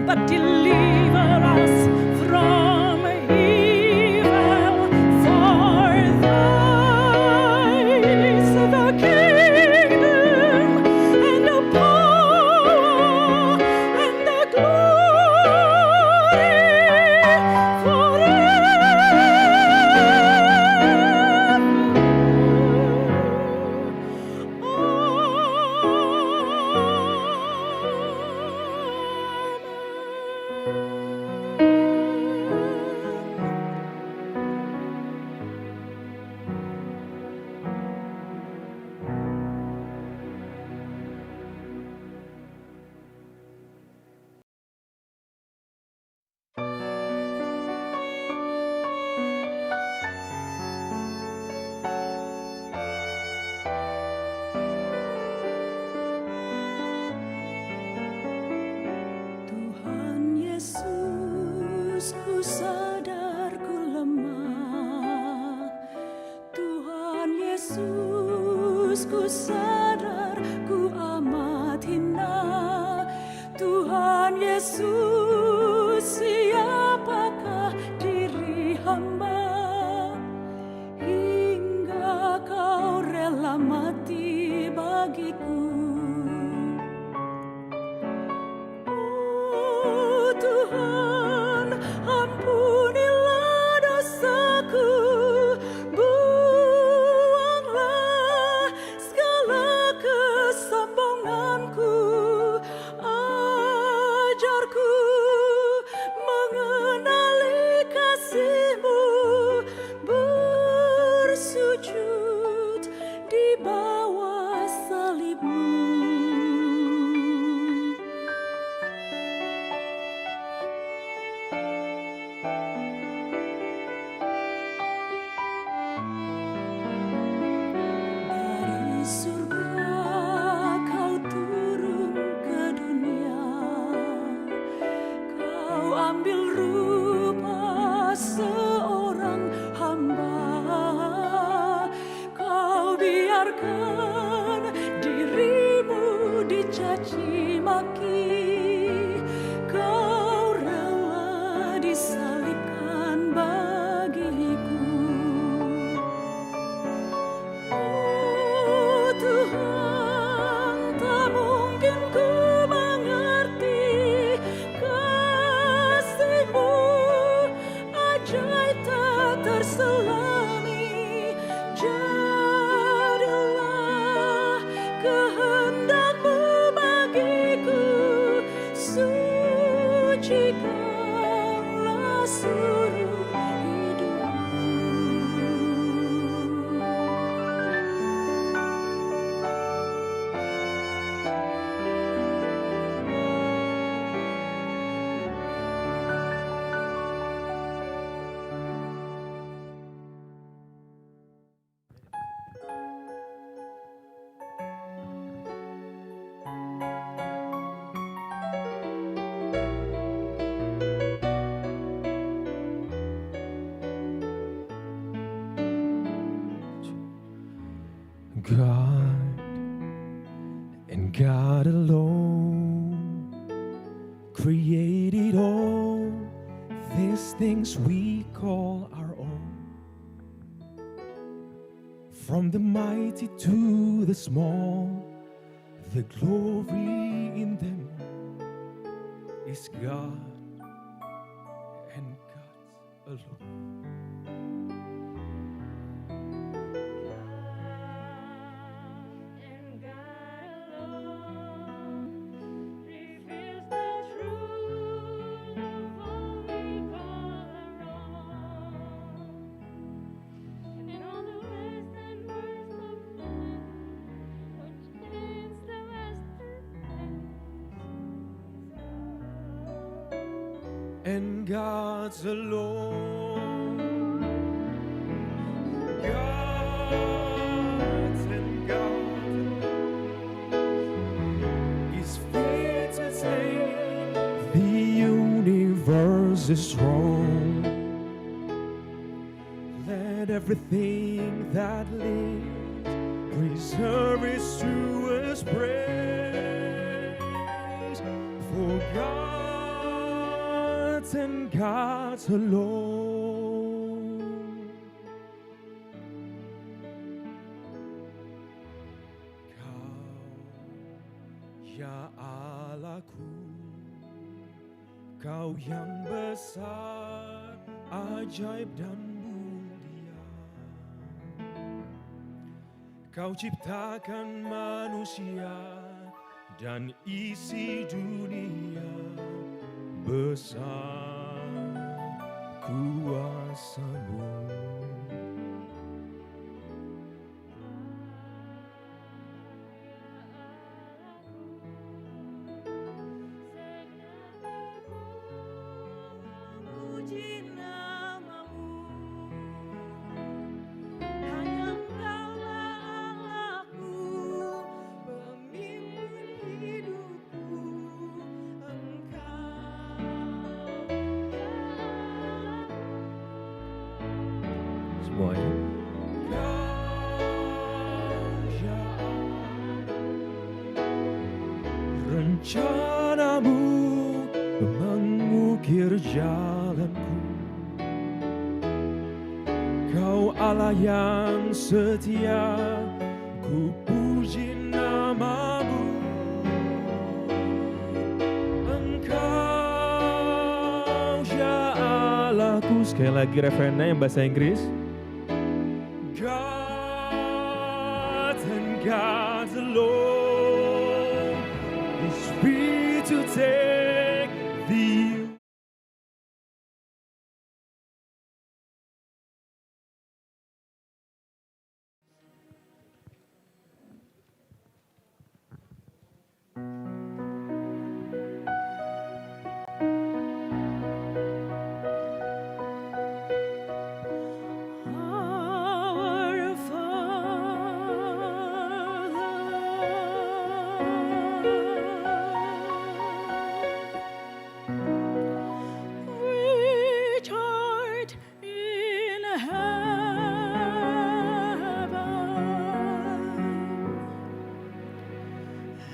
but deliver us from evil. For thine is the kingdom and the power and the glory Tuhan Yesus, ku sadar ku lemah. Tuhan Yesus, ku sadar ku amat hina. Tuhan Yesus, siapakah diri hamba hingga kau rela mati bagiku. Tuhan, ampunilah dosaku, buanglah segala kesombonganku, ajarku mengenali kasih-Mu, bersujud di bawah salib-Mu. Dari surga kau turun ke dunia, kau ambil rupa seorang hamba, kau biarkan dirimu dicaci maki, kau rela disalibkan bagiku. Tuhan, tak mungkin ku mengerti kasih-Mu, ajaib tak terselami. Jadilah kehendak-Mu bagiku, sucikanlah seluruh hidupku. God and God alone created all these things we call our own. From the mighty to the small, the glory in them is God and God alone. And God's alone. God's and God is fit to save. The universe is strong. Let everything that lives preserve its truest praise. For God yours and God's alone. Kau, ya Allahku, Kau yang besar, ajaib dan mulia. Kau ciptakan manusia dan isi dunia, besar kuasa-Mu. Puji namamu, hanya Engkaulah Allahku, pemimpin hidupku, Engkau Semuanya. Rencanamu mengukir jalanku. Kau Allah yang setia, ku puji namamu. Engkau ya Allahku. Sekali lagi referennya yang bahasa Inggris. God and God's alone is free to take the Our Father, which art in heaven,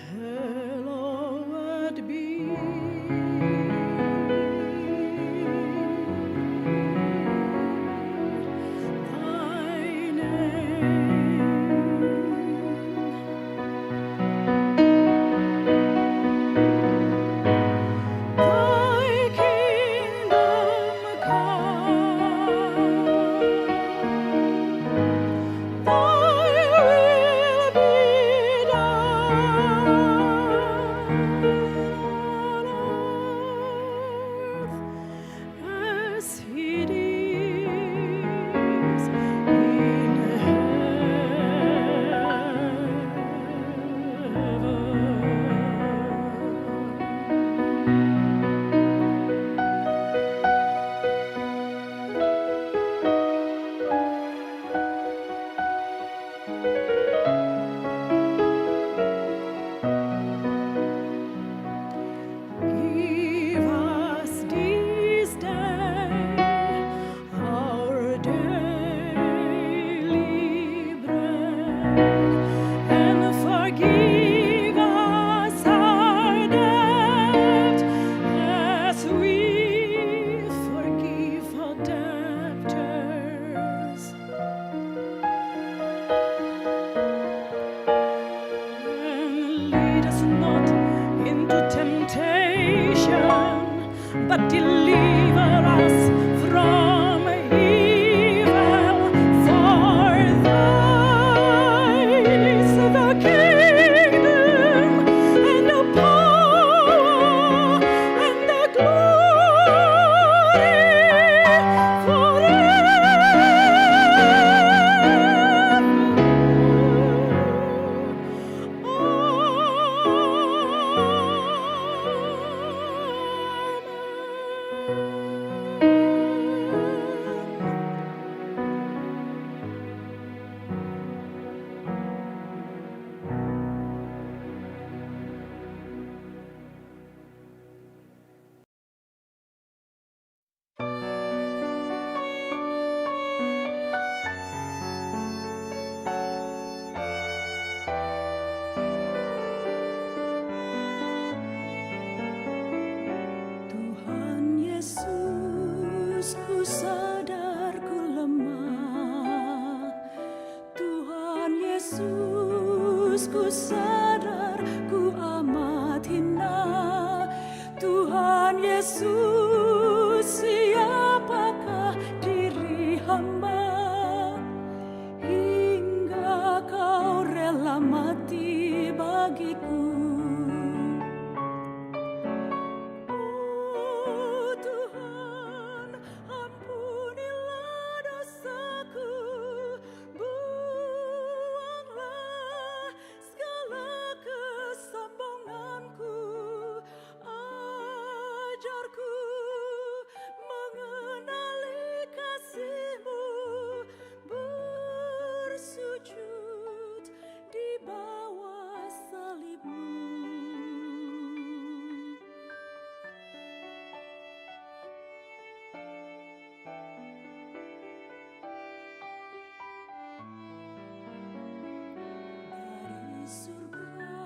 hallowed be thy name. Thy kingdom come, thy will be done on earth as it is in Give us this day our daily bread, and forgive us our debt as we forgive our debtors. And lead us not into temptation, but deliver us from evil. For thine is the kingdom and the power and the glory forever. Amen. sadar ku amat hina. Tuhan Yesus, siapakah diri hamba hingga kau rela mati bagiku? Oh Tuhan, ampunilah dosaku, buanglah segala kesombonganku, ajarku mengenali kasih-Mu, bersujud di bawah salib-Mu. Dari surga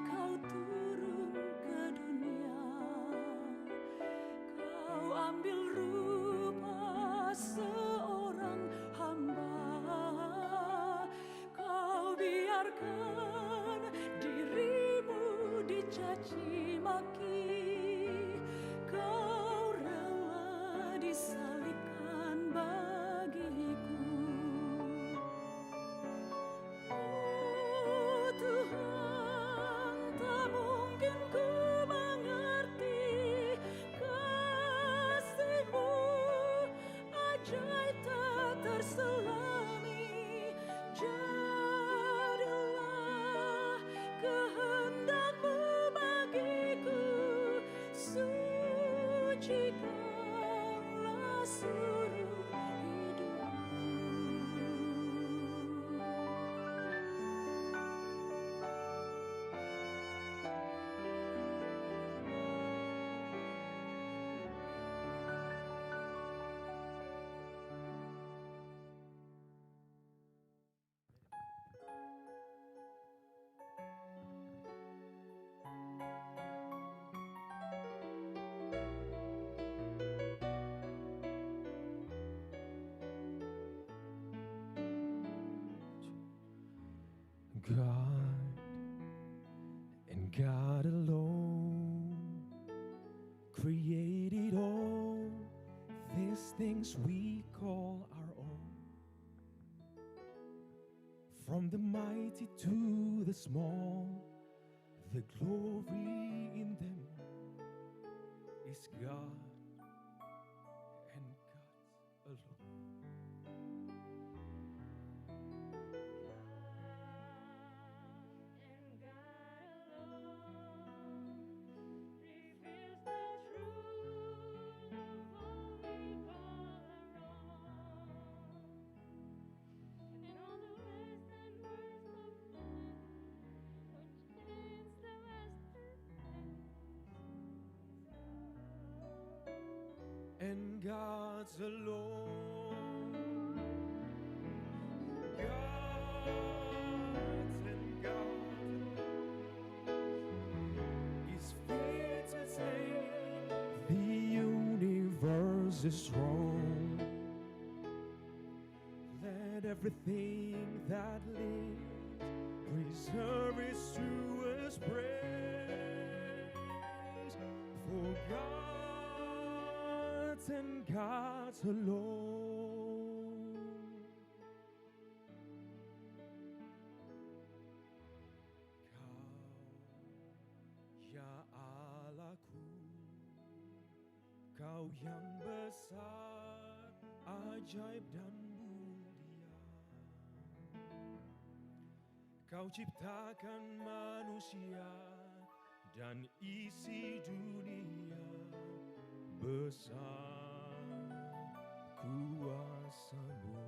kau turun ke dunia, kau ambil rupa seorang hamba, kau biarkan dirimu dicaci maki, kau rela disalibkan bagiku. Oh Tuhan, tak mungkin ku mengerti kasih-Mu, ajaib tak terselami. Jadilah kehendak-Mu bagiku, sucikanlah seluruh hidupku. God and God alone created all these things we call our own. From the mighty to the small, the glory in them is God and God alone. And God's alone. God's and God is fit to say the universe is strong. Let everything that lives preserve its truest praise for God and God's alone. Kau, ya Allahku, Kau yang besar, ajaib dan mulia. Kau ciptakan manusia dan isi dunia, besar kuasa-Mu.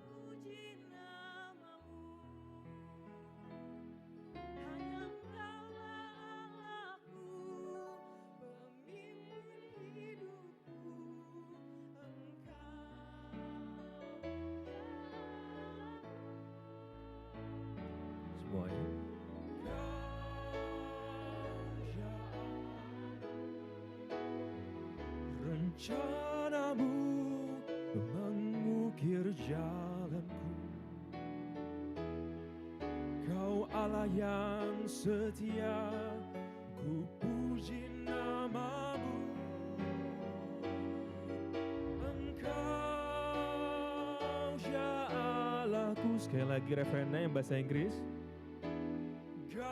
Puji nama-Mu, hanya Engkaulah Allahku, pemimpin hidupku. Engkau ya Allah. rencanamu mengukir jalanku. Kau Allah yang setia, ku puji namamu. Engkau ya Allahku. Sekali lagi refrennya yang bahasa Inggris. God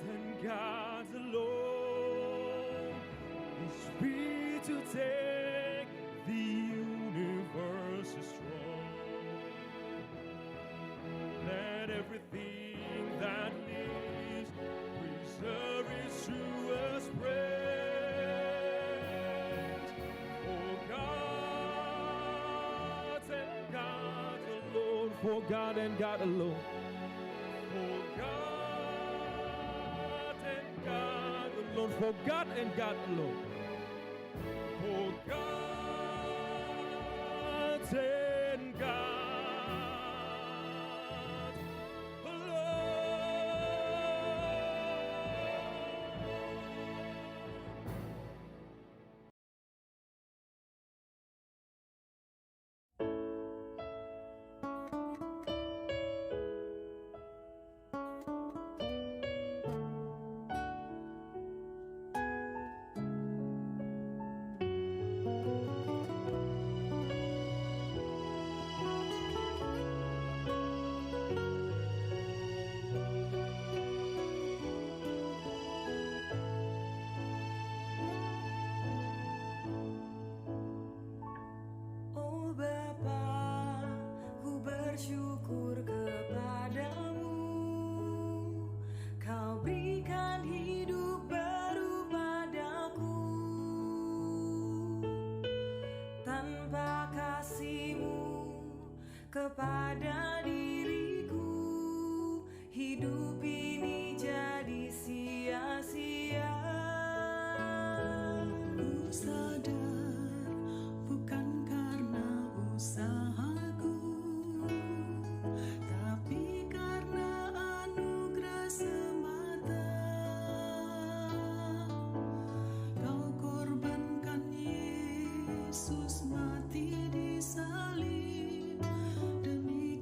and God alone is free to take the universe is strong. Let everything that lives preserve its truest praise. For God and God alone, for God and God alone, for God and God alone, for God and God alone, for God and God. Oh Bapa, ku bersyukur kepadamu. Kau berikan hidup baru padaku. Tanpa kasih-Mu kepada diriku, hidup ini jadi sia-sia. Ku sadar bukan karena usahaku, tapi karena anugerah semata. Kau korbankan Yesus mati di salib demi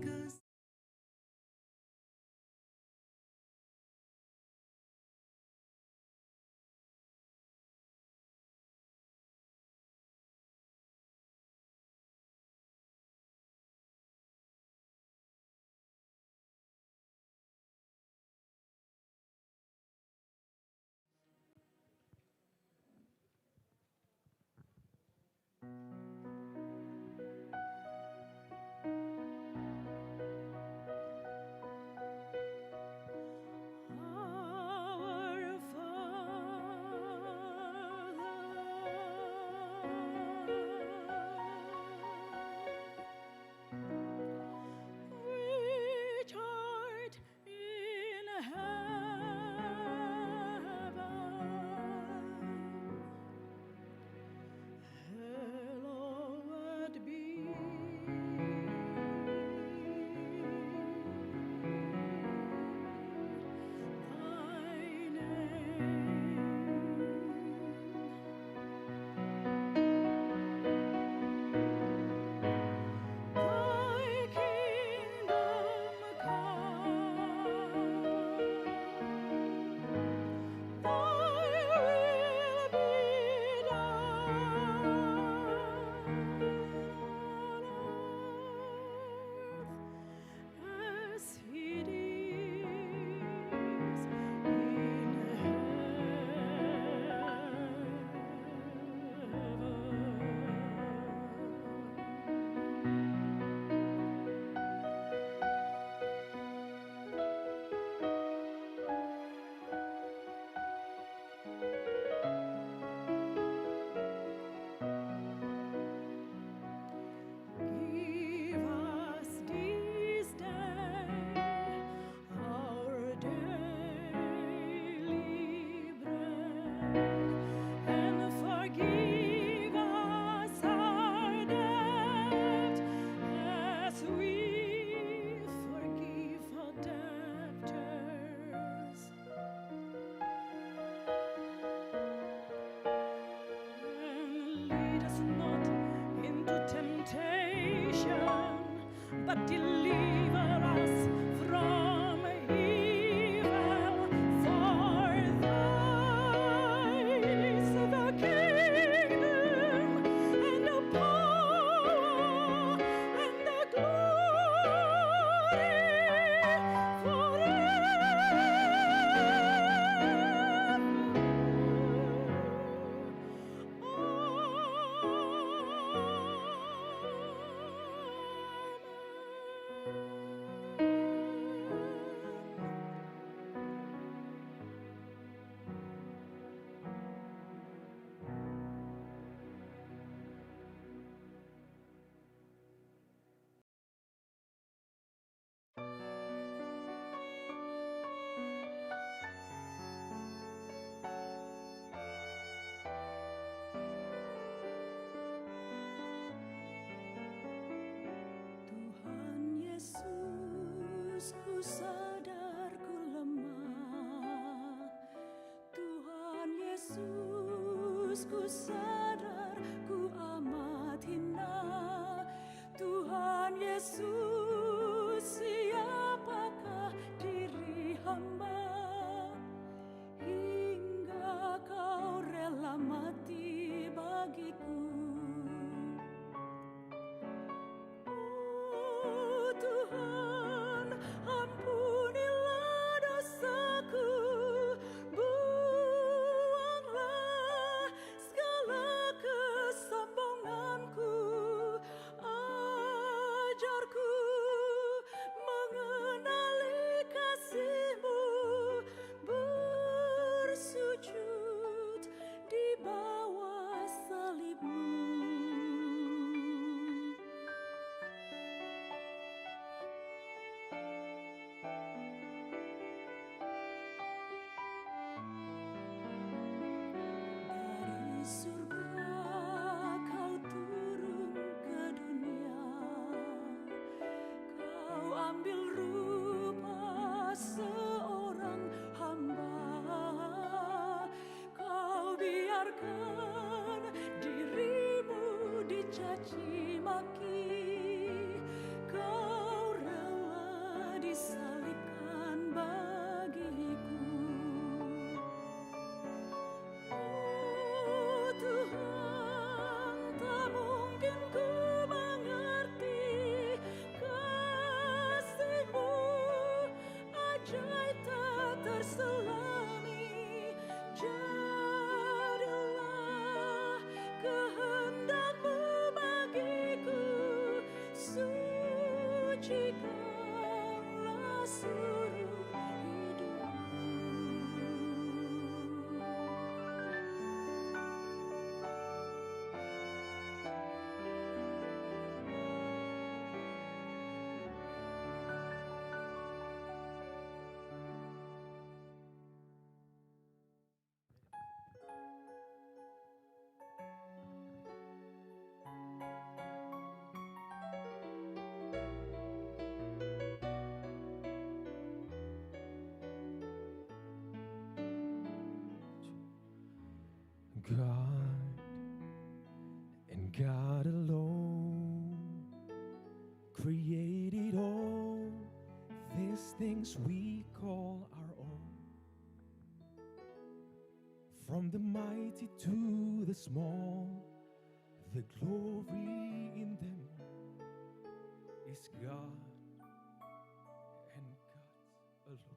ku sadar ku lemah. Tuhan Yesus, ku sadar ku amat hina. Tuhan Yesus, siapakah diri hamba hingga kau rela mati bagiku. Oh Tuhan, ampunilah dosaku, buanglah segala kesombonganku, ajarku mengenali kasih-Mu, bersujud di bawah salib-Mu. Dari surga kau turun ke dunia, kau ambil rupa seorang hamba, kau biarkan dirimu dicaci maki, kau rela disalibkan bagiku. Oh Tuhan, tak mungkin ku mengerti kasih-Mu, ajaib tak terselami. Jadilah kehendak-Mu bagiku, sucikanlah seluruh hidupku. God and God alone created all these things we call our own. From the mighty to the small, the glory in them is God and God alone.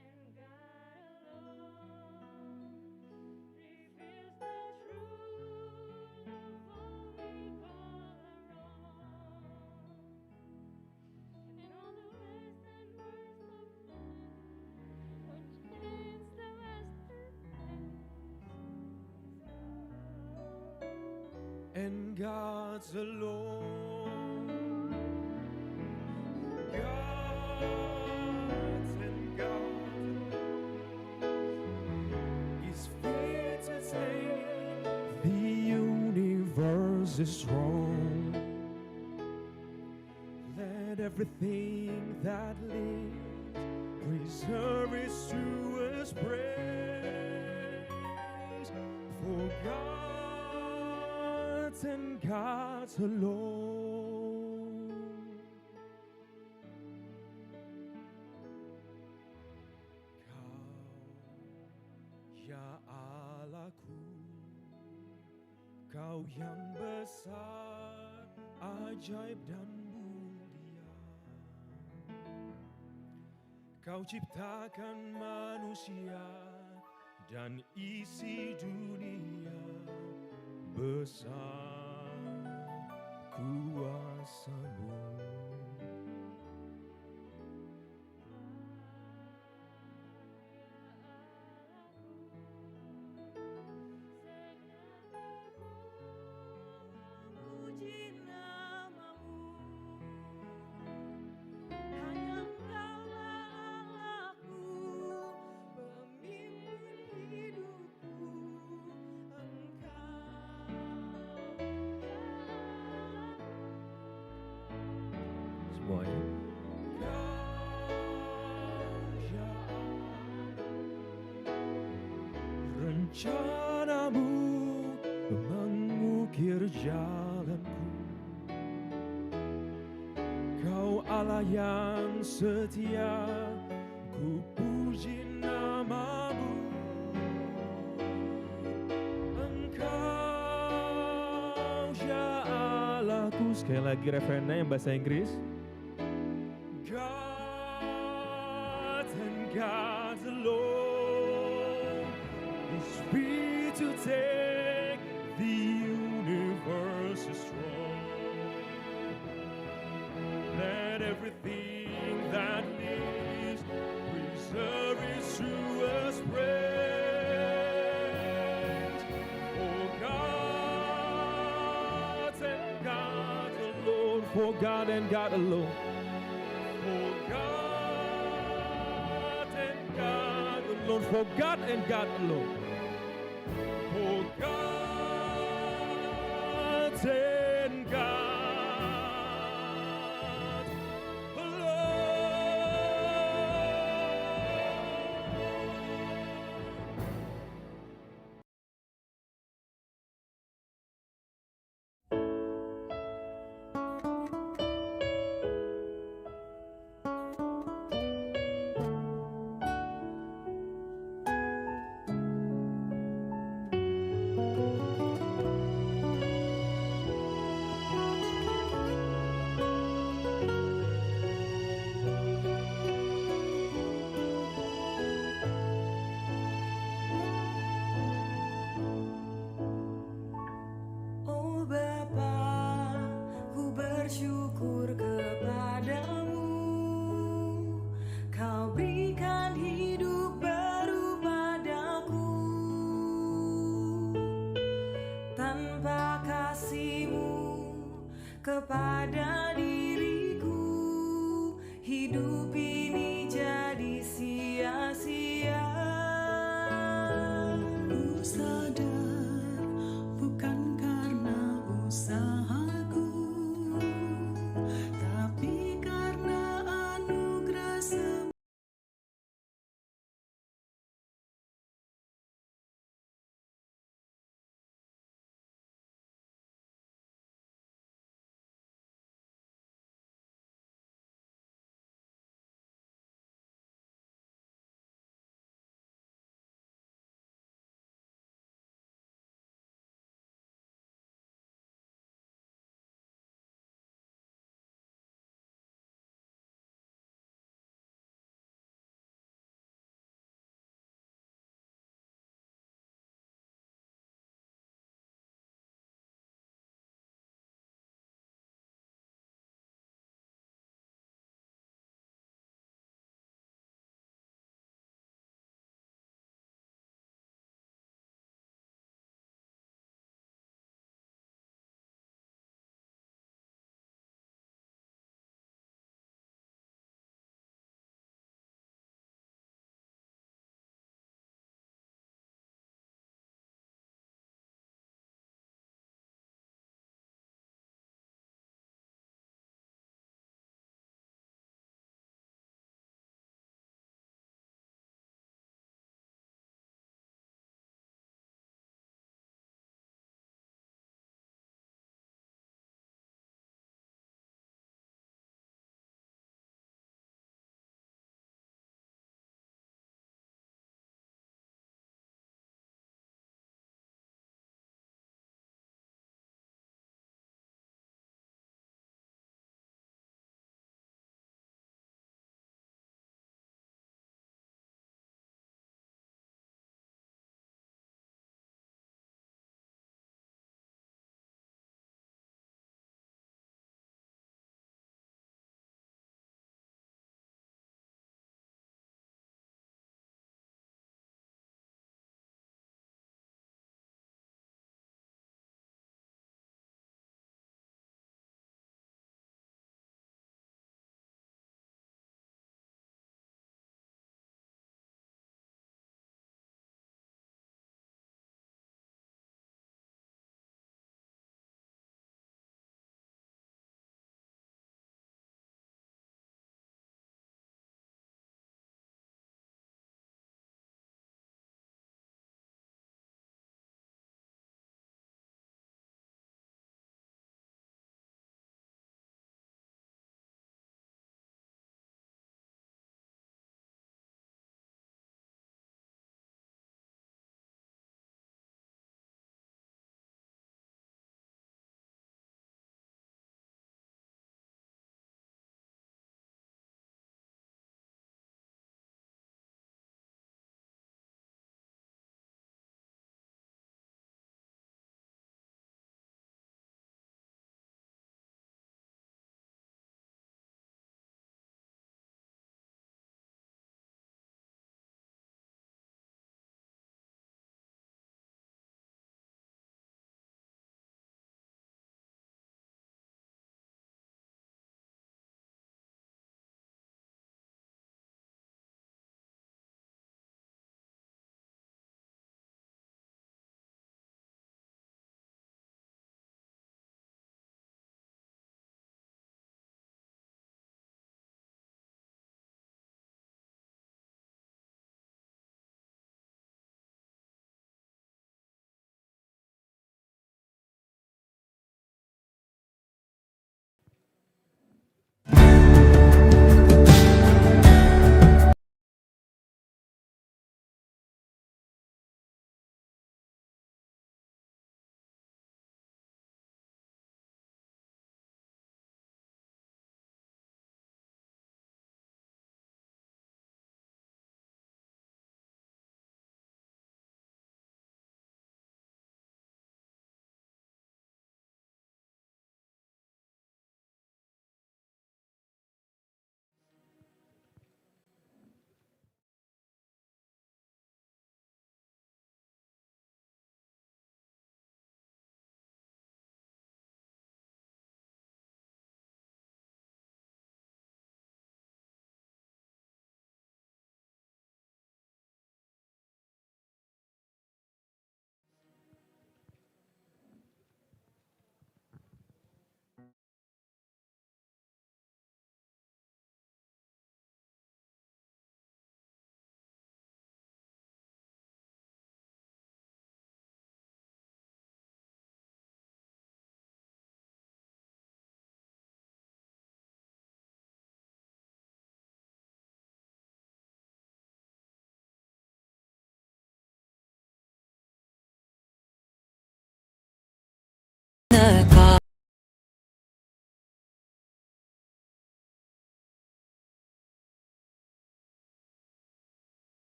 And God alone reveals the truth of all we call our own, and all the ways and words of love which is the masterpiece. And God's alone. God's and God is fit to say the universe is strong. Let everything that lives preserve its truest praise. For God's and God's alone. Kau, ya Allahku, Kau yang besar, ajaib dan mulia. Kau ciptakan manusia dan isi dunia, besar kuasa-Mu. Puji nama-Mu, hanya Engkaulah Allahku, pemimpin hidupku. Engkau, ya rencanamu mengukir jalanku. Kau Allah yang setia, ku puji namamu. Engkau ya Allahku. Sekali lagi referennya yang bahasa Inggris. God and God alone is free to take the universe is strong. Let everything that lives preserve its truest praise. For God and God alone, for God and God alone. For God and God alone, for God and God alone, for God and God alone.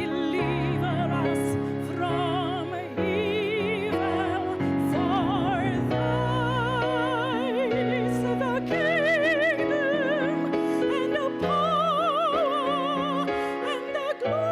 deliver us from evil. For thine is the kingdom and the power and the glory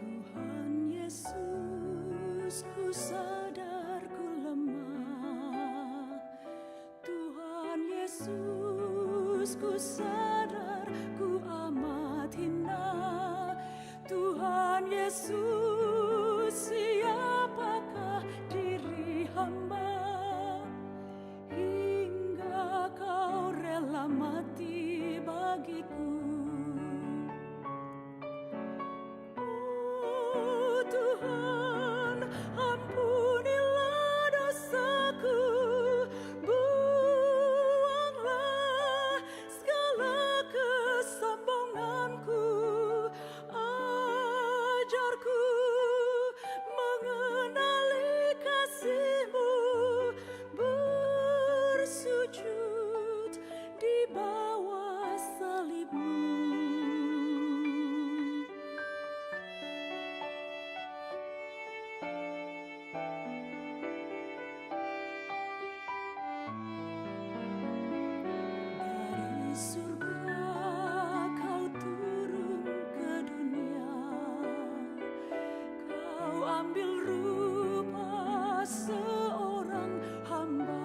Tuhan Yesus, ku sadar ku lemah. Tuhan Yesus, ku sadar ku amat hina. Tuhan Yesus, siapakah diri hamba hingga kau rela mati bagiku. Oh Tuhan, ampunilah dosaku, buanglah segala kesombonganku, ajarku mengenali kasih-Mu, bersujud di bawah salib-Mu. Dari surga kau turun ke dunia, kau ambil rupa seorang hamba,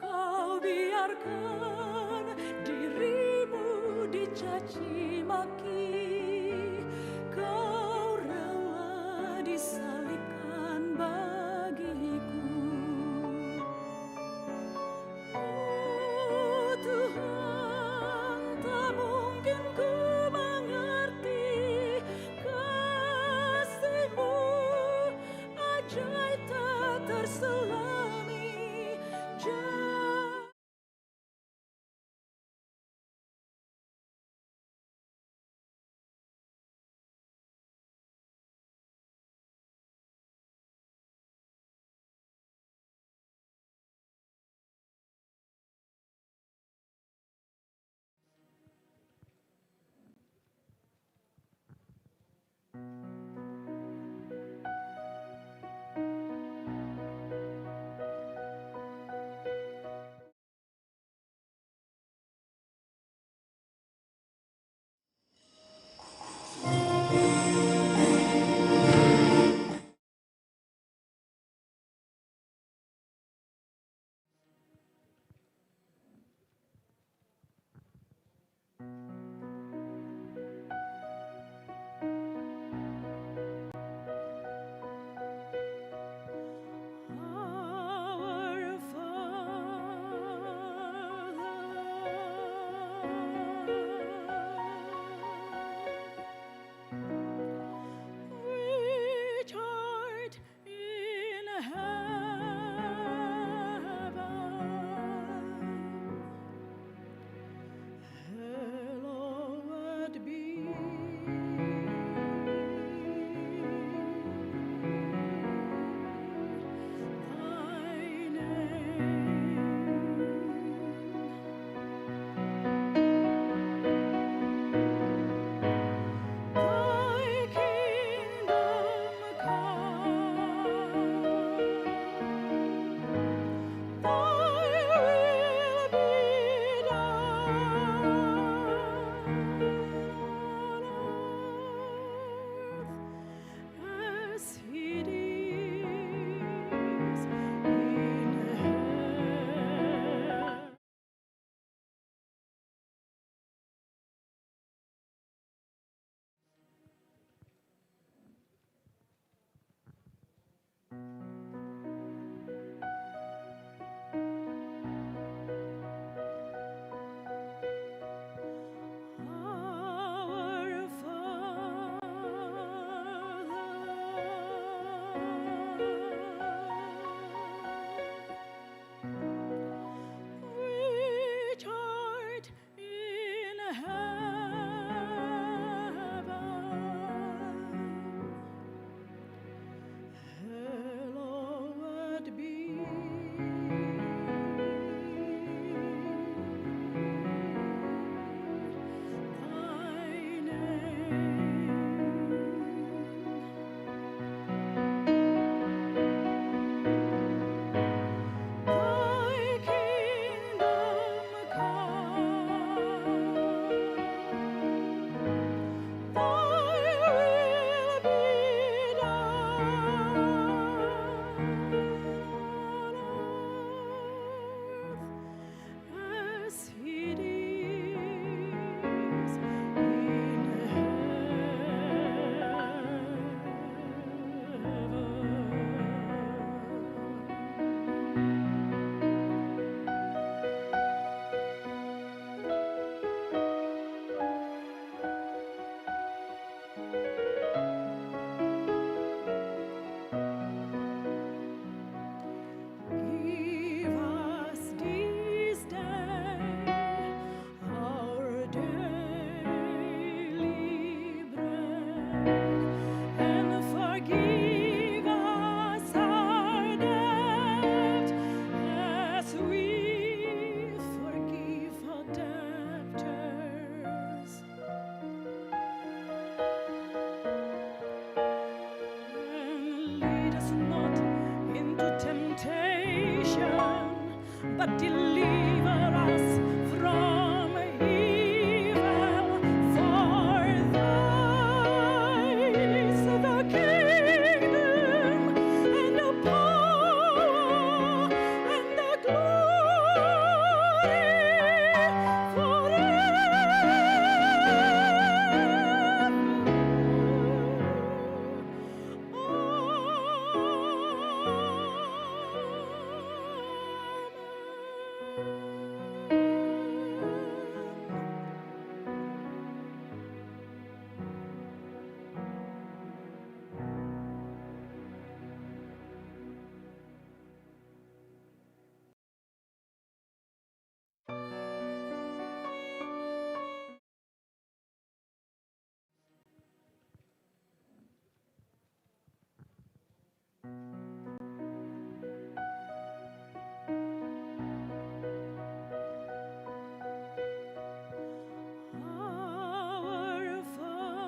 kau biarkan dirimu dicaci maki, kau rela disalibkan bagiku. Oh Tuhan, tak mungkin ku mengerti kasih-Mu, ajaib tak terselami. deliver us from evil. For thine is the kingdom and the power and the glory Our Father,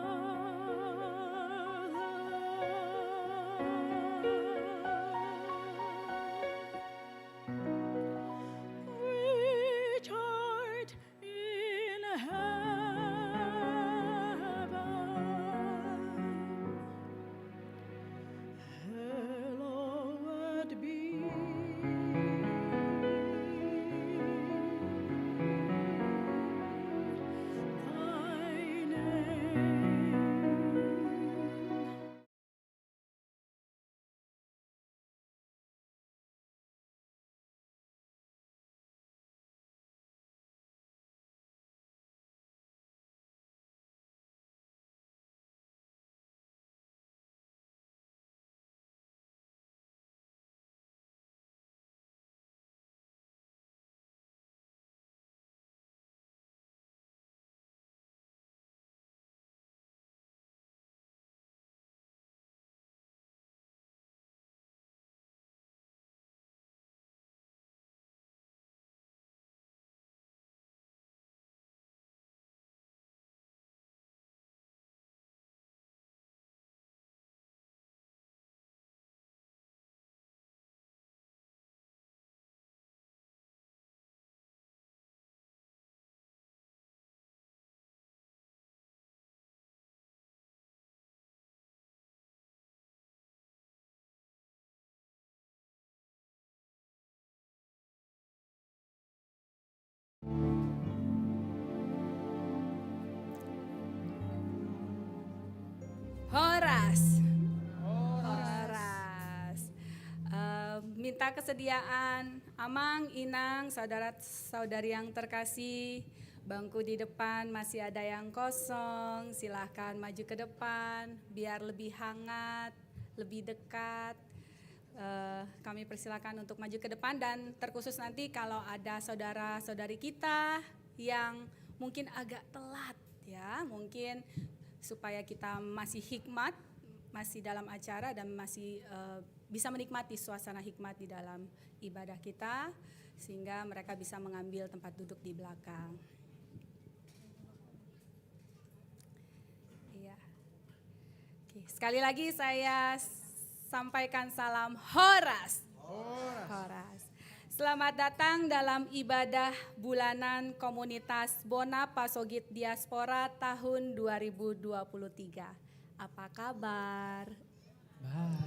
which art in heaven, hallowed be thy name. Horas. Minta kesediaan Amang, Inang, saudara-saudari yang terkasih. Bangku di depan masih ada yang kosong. Silahkan maju ke depan biar lebih hangat, lebih dekat. Kami persilakan untuk maju ke depan, dan terkhusus nanti kalau ada saudara-saudari kita yang mungkin agak telat ya, mungkin supaya kita masih hikmat, masih dalam acara dan masih bisa menikmati suasana hikmat di dalam ibadah kita, sehingga mereka bisa mengambil tempat duduk di belakang. Iya. Oke, sekali lagi saya sampaikan salam Horas. Horas. Selamat datang dalam ibadah bulanan komunitas Bona Pasogit Diaspora tahun 2023. Apa kabar?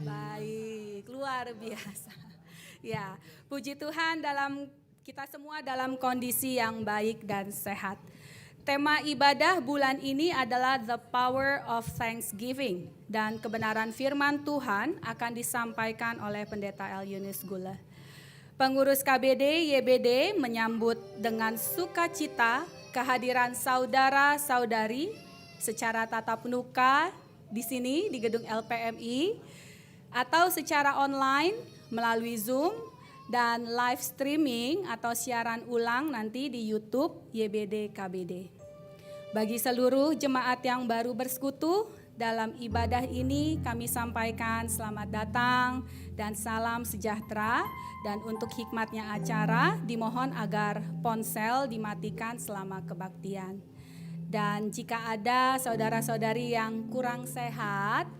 Baik, luar biasa. Ya, puji Tuhan kita semua dalam kondisi yang baik dan sehat. Tema ibadah bulan ini adalah The Power of Thanksgiving, dan kebenaran firman Tuhan akan disampaikan oleh Pendeta El Yunus Gula. Pengurus KBD YBD menyambut dengan sukacita kehadiran saudara-saudari secara tatap muka di sini di gedung LPMI atau secara online melalui Zoom dan live streaming atau siaran ulang nanti di YouTube YBD KBD. Bagi seluruh jemaat yang baru bersekutu dalam ibadah ini, kami sampaikan selamat datang dan salam sejahtera, dan untuk hikmatnya acara dimohon agar ponsel dimatikan selama kebaktian. Dan jika ada saudara-saudari yang kurang sehat,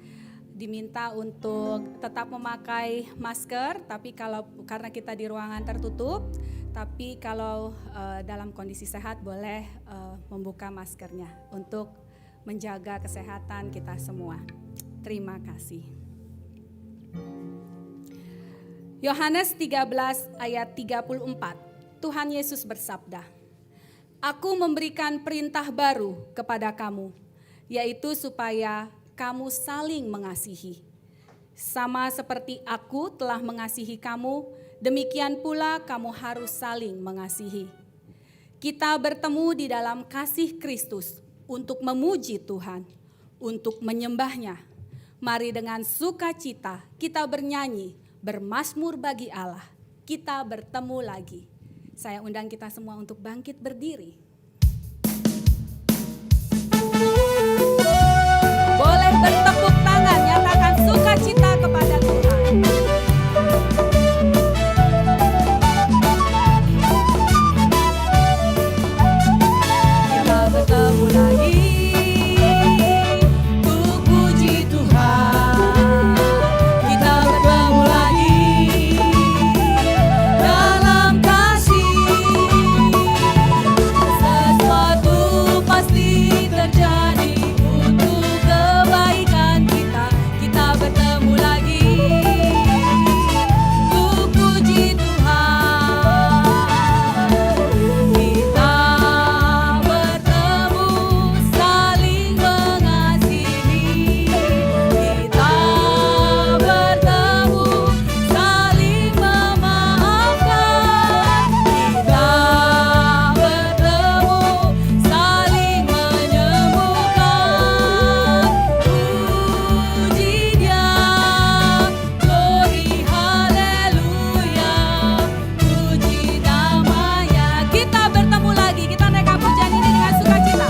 diminta untuk tetap memakai masker, tapi karena kita di ruangan tertutup, Tapi kalau dalam kondisi sehat boleh membuka maskernya untuk menjaga kesehatan kita semua. Terima kasih. Yohanes 13 ayat 34. Tuhan Yesus bersabda, "Aku memberikan perintah baru kepada kamu, yaitu supaya kamu saling mengasihi. Sama seperti aku telah mengasihi kamu, demikian pula kamu harus saling mengasihi." Kita bertemu di dalam kasih Kristus untuk memuji Tuhan, untuk menyembahnya. Mari dengan sukacita kita bernyanyi, bermazmur bagi Allah. Kita bertemu lagi. Saya undang kita semua untuk bangkit berdiri. Boleh bertepuk tangan, nyatakan sukacita kepada Tuhan. Kita bertemu lagi untuk puji Tuhan. Kita bertemu lagi dalam kasih. Sesuatu pasti terjadi untuk kebaikan kita. Kita bertemu lagi untuk puji Tuhan. Kita bertemu saling mengasihi. Kita bertemu saling memaafkan. Kita bertemu saling menyembuhkan. Puji Dia, glory haleluya. Puji namanya. Kita bertemu lagi, kita naikkan pujian ini dengan sukacita.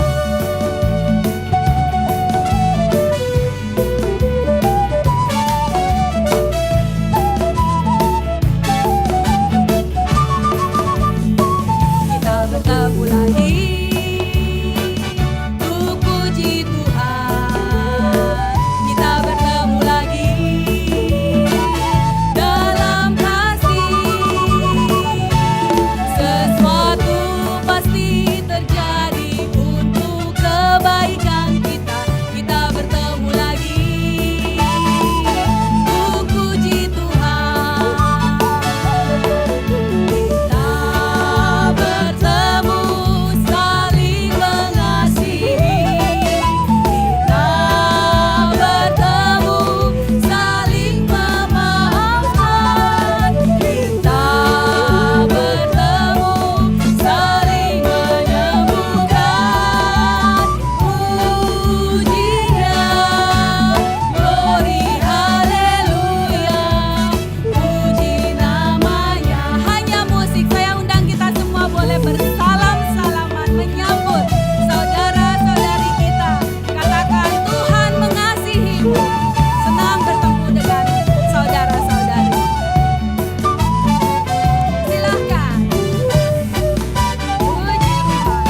Kita bertemu lagi untuk puji Tuhan. Kita bertemu lagi dalam kasih. Sesuatu pasti terjadi untuk kebaikan kita. Kita bertemu lagi untuk puji Tuhan. Kita bertemu saling mengasihi. Kita bertemu saling memaafkan. Kita bertemu saling menyembuhkan. Puji Dia, glory haleluya. Puji namanya. Hanya musik, saya undang kita semua boleh bersalam-salaman menyambut saudara-saudari kita. Katakan Tuhan mengasihimu. Senang bertemu dengan saudara-saudari. Silakan. Puji Tuhan.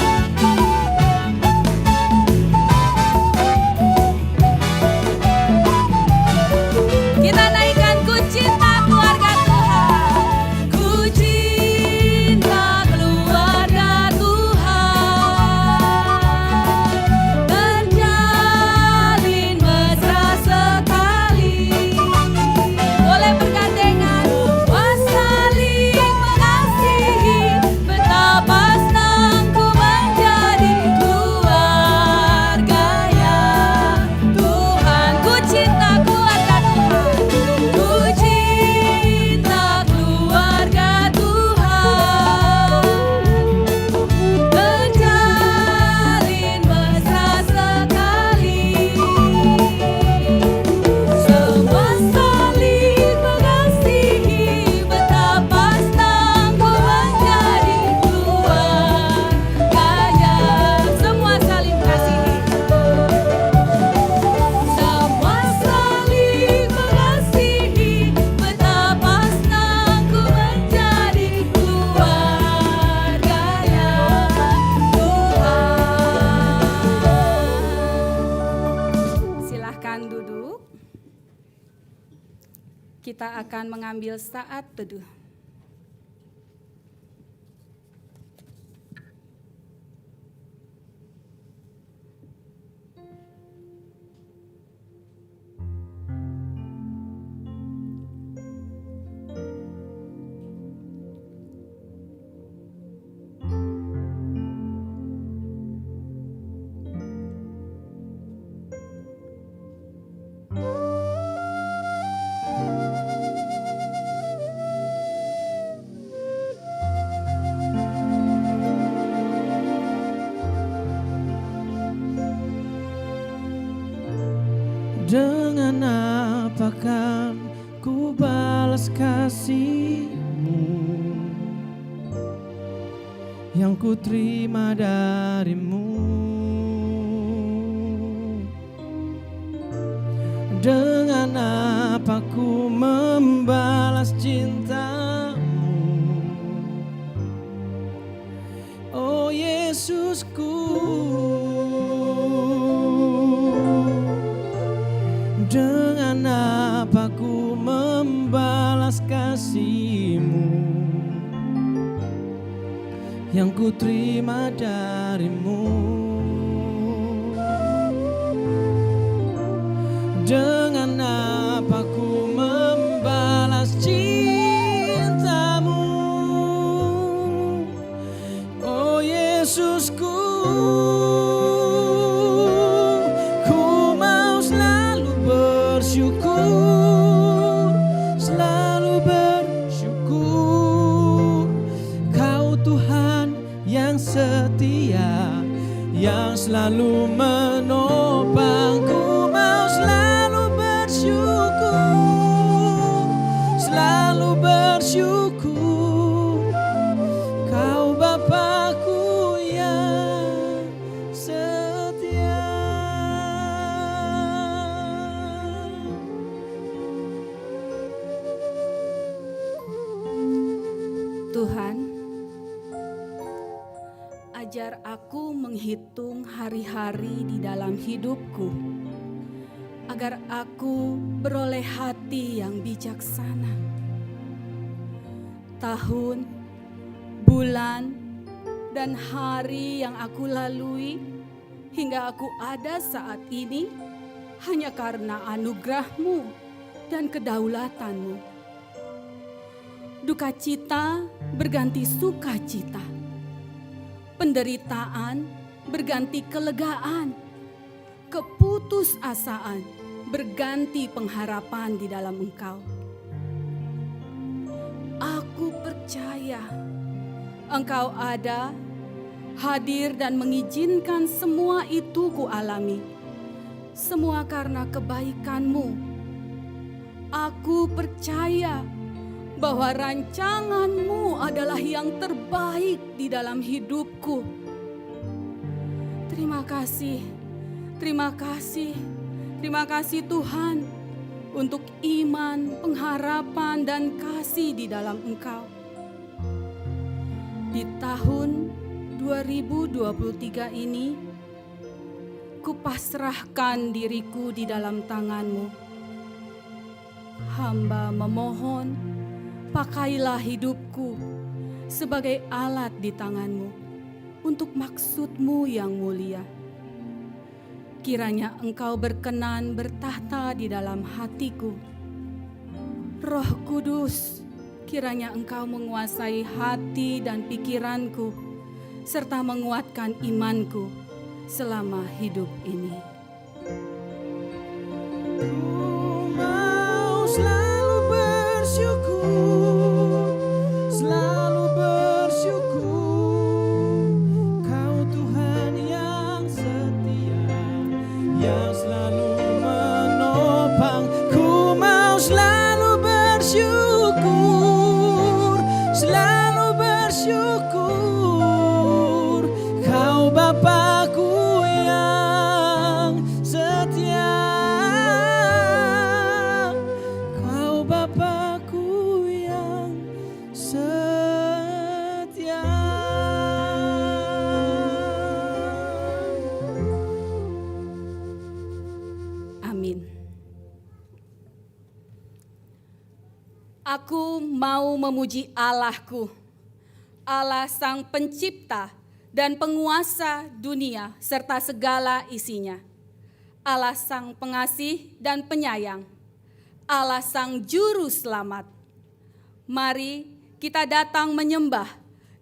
Kita naikkan ku cinta keluarga Tuhan. Ku cinta keluarga Tuhan. Terjalin mesra sekali. Boleh bergandengan. Wah, saling mengasihi. Betapa senang ku menjadi keluarganya Tuhan. Ku cinta keluarga Tuhan. Ku cinta keluarga Tuhan. Terjalin mesra sekali. Semua saling mengasihi. Betapa senang ku menjadi keluarganya. Semua saling mengasihi. Semua saling mengasihi. Betapa senang ku menjadi keluarganya Tuhan. Silahkan duduk. Kita akan mengambil saat teduh. akan ku balas kasih-Mu yang ku terima dari-Mu. Dengan apa ku membalas cinta-Mu, oh Yesusku. Dengan apa ku membalas kasih-Mu yang ku terima dari-Mu. Dengan apa ku membalas cinta-Mu, oh Yesusku. Ku mau selalu bersyukur, selalu bersyukur. Kau Tuhan yang setia, yang selalu menopangku. Selalu bersyukur, Kau Bapa-Ku yang setia. Tuhan, ajar aku menghitung hari-hari di dalam hidupku, agar aku beroleh hati yang bijaksana. Tahun, bulan, dan hari yang aku lalui hingga aku ada saat ini hanya karena anugerah-Mu dan kedaulatan-Mu. Duka cita berganti sukacita, penderitaan berganti kelegaan, keputusasaan berganti pengharapan di dalam Engkau. Aku percaya Engkau ada, hadir dan mengizinkan semua itu ku alami. Semua karena kebaikan-Mu. Aku percaya bahwa rancangan-Mu adalah yang terbaik di dalam hidupku. Terima kasih. Terima kasih, terima kasih Tuhan untuk iman, pengharapan, dan kasih di dalam Engkau. Di tahun 2023 ini, kupasrahkan diriku di dalam tangan-Mu. Hamba memohon, pakailah hidupku sebagai alat di tangan-Mu untuk maksud-Mu yang mulia. Kiranya Engkau berkenan bertahta di dalam hatiku. Roh Kudus, kiranya Engkau menguasai hati dan pikiranku, serta menguatkan imanku selama hidup ini. Ku mau selalu bersyukur, selalu bersyukur. Kau Tuhan yang setia, yang selalu menopang. Ku mau selalu bersyukur, selalu bersyukur. Kau Bapa-Ku yang setia, Kau Bapa-Ku yang setia. Amin. Aku mau memuji Allahku, Allah Sang Pencipta dan Penguasa dunia serta segala isinya. Allah Sang Pengasih dan Penyayang, Allah Sang Juru Selamat. Mari kita datang menyembah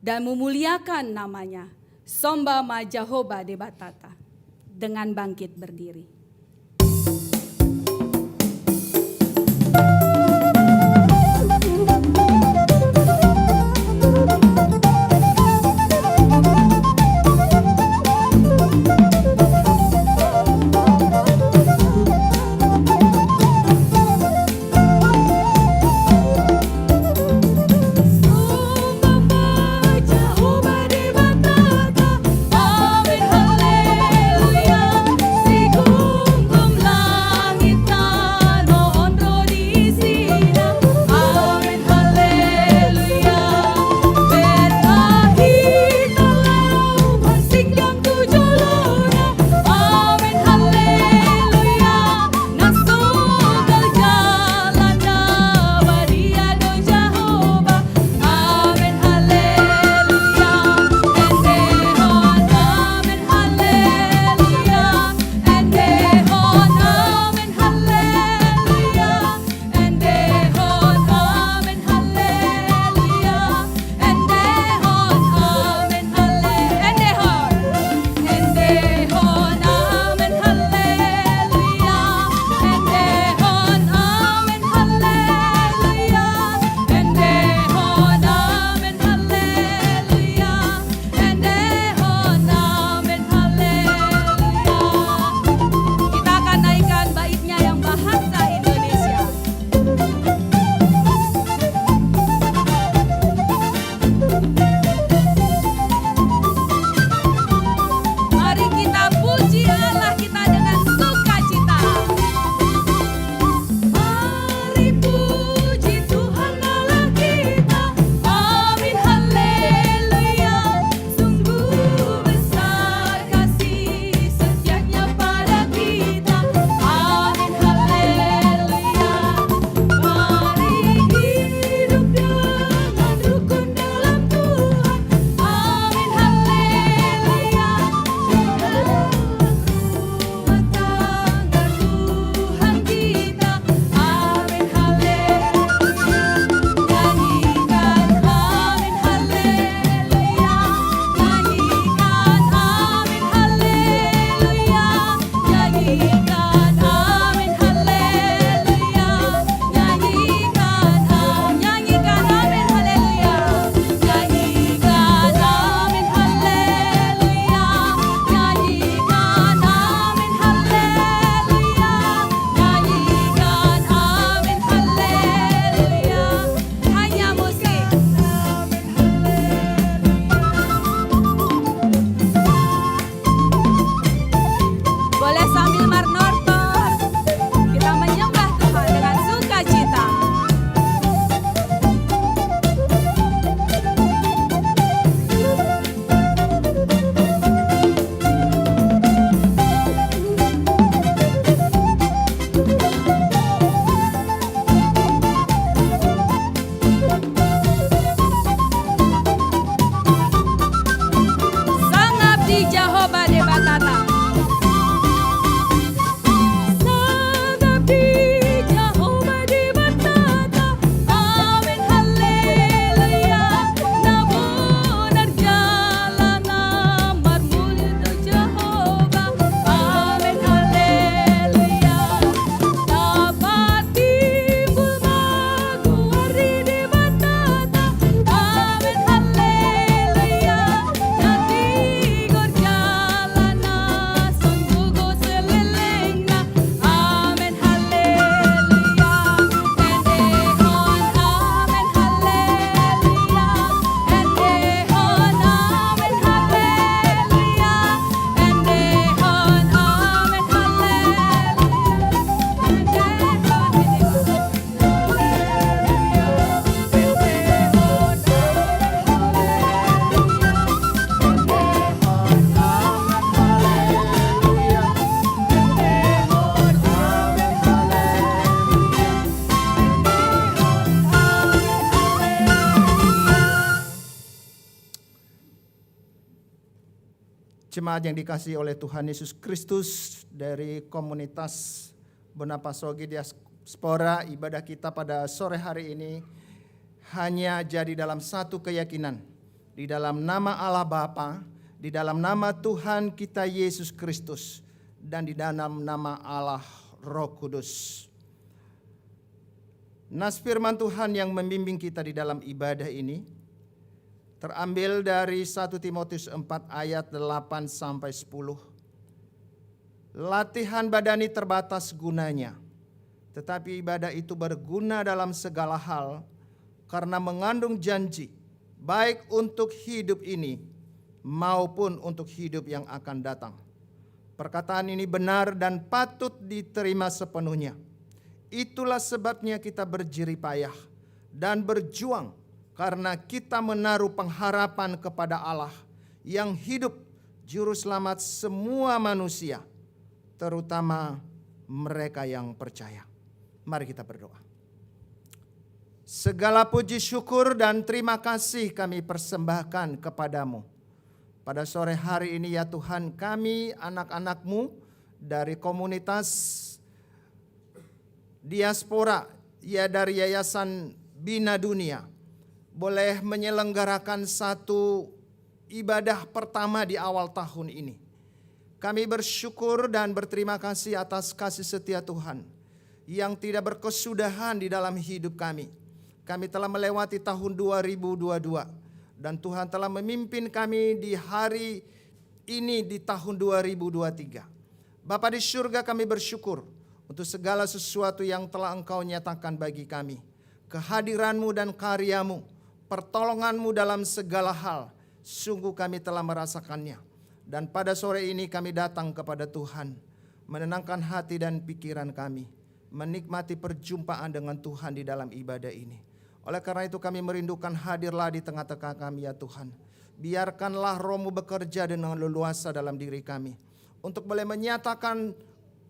dan memuliakan namanya. Sombama Jehovah Debatata. Dengan bangkit berdiri. Jemaat yang dikasihi oleh Tuhan Yesus Kristus, dari komunitas Bonapasogi Diaspora, ibadah kita pada sore hari ini hanya jadi dalam satu keyakinan, di dalam nama Allah Bapa, di dalam nama Tuhan kita Yesus Kristus, dan di dalam nama Allah Roh Kudus. Nas firman Tuhan yang membimbing kita di dalam ibadah ini terambil dari 1 Timotius 4 ayat 8 sampai 10. Latihan badani terbatas gunanya, tetapi ibadah itu berguna dalam segala hal karena mengandung janji, baik untuk hidup ini maupun untuk hidup yang akan datang. Perkataan ini benar dan patut diterima sepenuhnya. Itulah sebabnya kita berjerih payah dan berjuang, karena kita menaruh pengharapan kepada Allah yang hidup, juru selamat semua manusia, terutama mereka yang percaya. Mari kita berdoa. Segala puji syukur dan terima kasih kami persembahkan kepadamu. Pada sore hari ini ya Tuhan, kami anak-anak-Mu dari komunitas diaspora, ya dari Yayasan Bina Dunia, boleh menyelenggarakan satu ibadah pertama di awal tahun ini. Kami bersyukur dan berterima kasih atas kasih setia Tuhan yang tidak berkesudahan di dalam hidup kami. Kami telah melewati tahun 2022 dan Tuhan telah memimpin kami di hari ini di tahun 2023. Bapa di surga, kami bersyukur untuk segala sesuatu yang telah Engkau nyatakan bagi kami. Kehadiran-Mu dan karya-Mu, pertolongan-Mu dalam segala hal, sungguh kami telah merasakannya. Dan pada sore ini kami datang kepada Tuhan, menenangkan hati dan pikiran kami, menikmati perjumpaan dengan Tuhan di dalam ibadah ini. Oleh karena itu kami merindukan hadirlah di tengah-tengah kami ya Tuhan. Biarkanlah Roh-Mu bekerja dengan leluasa dalam diri kami, untuk boleh menyatakan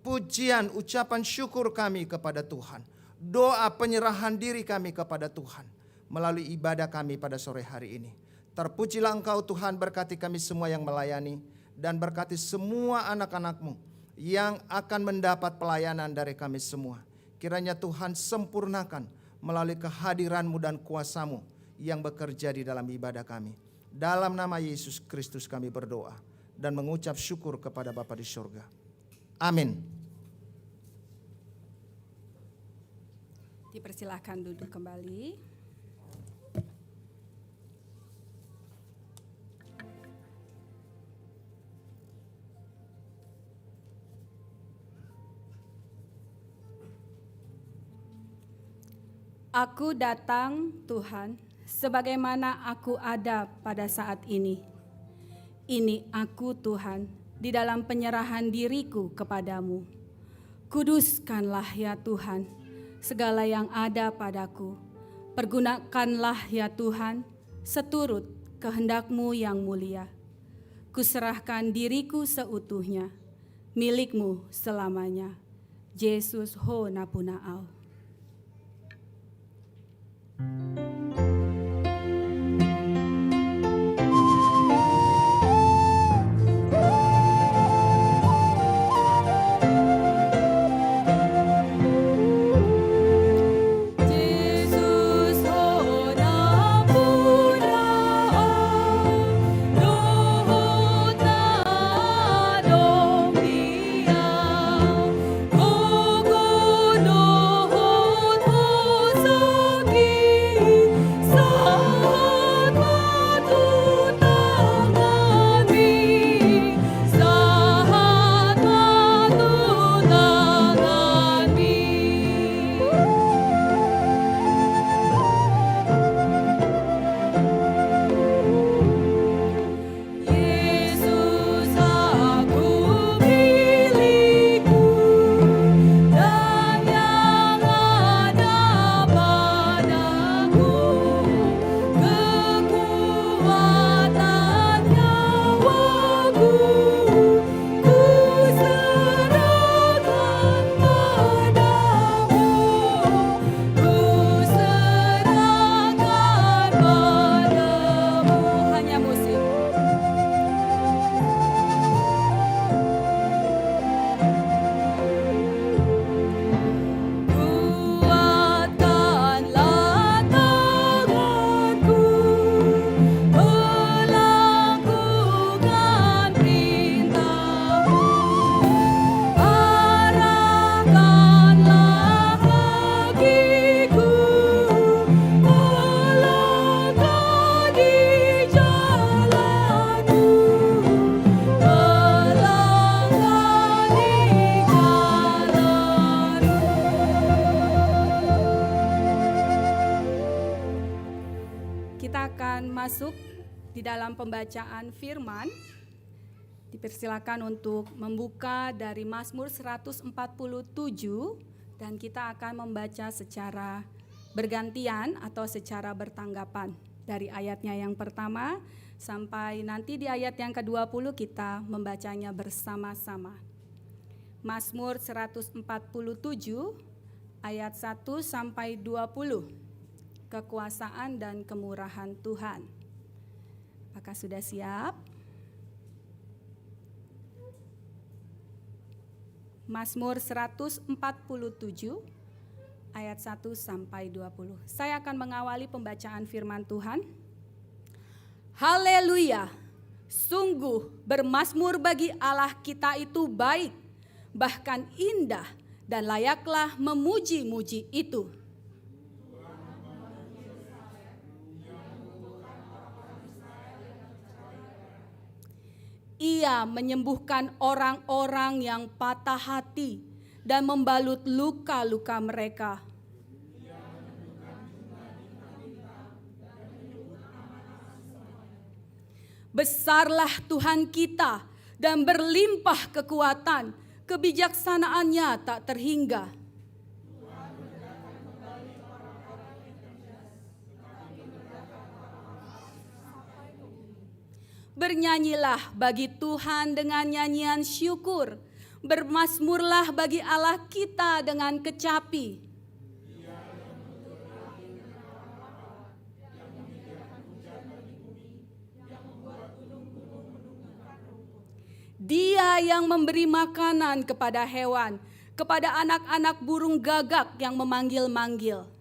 pujian, ucapan syukur kami kepada Tuhan. Doa penyerahan diri kami kepada Tuhan melalui ibadah kami pada sore hari ini. Terpujilah Engkau Tuhan, berkati kami semua yang melayani, dan berkati semua anak-anak-Mu yang akan mendapat pelayanan dari kami semua. Kiranya Tuhan sempurnakan melalui kehadiran-Mu dan kuasa-Mu yang bekerja di dalam ibadah kami. Dalam nama Yesus Kristus kami berdoa dan mengucap syukur kepada Bapa di surga. Amin. Dipersilahkan duduk kembali. Aku datang, Tuhan, sebagaimana aku ada pada saat ini. Ini aku, Tuhan, di dalam penyerahan diriku kepadamu. Kuduskanlah ya Tuhan, segala yang ada padaku. Pergunakanlah ya Tuhan, seturut kehendak-Mu yang mulia. Kuserahkan diriku seutuhnya, milik-Mu selamanya. Yesus ho napunaau. Oh kita akan masuk di dalam pembacaan firman. Dipersilakan untuk membuka dari Mazmur 147 dan kita akan membaca secara bergantian atau secara bertanggapan. Dari ayatnya yang pertama sampai nanti di ayat yang ke-20 kita membacanya bersama-sama. Mazmur 147 ayat 1 sampai 20. Kekuasaan dan kemurahan Tuhan. Apakah sudah siap? Mazmur 147 ayat 1 sampai 20. Saya akan mengawali pembacaan firman Tuhan. Haleluya. Sungguh bermazmur bagi Allah kita itu baik, bahkan indah, dan layaklah memuji-muji itu. Ia menyembuhkan orang-orang yang patah hati dan membalut luka-luka mereka. Besarlah Tuhan kita dan berlimpah kekuatan, kebijaksanaannya tak terhingga. Bernyanyilah bagi Tuhan dengan nyanyian syukur. Bermazmurlah bagi Allah kita dengan kecapi. Dia yang memberi makanan kepada hewan, kepada anak-anak burung gagak yang memanggil-manggil.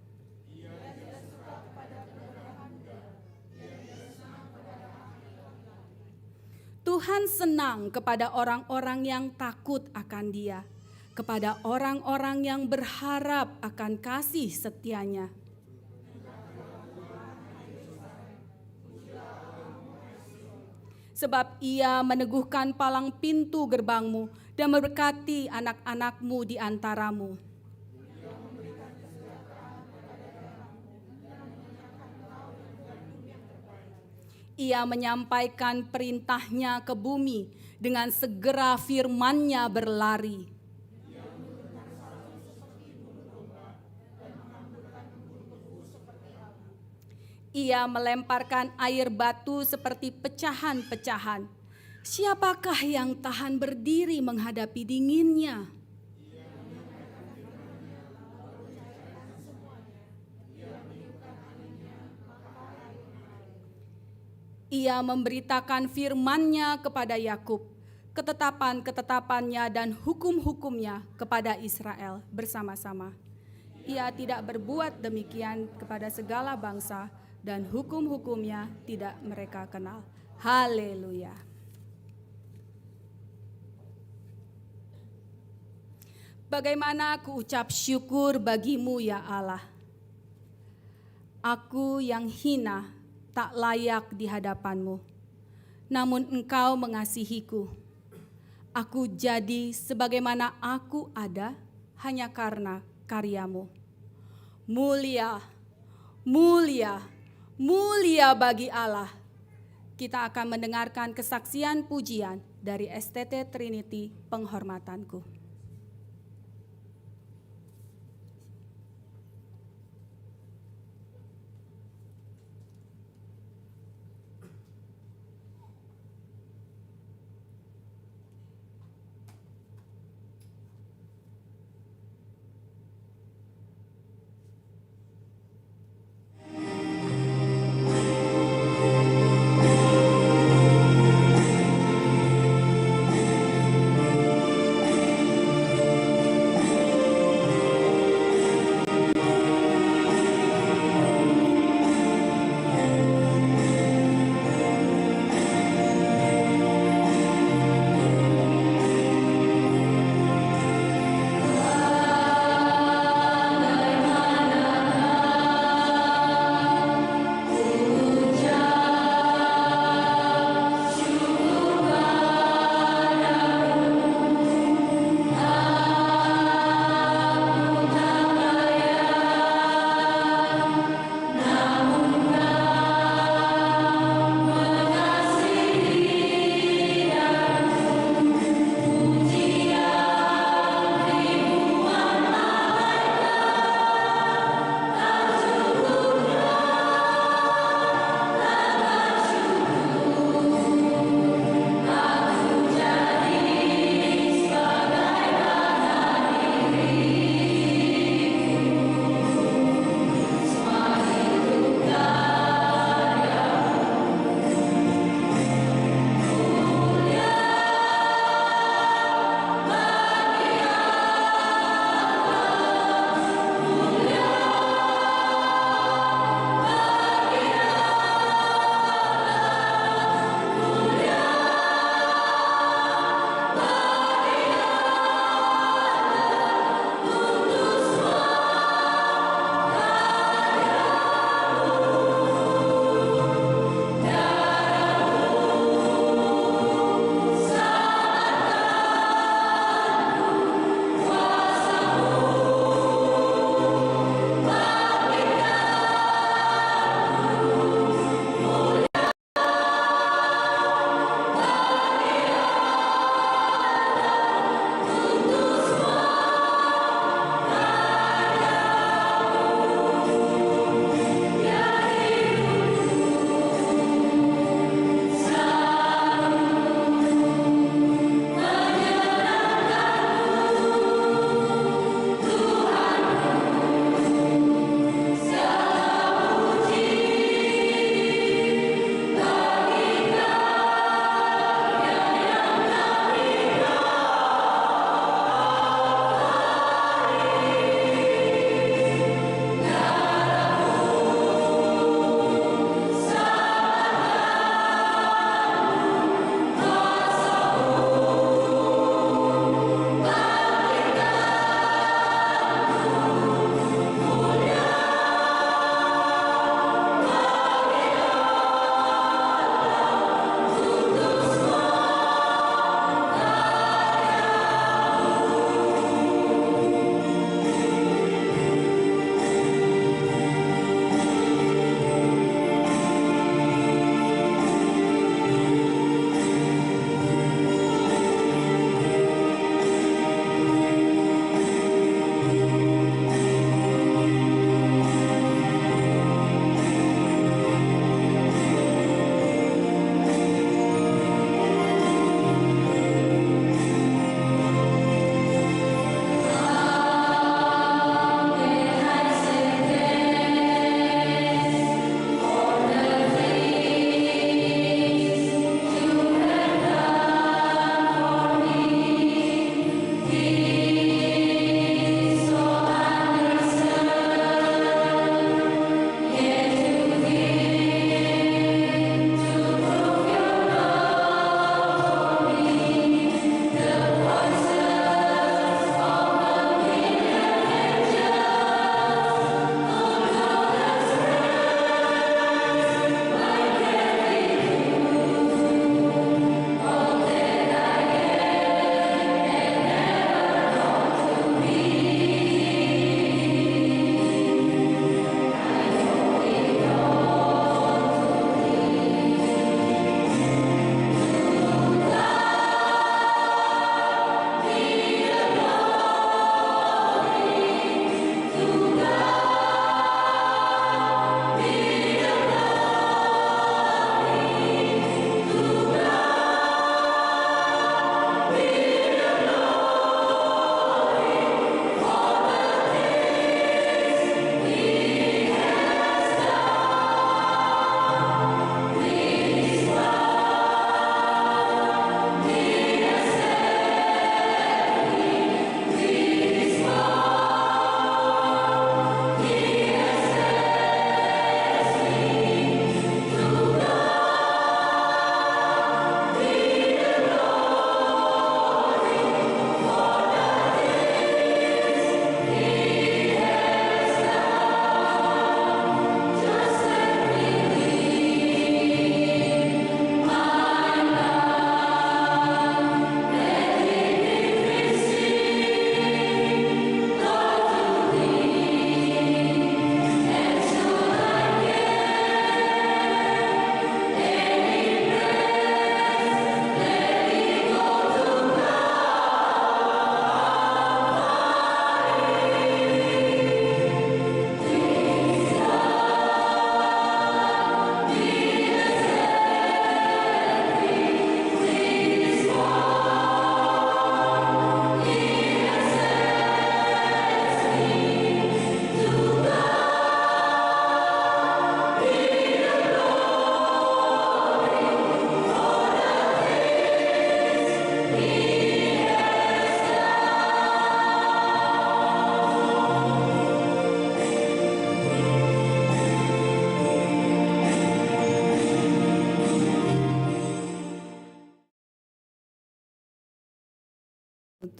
Tuhan senang kepada orang-orang yang takut akan Dia, kepada orang-orang yang berharap akan kasih setianya. Sebab Ia meneguhkan palang pintu gerbangmu dan memberkati anak-anakmu di antaramu. Ia menyampaikan perintahnya ke bumi, dengan segera firman-Nya berlari. Ia melemparkan air batu seperti pecahan-pecahan. Siapakah yang tahan berdiri menghadapi dinginnya? Ia memberitakan firman-Nya kepada Yakub, ketetapan-ketetapannya dan hukum-hukumnya kepada Israel bersama-sama. Ia tidak berbuat demikian kepada segala bangsa, dan hukum-hukumnya tidak mereka kenal. Haleluya. Bagaimana aku ucap syukur bagimu ya Allah. Aku yang hina, tak layak di hadapan-Mu, namun Engkau mengasihiku. Aku jadi sebagaimana aku ada hanya karena karya-Mu. Mulia, mulia, mulia bagi Allah. Kita akan mendengarkan kesaksian pujian dari STT Trinity Penghormatanku.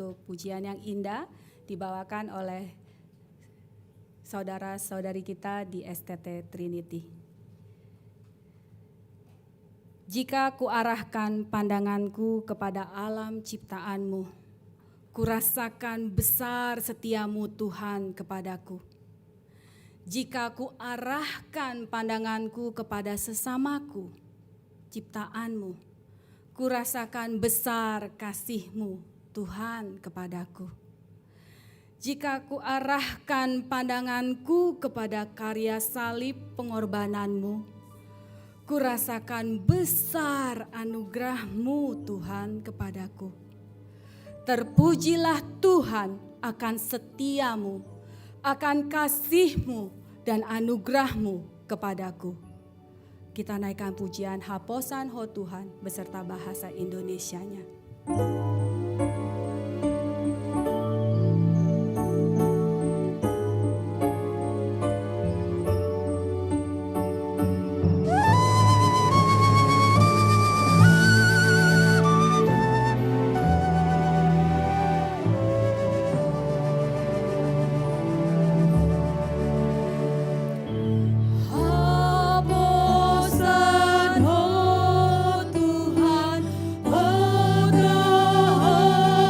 untuk pujian yang indah dibawakan oleh saudara-saudari kita di STT Trinity. Jika kuarahkan pandanganku kepada alam ciptaanmu, kurasakan besar setiamu Tuhan kepadaku. Jika kuarahkan pandanganku kepada sesamaku, ciptaanmu, kurasakan besar kasih-Mu Tuhan kepadaku. Jika kuarahkan pandanganku kepada karya salib pengorbanan-Mu, kurasakan besar anugerah-Mu Tuhan kepadaku. Terpujilah Tuhan akan setiamu, akan kasih-Mu dan anugerah-Mu kepadaku. Kita naikkan pujian Haposan Ho Tuhan beserta bahasa Indonesianya. Haposan ho Tuhan, ho Tuhan.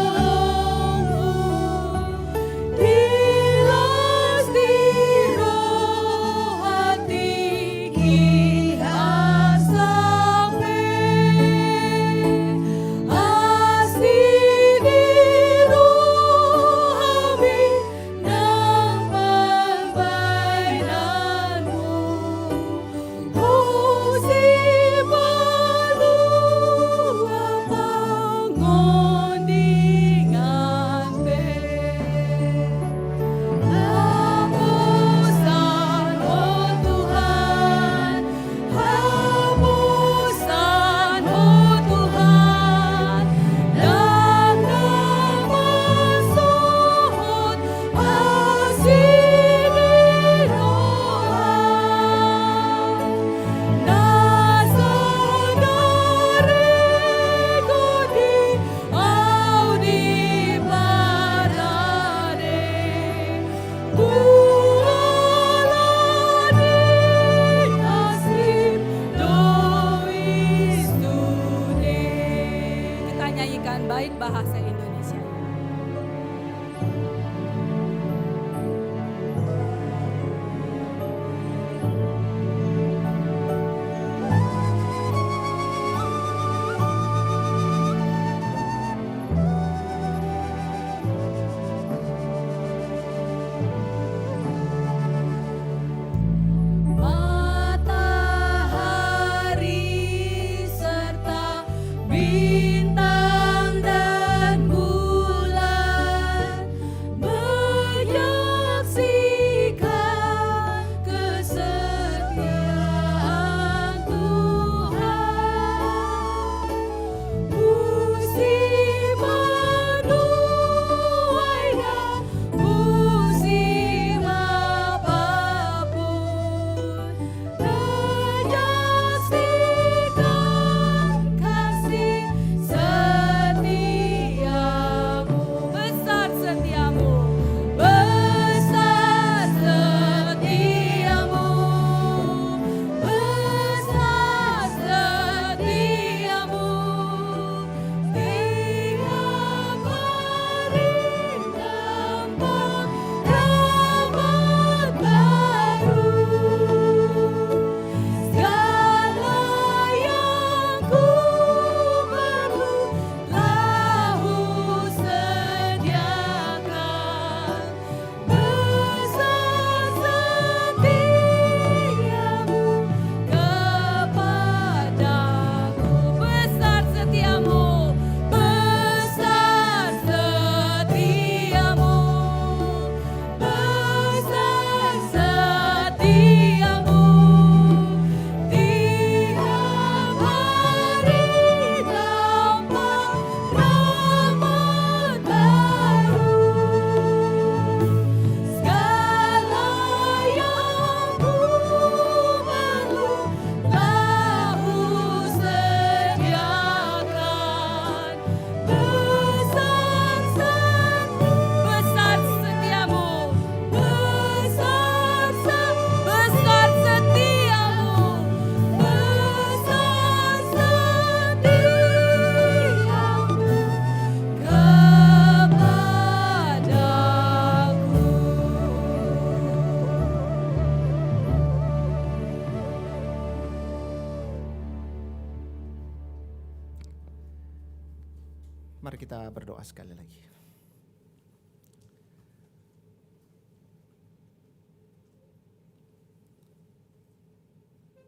Mari kita berdoa sekali lagi.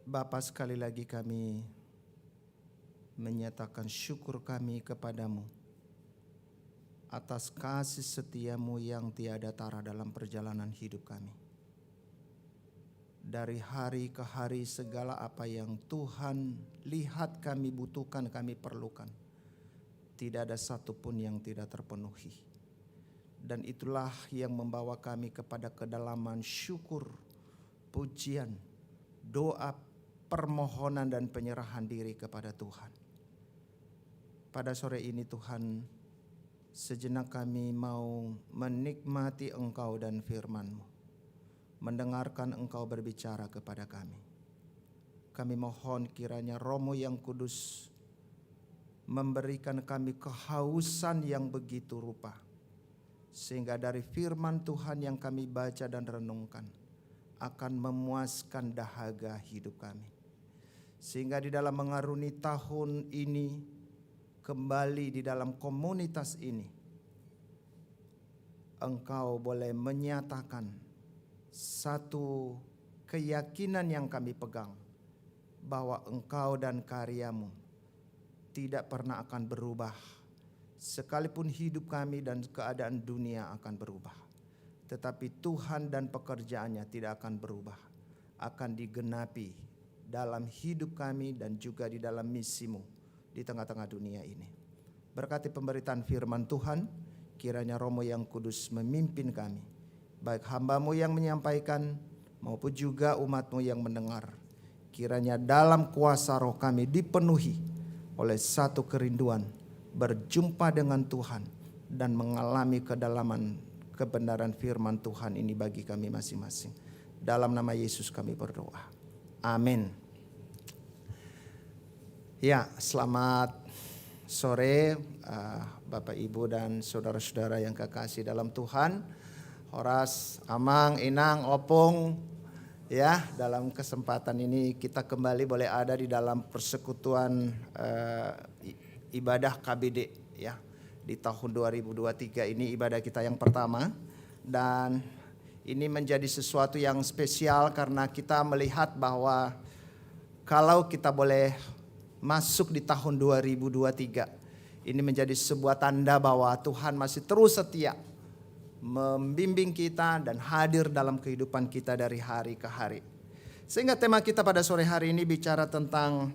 Bapa, sekali lagi kami menyatakan syukur kami kepadamu atas kasih setiamu yang tiada tara dalam perjalanan hidup kami. Dari hari ke hari segala apa yang Tuhan lihat kami butuhkan, kami perlukan, tidak ada satupun yang tidak terpenuhi. Dan itulah yang membawa kami kepada kedalaman syukur, pujian, doa, permohonan dan penyerahan diri kepada Tuhan. Pada sore ini Tuhan, sejenak kami mau menikmati Engkau dan firman-Mu, mendengarkan Engkau berbicara kepada kami. Kami mohon kiranya Roh-Mu yang kudus memberikan kami kehausan yang begitu rupa, sehingga dari firman Tuhan yang kami baca dan renungkan akan memuaskan dahaga hidup kami. Sehingga di dalam mengaruni tahun ini, kembali di dalam komunitas ini, Engkau boleh menyatakan satu keyakinan yang kami pegang, bahwa Engkau dan karya-Mu tidak pernah akan berubah, sekalipun hidup kami dan keadaan dunia akan berubah. Tetapi Tuhan dan pekerjaannya tidak akan berubah, akan digenapi dalam hidup kami dan juga di dalam misi-Mu di tengah-tengah dunia ini. Berkati pemberitaan firman Tuhan, kiranya Roh-Mu yang kudus memimpin kami, baik hamba-Mu yang menyampaikan maupun juga umat-Mu yang mendengar. Kiranya dalam kuasa Roh kami dipenuhi oleh satu kerinduan berjumpa dengan Tuhan dan mengalami kedalaman kebenaran firman Tuhan ini bagi kami masing-masing. Dalam nama Yesus kami berdoa. Amin. Ya, selamat sore Bapak Ibu dan saudara-saudara yang kekasih dalam Tuhan. Horas, Amang, Inang, Opung. Ya, dalam kesempatan ini kita kembali boleh ada di dalam persekutuan ibadah KBD ya. Di tahun 2023 ini ibadah kita yang pertama, dan ini menjadi sesuatu yang spesial karena kita melihat bahwa kalau kita boleh masuk di tahun 2023, ini menjadi sebuah tanda bahwa Tuhan masih terus setia membimbing kita dan hadir dalam kehidupan kita dari hari ke hari. Sehingga tema kita pada sore hari ini bicara tentang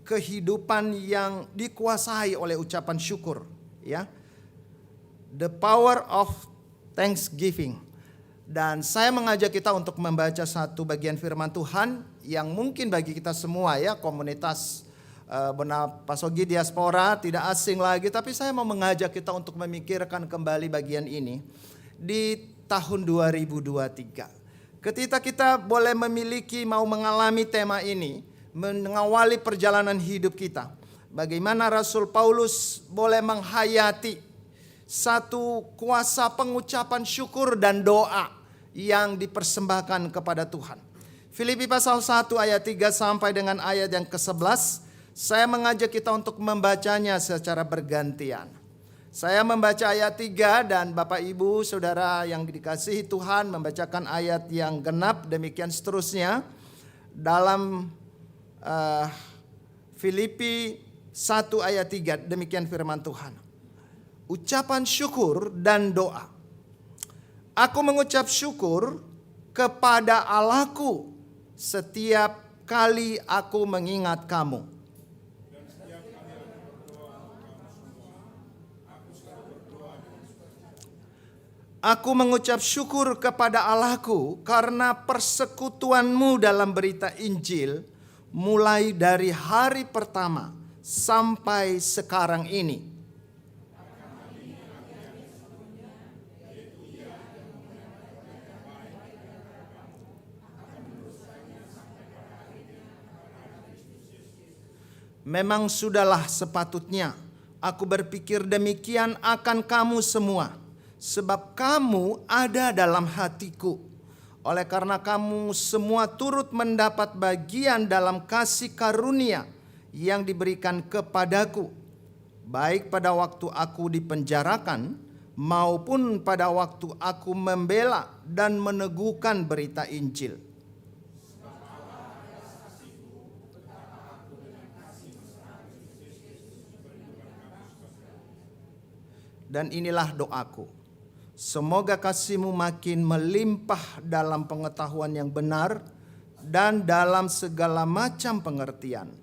kehidupan yang dikuasai oleh ucapan syukur, ya. The power of Thanksgiving. Dan saya mengajak kita untuk membaca satu bagian firman Tuhan yang mungkin bagi kita semua ya, komunitas Pasogi Diaspora tidak asing lagi, tapi saya mau mengajak kita untuk memikirkan kembali bagian ini di tahun 2023. Ketika kita boleh memiliki, mau mengalami tema ini, mengawali perjalanan hidup kita, bagaimana Rasul Paulus boleh menghayati satu kuasa pengucapan syukur dan doa yang dipersembahkan kepada Tuhan. Filipi pasal 1 ayat 3 sampai dengan ayat yang ke-11. Saya mengajak kita untuk membacanya secara bergantian. Saya membaca ayat 3 dan Bapak Ibu Saudara yang dikasihi Tuhan membacakan ayat yang genap, demikian seterusnya. Dalam Filipi 1 ayat 3 demikian firman Tuhan. Ucapan syukur dan doa. Aku mengucap syukur kepada Allahku setiap kali aku mengingat kamu. Aku mengucap syukur kepada Allahku karena persekutuanmu dalam berita Injil mulai dari hari pertama sampai sekarang ini. Memang sudahlah sepatutnya aku berpikir demikian akan kamu semua, sebab kamu ada dalam hatiku. Oleh karena kamu semua turut mendapat bagian dalam kasih karunia yang diberikan kepadaku. baik pada waktu aku dipenjarakan maupun pada waktu aku membela dan meneguhkan berita Injil. Dan inilah doaku, semoga kasih-Mu makin melimpah dalam pengetahuan yang benar dan dalam segala macam pengertian,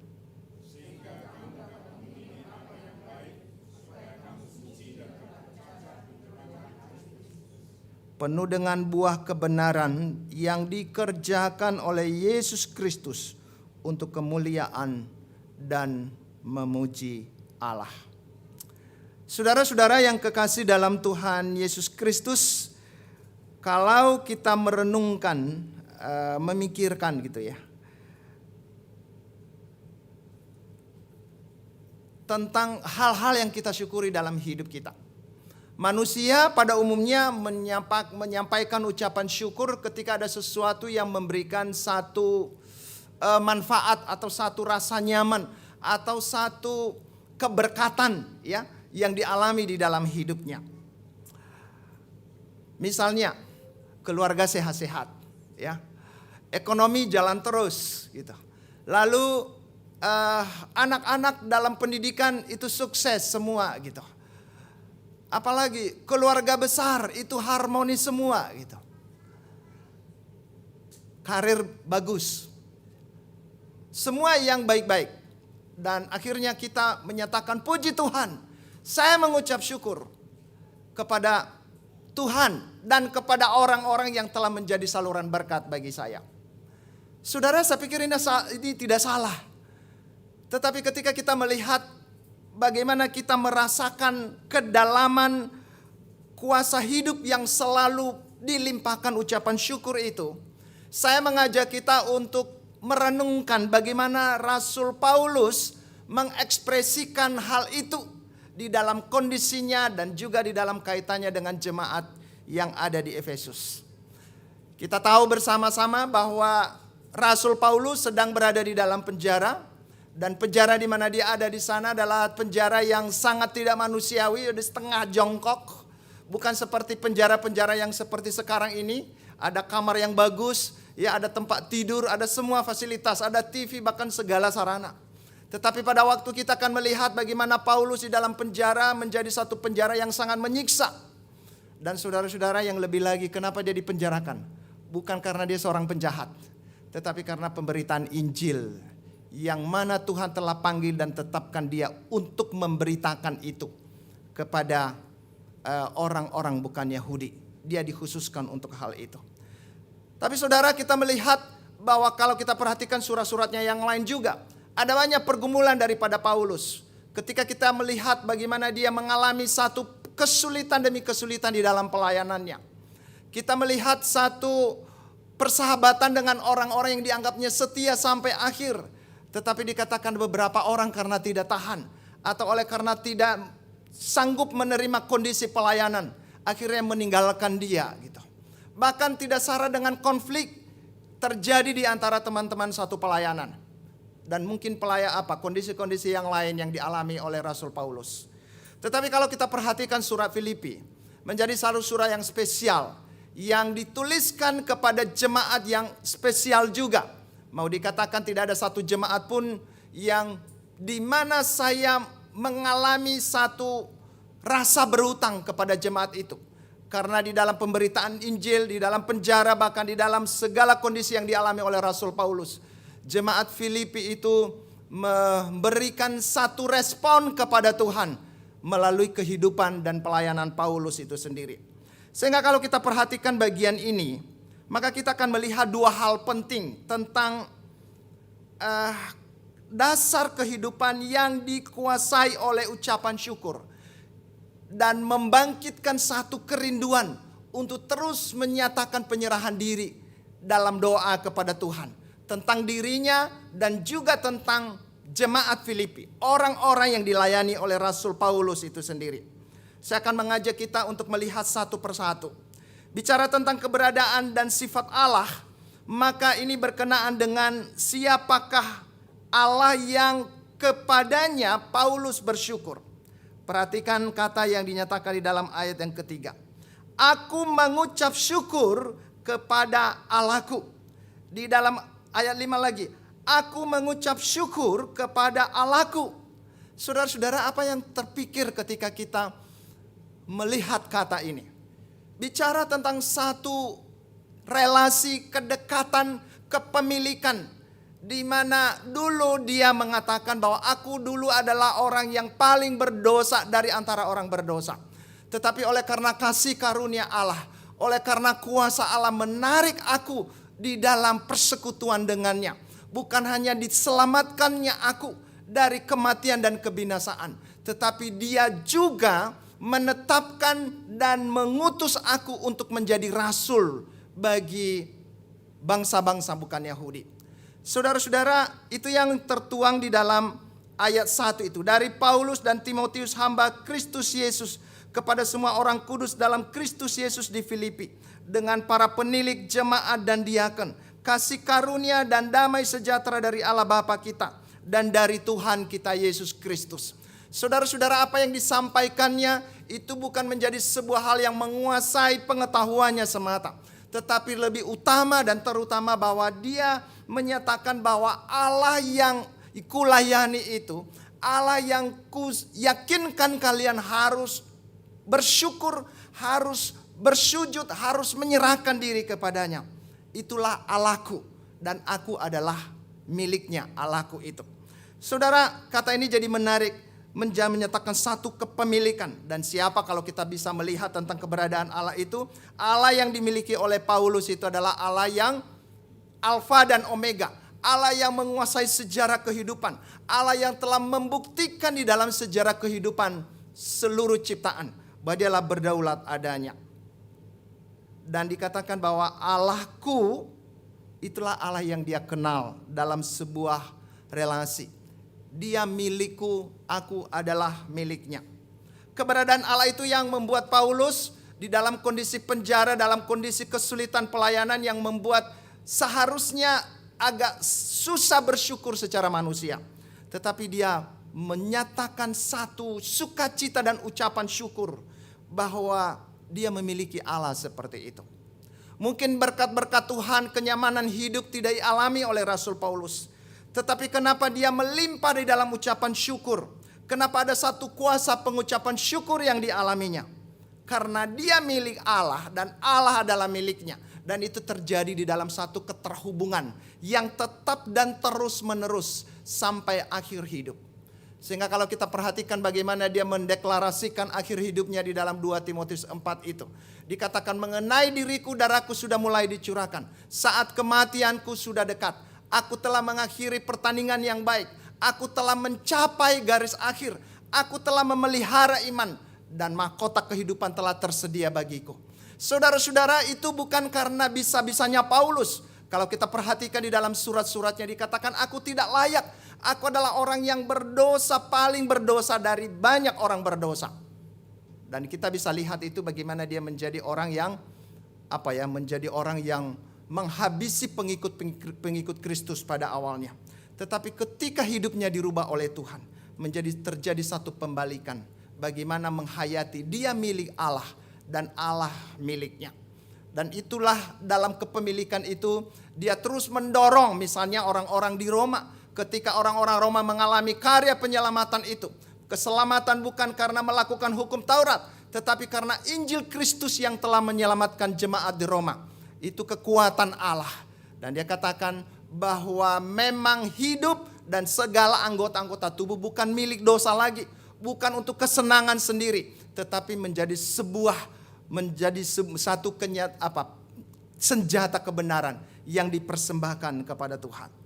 penuh dengan buah kebenaran yang dikerjakan oleh Yesus Kristus untuk kemuliaan dan memuji Allah. Saudara-saudara yang kekasih dalam Tuhan Yesus Kristus, kalau kita merenungkan, memikirkan gitu ya, tentang hal-hal yang kita syukuri dalam hidup kita. Manusia pada umumnya menyampaikan ucapan syukur ketika ada sesuatu yang memberikan satu manfaat atau satu rasa nyaman atau satu keberkatan ya yang dialami di dalam hidupnya. Misalnya keluarga sehat-sehat ya. Ekonomi jalan terus gitu. Lalu anak-anak dalam pendidikan itu sukses semua gitu. Apalagi keluarga besar itu harmonis semua gitu. Karir bagus. Semua yang baik-baik. Dan akhirnya kita menyatakan puji Tuhan. Saya mengucap syukur kepada Tuhan dan kepada orang-orang yang telah menjadi saluran berkat bagi saya. Saudara, saya pikir ini tidak salah. Tetapi ketika kita melihat bagaimana kita merasakan kedalaman kuasa hidup yang selalu dilimpahkan ucapan syukur itu, saya mengajak kita untuk merenungkan bagaimana Rasul Paulus mengekspresikan hal itu di dalam kondisinya dan juga di dalam kaitannya dengan jemaat yang ada di Efesus. Kita tahu bersama-sama bahwa Rasul Paulus sedang berada di dalam penjara. Dan penjara di mana dia ada di sana adalah penjara yang sangat tidak manusiawi, di setengah jongkok. Bukan seperti penjara-penjara yang seperti sekarang ini. Ada kamar yang bagus, ya ada tempat tidur, ada semua fasilitas, ada TV, bahkan segala sarana. Tetapi pada waktu kita akan melihat bagaimana Paulus di dalam penjara menjadi satu penjara yang sangat menyiksa. Dan saudara-saudara yang lebih lagi, kenapa dia dipenjarakan? Bukan karena dia seorang penjahat, tetapi karena pemberitaan Injil yang mana Tuhan telah panggil dan tetapkan dia untuk memberitakan itu kepada orang-orang bukan Yahudi. Dia dikhususkan untuk hal itu. Tapi saudara, kita melihat bahwa kalau kita perhatikan surat-suratnya yang lain juga, ada banyak pergumulan daripada Paulus. Ketika kita melihat bagaimana dia mengalami satu kesulitan demi kesulitan di dalam pelayanannya. Kita melihat satu persahabatan dengan orang-orang yang dianggapnya setia sampai akhir. Tetapi dikatakan beberapa orang karena tidak tahan atau oleh karena tidak sanggup menerima kondisi pelayanan, akhirnya meninggalkan dia gitu. Bahkan tidak sara dengan konflik terjadi di antara teman-teman satu pelayanan. Dan mungkin kondisi-kondisi yang lain yang dialami oleh Rasul Paulus. Tetapi kalau kita perhatikan surat Filipi, menjadi satu surat yang spesial, yang dituliskan kepada jemaat yang spesial juga. Mau dikatakan tidak ada satu jemaat pun yang di mana saya mengalami satu rasa berutang kepada jemaat itu. Karena di dalam pemberitaan Injil, di dalam penjara, bahkan di dalam segala kondisi yang dialami oleh Rasul Paulus, jemaat Filipi itu memberikan satu respon kepada Tuhan melalui kehidupan dan pelayanan Paulus itu sendiri. Sehingga kalau kita perhatikan bagian ini, maka kita akan melihat dua hal penting tentang dasar kehidupan yang dikuasai oleh ucapan syukur. Dan membangkitkan satu kerinduan untuk terus menyatakan penyerahan diri dalam doa kepada Tuhan. Tentang dirinya dan juga tentang jemaat Filipi. Orang-orang yang dilayani oleh Rasul Paulus itu sendiri. Saya akan mengajak kita untuk melihat satu persatu. Bicara tentang keberadaan dan sifat Allah, maka ini berkenaan dengan siapakah Allah yang kepadanya Paulus bersyukur. Perhatikan kata yang dinyatakan di dalam ayat yang ketiga. Aku mengucap syukur kepada Allahku. Di dalam ayat 5 lagi. Aku mengucap syukur kepada Allahku. Saudara-saudara, apa yang terpikir ketika kita melihat kata ini? Bicara tentang satu relasi kedekatan kepemilikan, di mana dulu dia mengatakan bahwa aku dulu adalah orang yang paling berdosa dari antara orang berdosa. Tetapi oleh karena kasih karunia Allah, oleh karena kuasa Allah menarik aku di dalam persekutuan dengannya. Bukan hanya diselamatkannya aku dari kematian dan kebinasaan, tetapi dia juga menetapkan dan mengutus aku untuk menjadi rasul bagi bangsa-bangsa bukan Yahudi. Saudara-saudara, itu yang tertuang di dalam ayat 1 itu. Dari Paulus dan Timotius, hamba Kristus Yesus, kepada semua orang kudus dalam Kristus Yesus di Filipi, dengan para penilik jemaat dan diaken, kasih karunia dan damai sejahtera dari Allah Bapa kita dan dari Tuhan kita Yesus Kristus. Saudara-saudara, apa yang disampaikannya itu bukan menjadi sebuah hal yang menguasai pengetahuannya semata, tetapi lebih utama dan terutama bahwa dia menyatakan bahwa Allah yang kulayani itu, Allah yang yakinkan kalian harus bersyukur, harus bersujud, harus menyerahkan diri kepadanya. Itulah Allahku dan aku adalah miliknya, Allahku itu. Saudara, kata ini jadi menarik, menyatakan satu kepemilikan. Dan siapa kalau kita bisa melihat tentang keberadaan Allah itu, Allah yang dimiliki oleh Paulus itu adalah Allah yang Alfa dan Omega, Allah yang menguasai sejarah kehidupan, Allah yang telah membuktikan di dalam sejarah kehidupan seluruh ciptaan bahwa dialah berdaulat adanya. Dan dikatakan bahwa Allahku itulah Allah yang dia kenal dalam sebuah relasi. Dia milikku, aku adalah miliknya. Keberadaan Allah itu yang membuat Paulus di dalam kondisi penjara, dalam kondisi kesulitan pelayanan yang membuat seharusnya agak susah bersyukur secara manusia. Tetapi dia menyatakan satu sukacita dan ucapan syukur bahwa dia memiliki Allah seperti itu. Mungkin berkat-berkat Tuhan, kenyamanan hidup tidak dialami oleh Rasul Paulus. Tetapi kenapa dia melimpah di dalam ucapan syukur? Kenapa ada satu kuasa pengucapan syukur yang dialaminya? Karena dia milik Allah dan Allah adalah miliknya. Dan itu terjadi di dalam satu keterhubungan yang tetap dan terus menerus sampai akhir hidup. Sehingga kalau kita perhatikan bagaimana dia mendeklarasikan akhir hidupnya di dalam 2 Timotius 4 itu. Dikatakan mengenai diriku darahku sudah mulai dicurahkan. Saat kematianku sudah dekat. Aku telah mengakhiri pertandingan yang baik. Aku telah mencapai garis akhir. Aku telah memelihara iman. Dan mahkota kehidupan telah tersedia bagiku. Saudara-saudara, itu bukan karena bisa-bisanya Paulus. Kalau kita perhatikan di dalam surat-suratnya dikatakan aku tidak layak. Aku adalah orang yang berdosa, paling berdosa dari banyak orang berdosa. Dan kita bisa lihat itu bagaimana dia menjadi orang yang menjadi orang yang menghabisi pengikut Kristus pada awalnya. Tetapi ketika hidupnya dirubah oleh Tuhan, terjadi satu pembalikan. Bagaimana menghayati dia milik Allah dan Allah miliknya. Dan itulah dalam kepemilikan itu dia terus mendorong misalnya orang-orang di Roma. Ketika orang-orang Roma mengalami karya penyelamatan itu. Keselamatan bukan karena melakukan hukum Taurat. Tetapi karena Injil Kristus yang telah menyelamatkan jemaat di Roma. Itu kekuatan Allah. Dan dia katakan bahwa memang hidup dan segala anggota-anggota tubuh bukan milik dosa lagi. Bukan untuk kesenangan sendiri. Tetapi menjadi satu senjata kebenaran yang dipersembahkan kepada Tuhan.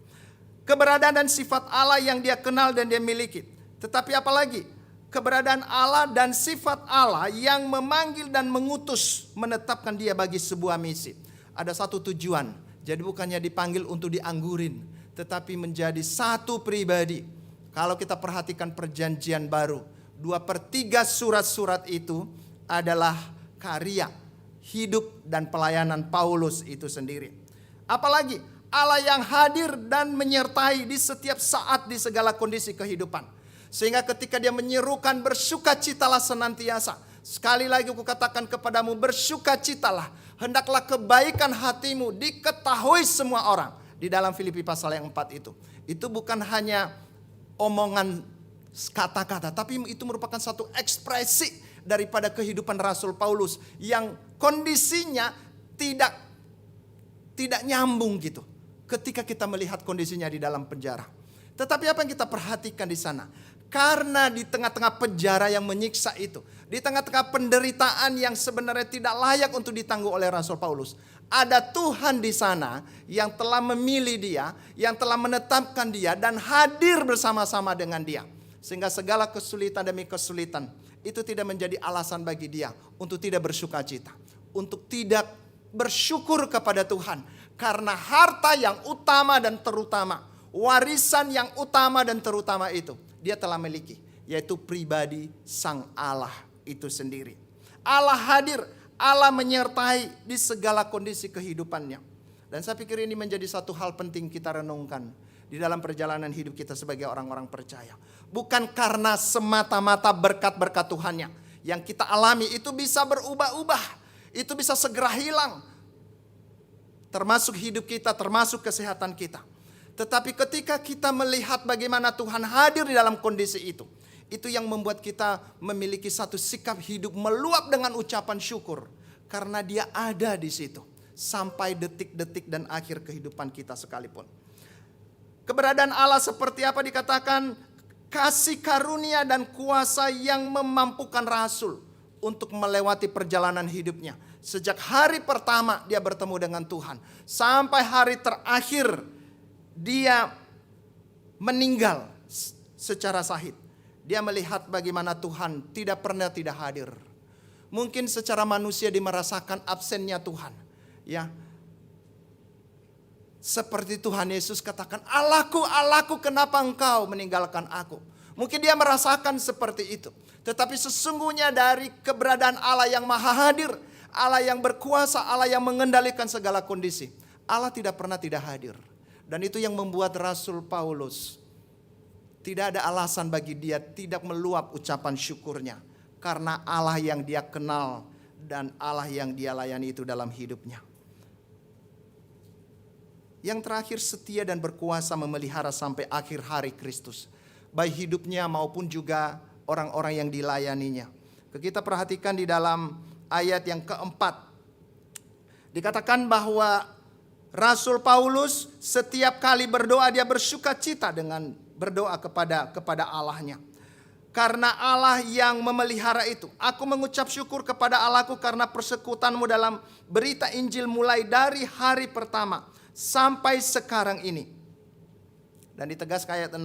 Keberadaan dan sifat Allah yang dia kenal dan dia miliki. Tetapi apalagi keberadaan Allah dan sifat Allah yang memanggil dan mengutus, menetapkan dia bagi sebuah misi. Ada satu tujuan. Jadi bukannya dipanggil untuk dianggurin, tetapi menjadi satu pribadi. Kalau kita perhatikan perjanjian baru, 2/3 surat-surat itu adalah karya, hidup dan pelayanan Paulus itu sendiri. Apalagi Allah yang hadir dan menyertai di setiap saat di segala kondisi kehidupan. Sehingga ketika dia menyerukan bersukacitalah senantiasa. Sekali lagi aku katakan kepadamu, bersukacitalah. Hendaklah kebaikan hatimu diketahui semua orang. Di dalam Filipi pasal yang 4 itu. Itu bukan hanya omongan kata-kata, tapi itu merupakan satu ekspresi daripada kehidupan Rasul Paulus yang kondisinya tidak nyambung gitu. Ketika kita melihat kondisinya di dalam penjara. Tetapi apa yang kita perhatikan di sana? Karena di tengah-tengah penjara yang menyiksa itu, di tengah-tengah penderitaan yang sebenarnya tidak layak untuk ditanggung oleh Rasul Paulus, ada Tuhan di sana yang telah memilih dia, yang telah menetapkan dia dan hadir bersama-sama dengan dia. Sehingga segala kesulitan demi kesulitan itu tidak menjadi alasan bagi dia untuk tidak bersukacita, untuk tidak bersyukur kepada Tuhan. Karena harta yang utama dan terutama, warisan yang utama dan terutama itu dia telah miliki, yaitu pribadi Sang Allah itu sendiri. Allah hadir, Allah menyertai di segala kondisi kehidupannya. Dan saya pikir ini menjadi satu hal penting kita renungkan di dalam perjalanan hidup kita sebagai orang-orang percaya. Bukan karena semata-mata berkat-berkat Tuhannya yang kita alami itu bisa berubah-ubah, itu bisa segera hilang. Termasuk hidup kita, termasuk kesehatan kita. Tetapi ketika kita melihat bagaimana Tuhan hadir di dalam kondisi itu yang membuat kita memiliki satu sikap hidup meluap dengan ucapan syukur. Karena dia ada di situ. Sampai detik-detik dan akhir kehidupan kita sekalipun. Keberadaan Allah seperti apa dikatakan? Kasih karunia dan kuasa yang memampukan Rasul untuk melewati perjalanan hidupnya. Sejak hari pertama dia bertemu dengan Tuhan. Sampai hari terakhir dia meninggal secara sahid. Dia melihat bagaimana Tuhan tidak pernah tidak hadir. Mungkin secara manusia dia merasakan absennya Tuhan. Ya, seperti Tuhan Yesus katakan, Allahku, Allahku, kenapa engkau meninggalkan aku? Mungkin dia merasakan seperti itu. Tetapi sesungguhnya dari keberadaan Allah yang maha hadir, Allah yang berkuasa, Allah yang mengendalikan segala kondisi, Allah tidak pernah tidak hadir. Dan itu yang membuat Rasul Paulus tidak ada alasan bagi dia tidak meluap ucapan syukurnya. Karena Allah yang dia kenal dan Allah yang dia layani itu dalam hidupnya. Yang terakhir, setia dan berkuasa memelihara sampai akhir hari Kristus. Baik hidupnya maupun juga orang-orang yang dilayaninya. Kita perhatikan di dalam ayat yang keempat. Dikatakan bahwa Rasul Paulus setiap kali berdoa dia bersukacita dengan berdoa kepada Allahnya. Karena Allah yang memelihara itu. Aku mengucap syukur kepada Allahku karena persekutuanmu dalam berita Injil mulai dari hari pertama sampai sekarang ini. Dan ditegaskan ayat 6,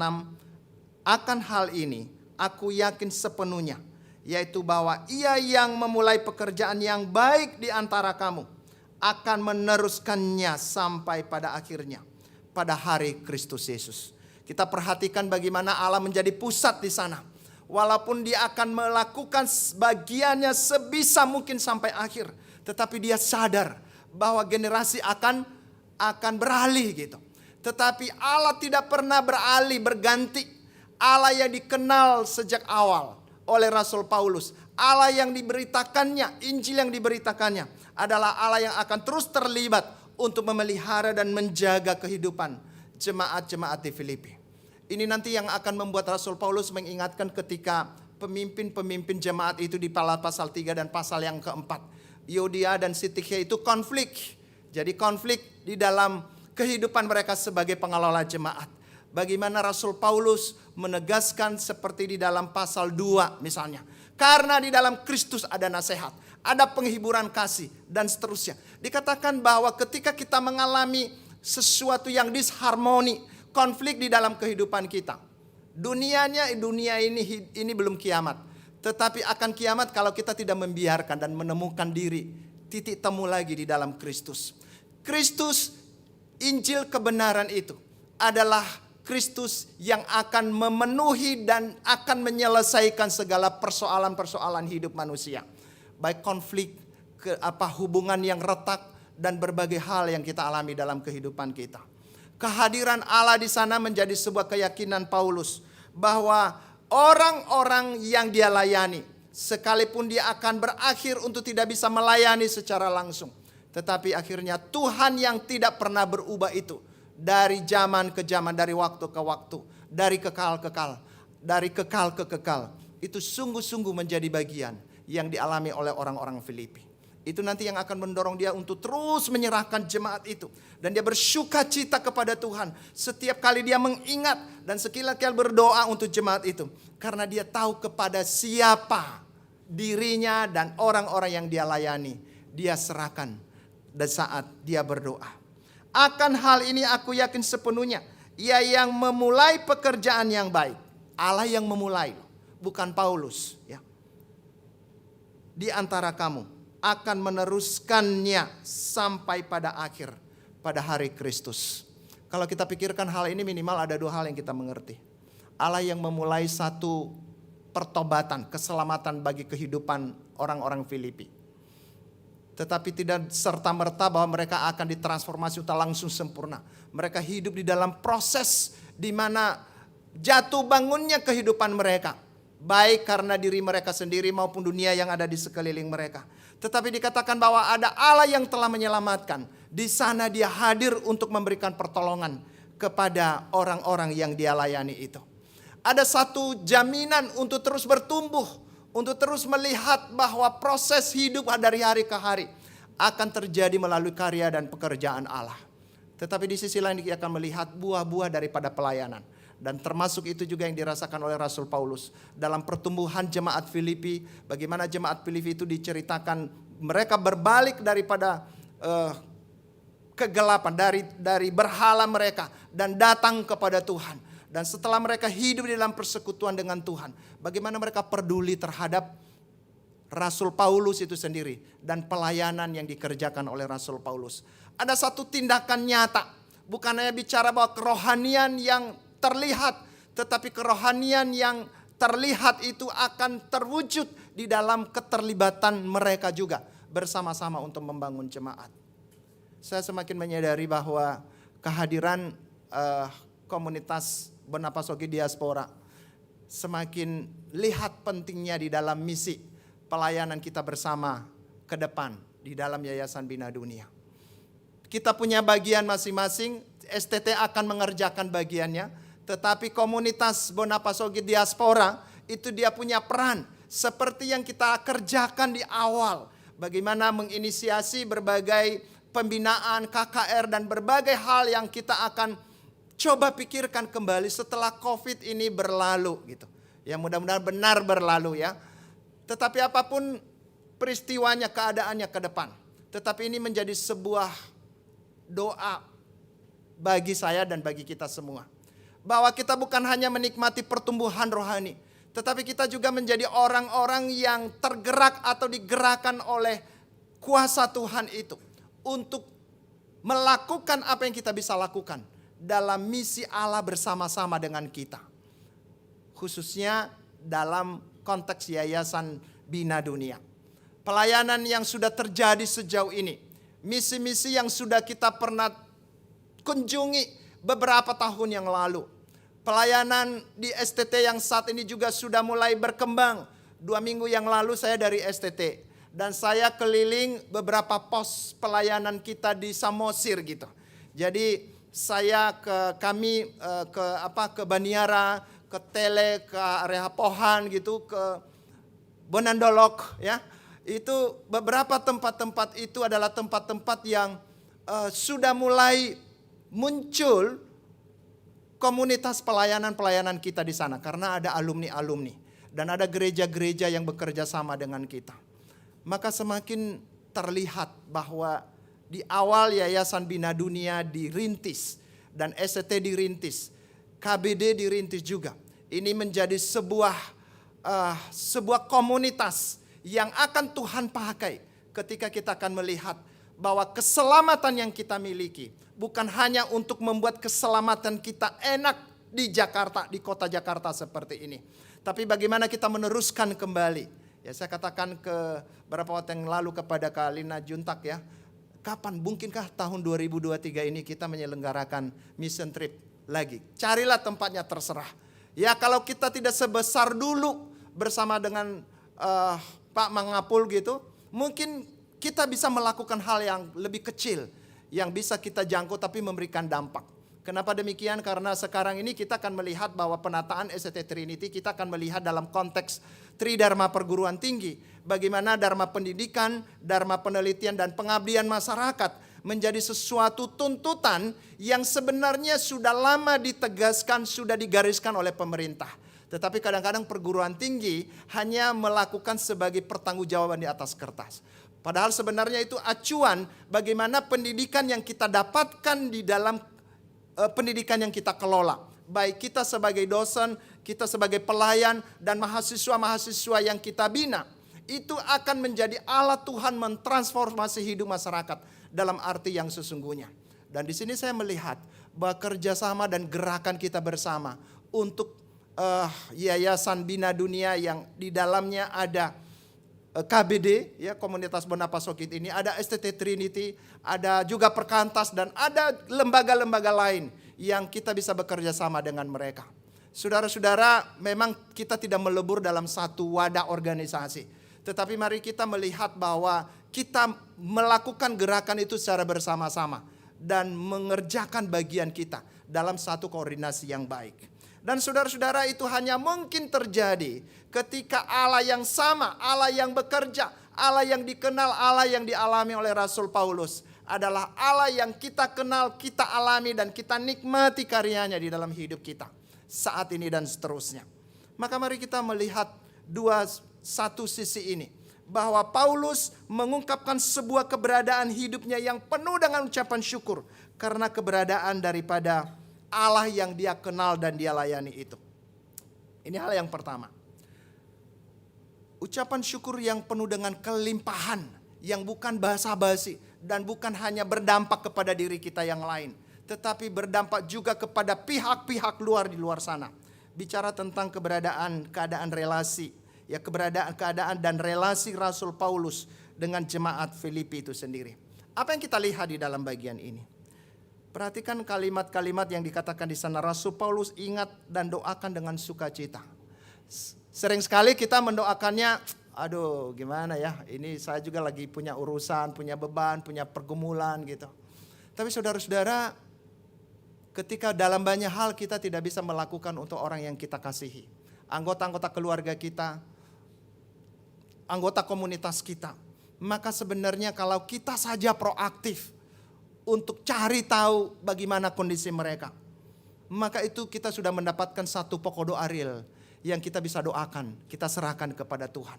akan hal ini aku yakin sepenuhnya, yaitu bahwa ia yang memulai pekerjaan yang baik di antara kamu akan meneruskannya sampai pada akhirnya, pada hari Kristus Yesus. Kita perhatikan bagaimana Allah menjadi pusat di sana. Walaupun dia akan melakukan bagiannya sebisa mungkin sampai akhir, tetapi dia sadar bahwa generasi akan beralih gitu. Tetapi Allah tidak pernah beralih, berganti. Allah yang dikenal sejak awal oleh Rasul Paulus, Allah yang diberitakannya, Injil yang diberitakannya adalah Allah yang akan terus terlibat untuk memelihara dan menjaga kehidupan jemaat-jemaat di Filipi. Ini nanti yang akan membuat Rasul Paulus mengingatkan ketika pemimpin-pemimpin jemaat itu di pasal 3 dan pasal yang keempat. Yodia dan Sintikhe itu konflik. Jadi konflik di dalam kehidupan mereka sebagai pengelola jemaat. Bagaimana Rasul Paulus menegaskan seperti di dalam pasal 2 misalnya. Karena di dalam Kristus ada nasihat, ada penghiburan kasih dan seterusnya. Dikatakan bahwa ketika kita mengalami sesuatu yang disharmoni, konflik di dalam kehidupan kita. Dunia ini belum kiamat. Tetapi akan kiamat kalau kita tidak membiarkan dan menemukan diri. Titik temu lagi di dalam Kristus. Kristus, Injil kebenaran itu adalah Kristus yang akan memenuhi dan akan menyelesaikan segala persoalan-persoalan hidup manusia. Baik konflik, hubungan yang retak dan berbagai hal yang kita alami dalam kehidupan kita. Kehadiran Allah di sana menjadi sebuah keyakinan Paulus bahwa orang-orang yang dia layani. Sekalipun dia akan berakhir untuk tidak bisa melayani secara langsung. Tetapi akhirnya Tuhan yang tidak pernah berubah itu. Dari zaman ke zaman, dari waktu ke waktu. Dari kekal ke kekal. Itu sungguh-sungguh menjadi bagian yang dialami oleh orang-orang Filipi. Itu nanti yang akan mendorong dia untuk terus menyerahkan jemaat itu. Dan dia bersuka cita kepada Tuhan. Setiap kali dia mengingat dan sekali-kali berdoa untuk jemaat itu. Karena dia tahu kepada siapa dirinya dan orang-orang yang dia layani. Dia serahkan dan saat dia berdoa. Akan hal ini aku yakin sepenuhnya. Ia yang memulai pekerjaan yang baik. Allah yang memulai, bukan Paulus. Ya. Di antara kamu akan meneruskannya sampai pada akhir, pada hari Kristus. Kalau kita pikirkan hal ini minimal ada dua hal yang kita mengerti. Allah yang memulai satu pertobatan, keselamatan bagi kehidupan orang-orang Filipi. Tetapi tidak serta-merta bahwa mereka akan ditransformasi atau langsung sempurna. Mereka hidup di dalam proses di mana jatuh bangunnya kehidupan mereka. Baik karena diri mereka sendiri maupun dunia yang ada di sekeliling mereka. Tetapi dikatakan bahwa ada Allah yang telah menyelamatkan. Di sana dia hadir untuk memberikan pertolongan kepada orang-orang yang dia layani itu. Ada satu jaminan untuk terus bertumbuh. Untuk terus melihat bahwa proses hidup dari hari ke hari akan terjadi melalui karya dan pekerjaan Allah. Tetapi di sisi lain kita akan melihat buah-buah daripada pelayanan. Dan termasuk itu juga yang dirasakan oleh Rasul Paulus. Dalam pertumbuhan jemaat Filipi. Bagaimana jemaat Filipi itu diceritakan. Mereka berbalik daripada kegelapan. Dari berhala mereka. Dan datang kepada Tuhan. Dan setelah mereka hidup di dalam persekutuan dengan Tuhan. Bagaimana mereka peduli terhadap Rasul Paulus itu sendiri. Dan pelayanan yang dikerjakan oleh Rasul Paulus. Ada satu tindakan nyata. Bukan hanya bicara bahwa kerohanian yang terlihat, tetapi kerohanian yang terlihat itu akan terwujud di dalam keterlibatan mereka juga bersama-sama untuk membangun jemaat. Saya semakin menyadari bahwa kehadiran komunitas Bonapasogi Diaspora semakin lihat pentingnya di dalam misi pelayanan kita bersama ke depan di dalam Yayasan Bina Dunia. Kita punya bagian masing-masing, STT akan mengerjakan bagiannya. Tetapi komunitas Bonapasogi Diaspora itu dia punya peran. Seperti yang kita kerjakan di awal. Bagaimana menginisiasi berbagai pembinaan KKR dan berbagai hal yang kita akan coba pikirkan kembali setelah COVID ini berlalu. Gitu. Ya mudah-mudahan benar berlalu ya. Tetapi apapun peristiwanya, keadaannya ke depan. Tetapi ini menjadi sebuah doa bagi saya dan bagi kita semua. Bahwa kita bukan hanya menikmati pertumbuhan rohani. Tetapi kita juga menjadi orang-orang yang tergerak atau digerakkan oleh kuasa Tuhan itu. Untuk melakukan apa yang kita bisa lakukan. Dalam misi Allah bersama-sama dengan kita. Khususnya dalam konteks Yayasan Bina Dunia. Pelayanan yang sudah terjadi sejauh ini. Misi-misi yang sudah kita pernah kunjungi beberapa tahun yang lalu. Pelayanan di STT yang saat ini juga sudah mulai berkembang. 2 minggu yang lalu saya dari STT. Dan saya keliling beberapa pos pelayanan kita di Samosir gitu. Jadi saya ke Baniara, ke Tele, ke area Pohan gitu, ke Bonandolok ya. Itu beberapa tempat-tempat itu adalah tempat-tempat yang sudah mulai muncul komunitas pelayanan-pelayanan kita di sana. Karena ada alumni-alumni. Dan ada gereja-gereja yang bekerja sama dengan kita. Maka semakin terlihat bahwa di awal Yayasan Bina Dunia dirintis. Dan ST dirintis. KBD dirintis juga. Ini menjadi sebuah komunitas yang akan Tuhan pakai. Ketika kita akan melihat bahwa keselamatan yang kita miliki bukan hanya untuk membuat keselamatan kita enak di Jakarta, di kota Jakarta seperti ini. Tapi bagaimana kita meneruskan kembali. Ya saya katakan beberapa waktu yang lalu kepada Kak Lina Juntak ya. Kapan mungkinkah tahun 2023 ini kita menyelenggarakan mission trip lagi. Carilah tempatnya terserah. Ya kalau kita tidak sebesar dulu bersama dengan Pak Mangapul gitu, mungkin kita bisa melakukan hal yang lebih kecil yang bisa kita jangkau tapi memberikan dampak. Kenapa demikian? Karena sekarang ini kita akan melihat bahwa penataan SCT Trinity kita akan melihat dalam konteks Tridharma perguruan tinggi. Bagaimana dharma pendidikan, dharma penelitian dan pengabdian masyarakat menjadi sesuatu tuntutan yang sebenarnya sudah lama ditegaskan, sudah digariskan oleh pemerintah. Tetapi kadang-kadang perguruan tinggi hanya melakukan sebagai pertanggungjawaban di atas kertas. Padahal sebenarnya itu acuan bagaimana pendidikan yang kita dapatkan di dalam pendidikan yang kita kelola. Baik kita sebagai dosen, kita sebagai pelayan, dan mahasiswa-mahasiswa yang kita bina. Itu akan menjadi alat Tuhan mentransformasi hidup masyarakat dalam arti yang sesungguhnya. Dan di sini saya melihat bahwa kerjasama dan gerakan kita bersama untuk Yayasan Bina Dunia yang di dalamnya ada KBD, ya Komunitas Bonapasokit ini, ada SCT Trinity, ada juga Perkantas, dan ada lembaga-lembaga lain yang kita bisa bekerja sama dengan mereka. Saudara-saudara, memang kita tidak melebur dalam satu wadah organisasi. Tetapi mari kita melihat bahwa kita melakukan gerakan itu secara bersama-sama dan mengerjakan bagian kita dalam satu koordinasi yang baik. Dan saudara-saudara, itu hanya mungkin terjadi ketika Allah yang sama, Allah yang bekerja, Allah yang dikenal, Allah yang dialami oleh Rasul Paulus adalah Allah yang kita kenal, kita alami dan kita nikmati karyanya di dalam hidup kita saat ini dan seterusnya. Maka mari kita melihat satu sisi ini, bahwa Paulus mengungkapkan sebuah keberadaan hidupnya yang penuh dengan ucapan syukur karena keberadaan daripada Allah yang dia kenal dan dia layani itu. Ini hal yang pertama. Ucapan syukur yang penuh dengan kelimpahan, yang bukan basa-basi dan bukan hanya berdampak kepada diri kita yang lain, tetapi berdampak juga kepada pihak-pihak luar di luar sana. Bicara tentang keadaan relasi, ya keadaan dan relasi Rasul Paulus dengan jemaat Filipi itu sendiri. Apa yang kita lihat di dalam bagian ini? Perhatikan kalimat-kalimat yang dikatakan di sana. Rasul Paulus ingat dan doakan dengan sukacita. Sering sekali kita mendoakannya, aduh gimana ya, ini saya juga lagi punya urusan, punya beban, punya pergumulan gitu. Tapi saudara-saudara, ketika dalam banyak hal kita tidak bisa melakukan untuk orang yang kita kasihi. Anggota-anggota keluarga kita, anggota komunitas kita. Maka sebenarnya kalau kita saja proaktif untuk cari tahu bagaimana kondisi mereka, maka itu kita sudah mendapatkan satu pokok doa real yang kita bisa doakan, kita serahkan kepada Tuhan.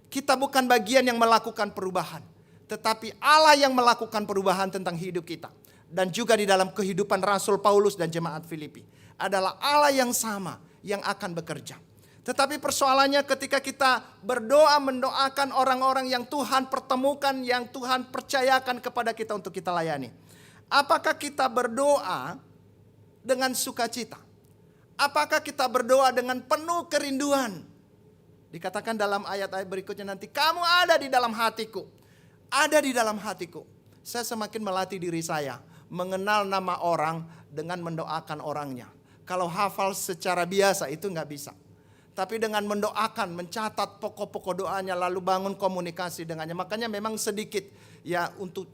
Kita bukan bagian yang melakukan perubahan, tetapi Allah yang melakukan perubahan tentang hidup kita. Dan juga di dalam kehidupan Rasul Paulus dan jemaat Filipi adalah Allah yang sama yang akan bekerja. Tetapi persoalannya ketika kita berdoa mendoakan orang-orang yang Tuhan pertemukan, yang Tuhan percayakan kepada kita untuk kita layani. Apakah kita berdoa dengan sukacita? Apakah kita berdoa dengan penuh kerinduan? Dikatakan dalam ayat-ayat berikutnya nanti, kamu ada di dalam hatiku. Ada di dalam hatiku. Saya semakin melatih diri saya mengenal nama orang dengan mendoakan orangnya. Kalau hafal secara biasa itu nggak bisa. Tapi dengan mendoakan, mencatat pokok-pokok doanya, lalu bangun komunikasi dengannya. Makanya memang sedikit ya, untuk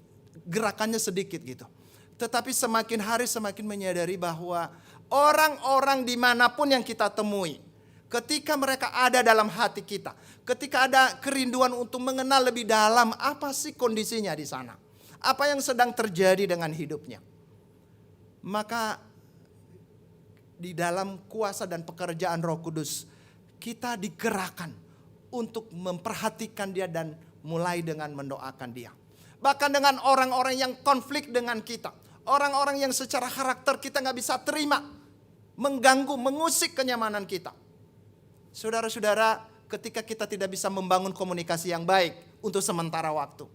gerakannya sedikit gitu. Tetapi semakin hari semakin menyadari bahwa orang-orang dimanapun yang kita temui, ketika mereka ada dalam hati kita, ketika ada kerinduan untuk mengenal lebih dalam apa sih kondisinya di sana, apa yang sedang terjadi dengan hidupnya, maka di dalam kuasa dan pekerjaan Roh Kudus kita digerakkan untuk memperhatikan dia dan mulai dengan mendoakan dia. Bahkan dengan orang-orang yang konflik dengan kita, orang-orang yang secara karakter kita gak bisa terima, mengganggu, mengusik kenyamanan kita. Saudara-saudara, ketika kita tidak bisa membangun komunikasi yang baik untuk sementara waktu,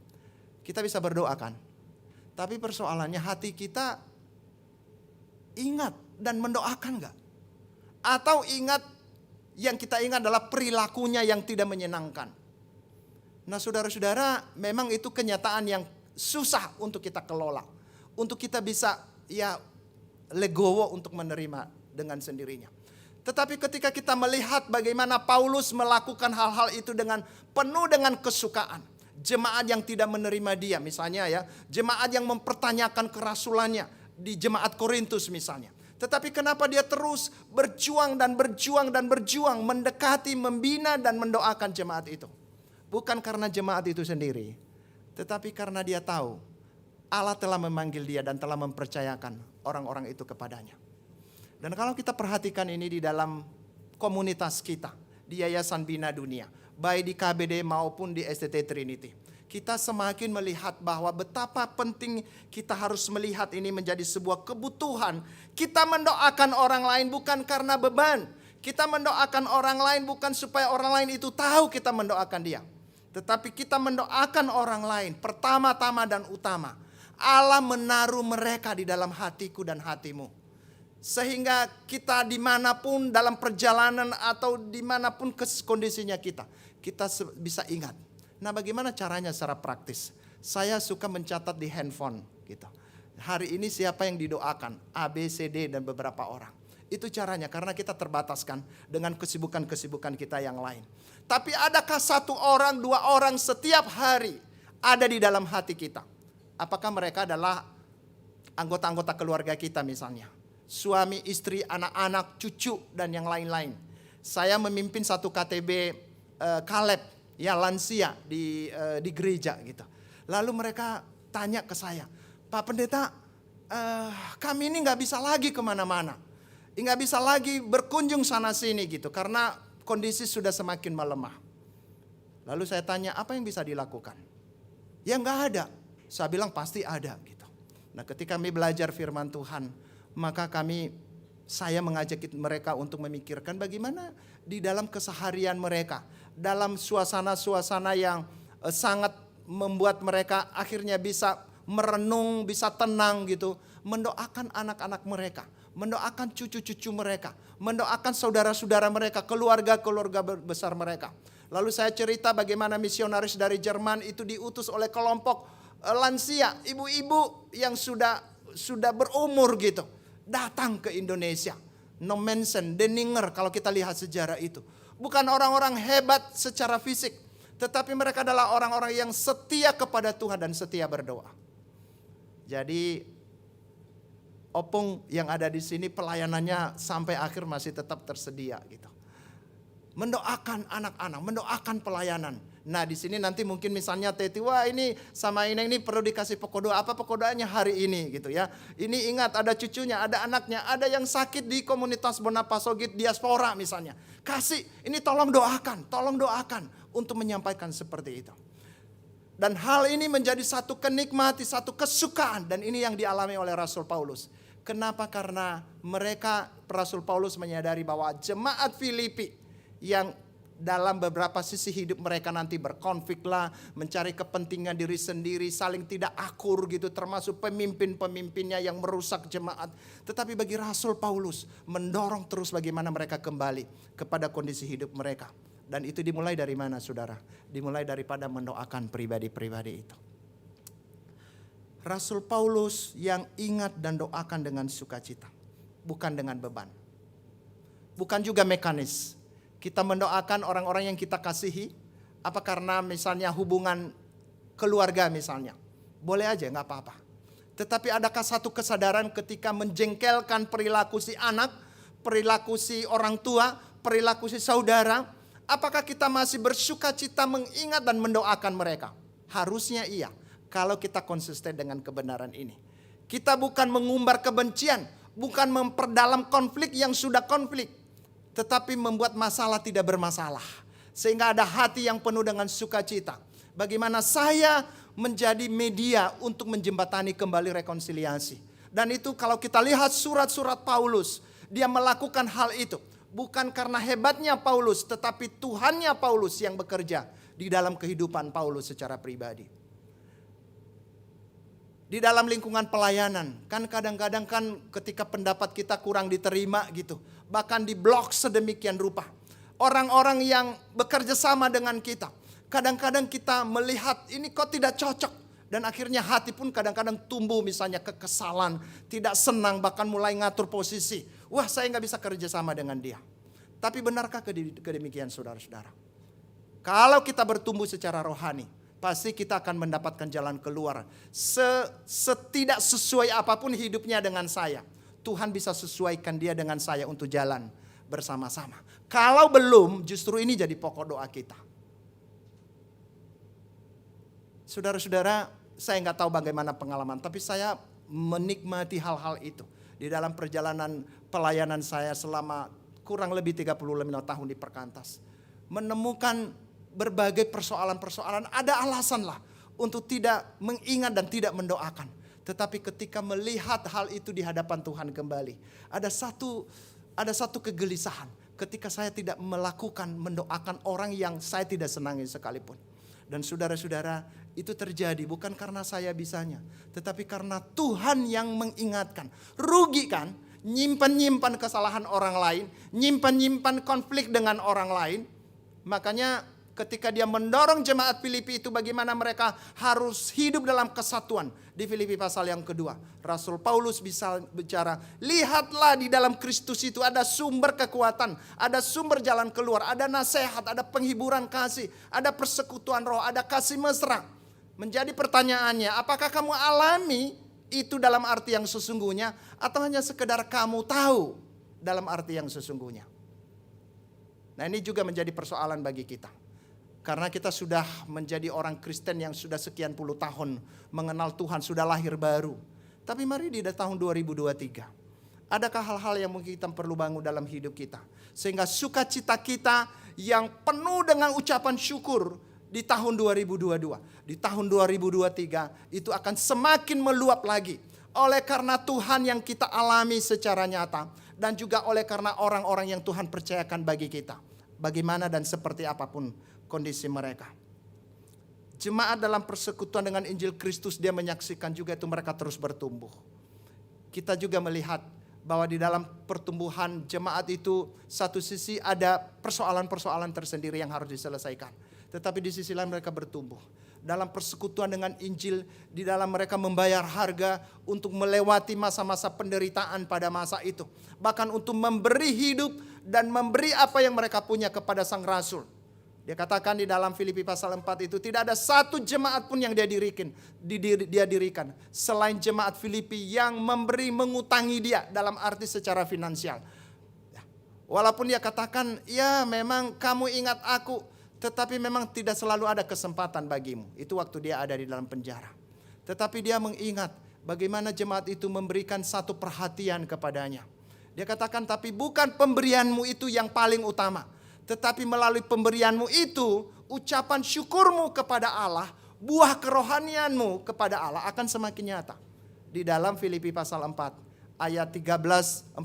kita bisa berdoa kan. Tapi persoalannya hati kita ingat dan mendoakan gak? Atau yang kita ingat adalah perilakunya yang tidak menyenangkan. Nah saudara-saudara, memang itu kenyataan yang susah untuk kita kelola. Untuk kita bisa ya legowo untuk menerima dengan sendirinya. Tetapi ketika kita melihat bagaimana Paulus melakukan hal-hal itu dengan penuh dengan kesukaan. Jemaat yang tidak menerima dia misalnya ya. Jemaat yang mempertanyakan kerasulannya di jemaat Korintus misalnya. Tetapi kenapa dia terus berjuang dan berjuang dan berjuang mendekati, membina dan mendoakan jemaat itu. Bukan karena jemaat itu sendiri. Tetapi karena dia tahu Allah telah memanggil dia dan telah mempercayakan orang-orang itu kepadanya. Dan kalau kita perhatikan ini di dalam komunitas kita, di Yayasan Bina Dunia, baik di KBD maupun di STT Trinity, kita semakin melihat bahwa betapa penting kita harus melihat ini menjadi sebuah kebutuhan. Kita mendoakan orang lain bukan karena beban. Kita mendoakan orang lain bukan supaya orang lain itu tahu kita mendoakan dia. Tetapi kita mendoakan orang lain pertama-tama dan utama. Allah menaruh mereka di dalam hatiku dan hatimu. Sehingga kita dimanapun dalam perjalanan atau dimanapun kondisinya kita bisa ingat. Nah, bagaimana caranya secara praktis? Saya suka mencatat di handphone gitu. Hari ini siapa yang didoakan? A, B, C, D dan beberapa orang. Itu caranya karena kita terbataskan dengan kesibukan-kesibukan kita yang lain. Tapi adakah satu orang, dua orang setiap hari ada di dalam hati kita? Apakah mereka adalah anggota-anggota keluarga kita misalnya? Suami, istri, anak-anak, cucu dan yang lain-lain. Saya memimpin satu KTB Kaleb, ya lansia di gereja gitu. Lalu mereka tanya ke saya, Pak Pendeta, kami ini nggak bisa lagi kemana-mana, nggak bisa lagi berkunjung sana sini gitu, karena kondisi sudah semakin melemah. Lalu saya tanya, apa yang bisa dilakukan? Ya nggak ada. Saya bilang pasti ada gitu. Nah, ketika kami belajar firman Tuhan, maka saya mengajak mereka untuk memikirkan bagaimana di dalam keseharian mereka, dalam suasana-suasana yang sangat membuat mereka akhirnya bisa merenung, bisa tenang gitu, mendoakan anak-anak mereka, mendoakan cucu-cucu mereka, mendoakan saudara-saudara mereka, keluarga-keluarga besar mereka. Lalu saya cerita bagaimana misionaris dari Jerman itu diutus oleh kelompok lansia, ibu-ibu yang sudah berumur gitu, datang ke Indonesia. No Mensen, Deninger kalau kita lihat sejarah itu. Bukan orang-orang hebat secara fisik, tetapi mereka adalah orang-orang yang setia kepada Tuhan dan setia berdoa. Jadi opung yang ada di sini pelayanannya sampai akhir masih tetap tersedia gitu. Mendoakan anak-anak, mendoakan pelayanan. Nah, di sini nanti mungkin misalnya Teti, wah ini sama ini perlu dikasih pokok doa. Apa pokok doanya hari ini gitu ya. Ini ingat ada cucunya, ada anaknya, ada yang sakit di komunitas Bonapasogit diaspora misalnya. Kasih, ini tolong doakan untuk menyampaikan seperti itu. Dan hal ini menjadi satu kenikmati, satu kesukaan. Dan ini yang dialami oleh Rasul Paulus. Kenapa? Karena Rasul Paulus menyadari bahwa jemaat Filipi yang dalam beberapa sisi hidup mereka nanti berkonflik lah, mencari kepentingan diri sendiri, saling tidak akur gitu, termasuk pemimpin-pemimpinnya yang merusak jemaat. Tetapi bagi Rasul Paulus mendorong terus bagaimana mereka kembali kepada kondisi hidup mereka. Dan itu dimulai dari mana saudara? Dimulai daripada mendoakan pribadi-pribadi itu. Rasul Paulus yang ingat dan doakan dengan sukacita, bukan dengan beban. Bukan juga mekanis. Kita mendoakan orang-orang yang kita kasihi, apa karena misalnya hubungan keluarga misalnya. Boleh aja, gak apa-apa. Tetapi adakah satu kesadaran ketika menjengkelkan perilaku si anak, perilaku si orang tua, perilaku si saudara, apakah kita masih bersukacita mengingat dan mendoakan mereka? Harusnya iya, kalau kita konsisten dengan kebenaran ini. Kita bukan mengumbar kebencian, bukan memperdalam konflik yang sudah konflik, tetapi membuat masalah tidak bermasalah. Sehingga ada hati yang penuh dengan sukacita. Bagaimana saya menjadi media untuk menjembatani kembali rekonsiliasi. Dan itu kalau kita lihat surat-surat Paulus, dia melakukan hal itu. Bukan karena hebatnya Paulus, tetapi Tuhannya Paulus yang bekerja di dalam kehidupan Paulus secara pribadi. Di dalam lingkungan pelayanan, kan kadang-kadang kan ketika pendapat kita kurang diterima gitu. Bahkan diblok sedemikian rupa. Orang-orang yang bekerja sama dengan kita. Kadang-kadang kita melihat ini kok tidak cocok. Dan akhirnya hati pun kadang-kadang tumbuh misalnya kekesalan. Tidak senang bahkan mulai ngatur posisi. Wah, saya gak bisa kerja sama dengan dia. Tapi benarkah kedemikian saudara-saudara? Kalau kita bertumbuh secara rohani, pasti kita akan mendapatkan jalan keluar. Setidak sesuai apapun hidupnya dengan saya, Tuhan bisa sesuaikan dia dengan saya untuk jalan bersama-sama. Kalau belum, justru ini jadi pokok doa kita. Saudara-saudara, saya nggak tahu bagaimana pengalaman, tapi saya menikmati hal-hal itu. Di dalam perjalanan pelayanan saya selama kurang lebih 35 tahun di Perkantas. Menemukan berbagai persoalan-persoalan, ada alasan lah untuk tidak mengingat dan tidak mendoakan. Tetapi ketika melihat hal itu di hadapan Tuhan kembali, ada satu kegelisahan ketika saya tidak mendoakan orang yang saya tidak senangi sekalipun. Dan saudara-saudara, itu terjadi bukan karena saya bisanya, tetapi karena Tuhan yang mengingatkan. Rugi kan? Nyimpan kesalahan orang lain, nyimpan konflik dengan orang lain. Makanya ketika dia mendorong jemaat Filipi itu bagaimana mereka harus hidup dalam kesatuan. Di Filipi pasal yang kedua, Rasul Paulus bisa bicara, lihatlah di dalam Kristus itu ada sumber kekuatan, ada sumber jalan keluar, ada nasihat, ada penghiburan kasih, ada persekutuan roh, ada kasih mesra. Menjadi pertanyaannya, apakah kamu alami itu dalam arti yang sesungguhnya, atau hanya sekedar kamu tahu dalam arti yang sesungguhnya? Nah, ini juga menjadi persoalan bagi kita. Karena kita sudah menjadi orang Kristen yang sudah sekian puluh tahun mengenal Tuhan, sudah lahir baru. Tapi mari di tahun 2023, adakah hal-hal yang mungkin kita perlu bangun dalam hidup kita, sehingga sukacita kita yang penuh dengan ucapan syukur di tahun 2022, di tahun 2023 itu akan semakin meluap lagi. Oleh karena Tuhan yang kita alami secara nyata, dan juga oleh karena orang-orang yang Tuhan percayakan bagi kita. Bagaimana dan seperti apapun kondisi mereka. Jemaat dalam persekutuan dengan Injil Kristus, dia menyaksikan juga itu mereka terus bertumbuh. Kita juga melihat bahwa di dalam pertumbuhan jemaat itu satu sisi ada persoalan-persoalan tersendiri yang harus diselesaikan. Tetapi di sisi lain mereka bertumbuh. Dalam persekutuan dengan Injil, di dalam mereka membayar harga untuk melewati masa-masa penderitaan pada masa itu. Bahkan untuk memberi hidup dan memberi apa yang mereka punya kepada sang rasul. Dia katakan di dalam Filipi pasal 4 itu, tidak ada satu jemaat pun yang dia dirikan. Selain jemaat Filipi yang mengutangi dia dalam arti secara finansial. Walaupun dia katakan, ya memang kamu ingat aku, tetapi memang tidak selalu ada kesempatan bagimu. Itu waktu dia ada di dalam penjara. Tetapi dia mengingat bagaimana jemaat itu memberikan satu perhatian kepadanya. Dia katakan, tapi bukan pemberianmu itu yang paling utama. Tetapi melalui pemberianmu itu, ucapan syukurmu kepada Allah, buah kerohanianmu kepada Allah akan semakin nyata. Di dalam Filipi pasal 4, ayat 13, 14,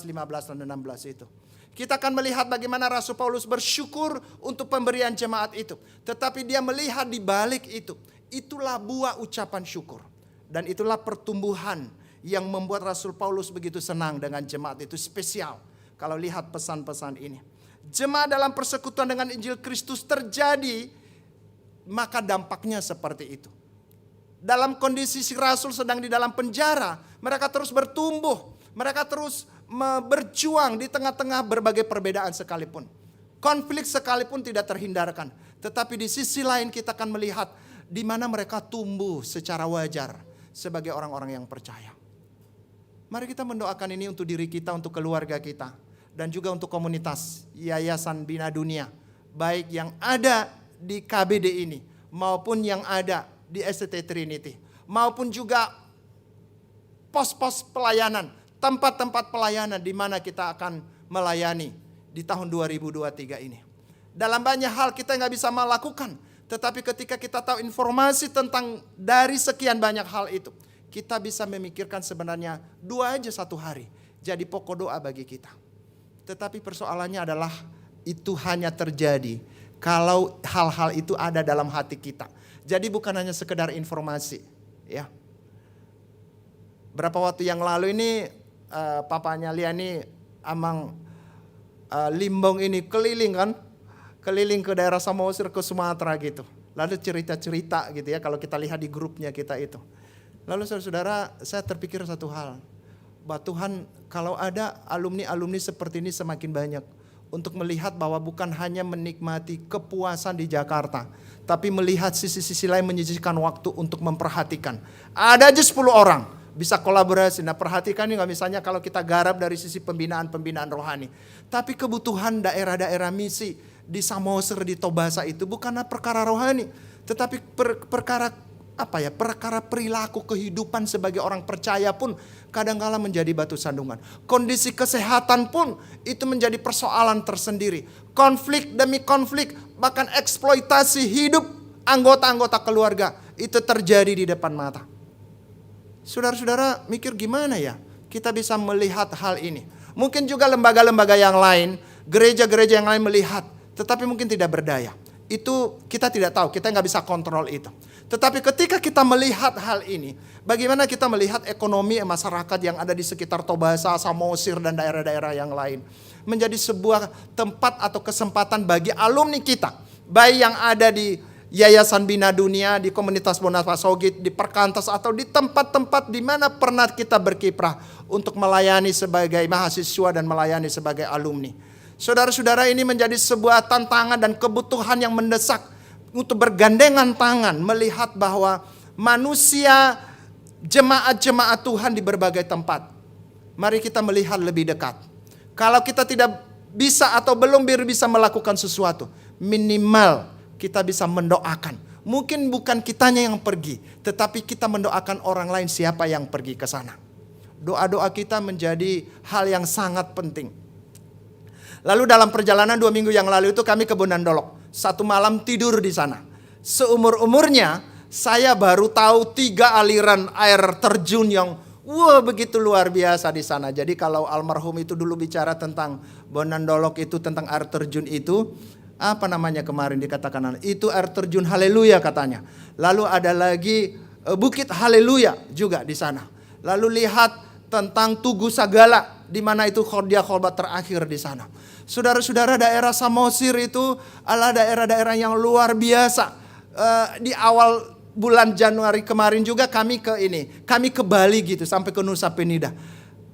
15, dan 16 itu. Kita akan melihat bagaimana Rasul Paulus bersyukur untuk pemberian jemaat itu. Tetapi dia melihat di balik itu. Itulah buah ucapan syukur. Dan itulah pertumbuhan yang membuat Rasul Paulus begitu senang dengan jemaat itu, spesial. Kalau lihat pesan-pesan ini. Jemaat dalam persekutuan dengan Injil Kristus terjadi, maka dampaknya seperti itu. Dalam kondisi si Rasul sedang di dalam penjara, mereka terus bertumbuh. Mereka terus berjuang di tengah-tengah berbagai perbedaan sekalipun. Konflik sekalipun tidak terhindarkan. Tetapi di sisi lain kita akan melihat di mana mereka tumbuh secara wajar sebagai orang-orang yang percaya. Mari kita mendoakan ini untuk diri kita, untuk keluarga kita. Dan juga untuk komunitas Yayasan Bina Dunia. Baik yang ada di KBD ini maupun yang ada di STT Trinity. Maupun juga pos-pos pelayanan, tempat-tempat pelayanan di mana kita akan melayani di tahun 2023 ini. Dalam banyak hal kita nggak bisa melakukan, tetapi ketika kita tahu informasi tentang dari sekian banyak hal itu, kita bisa memikirkan sebenarnya 2 aja satu hari jadi pokok doa bagi kita. Tetapi persoalannya adalah itu hanya terjadi kalau hal-hal itu ada dalam hati kita. Jadi bukan hanya sekedar informasi, ya. Berapa waktu yang lalu ini papanya Liani Amang Limbong ini keliling ke daerah Samosir, ke Sumatera gitu. Lalu cerita-cerita gitu ya, kalau kita lihat di grupnya kita itu. Lalu saudara-saudara, saya terpikir satu hal. Bahwa Tuhan, kalau ada alumni-alumni seperti ini semakin banyak untuk melihat bahwa bukan hanya menikmati kepuasan di Jakarta, tapi melihat sisi-sisi lain, menyisihkan waktu untuk memperhatikan. Ada aja 10 orang bisa kolaborasi. Nah, perhatikan juga misalnya kalau kita garap dari sisi pembinaan rohani. Tapi kebutuhan daerah-daerah misi di Samosir, di Tobasa itu bukanlah perkara rohani, tetapi perkara perilaku kehidupan sebagai orang percaya pun kadang-kala menjadi batu sandungan. Kondisi kesehatan pun itu menjadi persoalan tersendiri. Konflik demi konflik, bahkan eksploitasi hidup anggota-anggota keluarga itu terjadi di depan mata. Saudara-saudara mikir gimana ya kita bisa melihat hal ini? Mungkin juga lembaga-lembaga yang lain, gereja-gereja yang lain melihat, tetapi mungkin tidak berdaya. Itu kita tidak tahu, kita nggak bisa kontrol itu. Tetapi ketika kita melihat hal ini, bagaimana kita melihat ekonomi masyarakat yang ada di sekitar Tobasa, Samosir, dan daerah-daerah yang lain. Menjadi sebuah tempat atau kesempatan bagi alumni kita. Baik yang ada di Yayasan Bina Dunia, di komunitas Bonapa Sogit, di Perkantas, atau di tempat-tempat di mana pernah kita berkiprah untuk melayani sebagai mahasiswa dan melayani sebagai alumni. Saudara-saudara, ini menjadi sebuah tantangan dan kebutuhan yang mendesak untuk bergandengan tangan melihat bahwa manusia, jemaat-jemaat Tuhan di berbagai tempat. Mari kita melihat lebih dekat. Kalau kita tidak bisa atau belum bisa melakukan sesuatu, minimal kita bisa mendoakan. Mungkin bukan kitanya yang pergi, tetapi kita mendoakan orang lain siapa yang pergi ke sana. Doa-doa kita menjadi hal yang sangat penting. Lalu dalam perjalanan 2 minggu yang lalu itu kami ke Bonandolok. 1 malam tidur di sana. Seumur-umurnya saya baru tahu 3 aliran air terjun yang begitu luar biasa di sana. Jadi kalau almarhum itu dulu bicara tentang Bonandolok itu, tentang air terjun itu, apa namanya kemarin dikatakan, itu air terjun Haleluya katanya. Lalu ada lagi Bukit Haleluya juga di sana. Lalu lihat tentang Tugu Sagala, di mana itu khotbah terakhir di sana. Saudara-saudara, daerah Samosir itu adalah daerah-daerah yang luar biasa. Di awal bulan Januari kemarin juga kami ke Bali gitu, sampai ke Nusa Penida.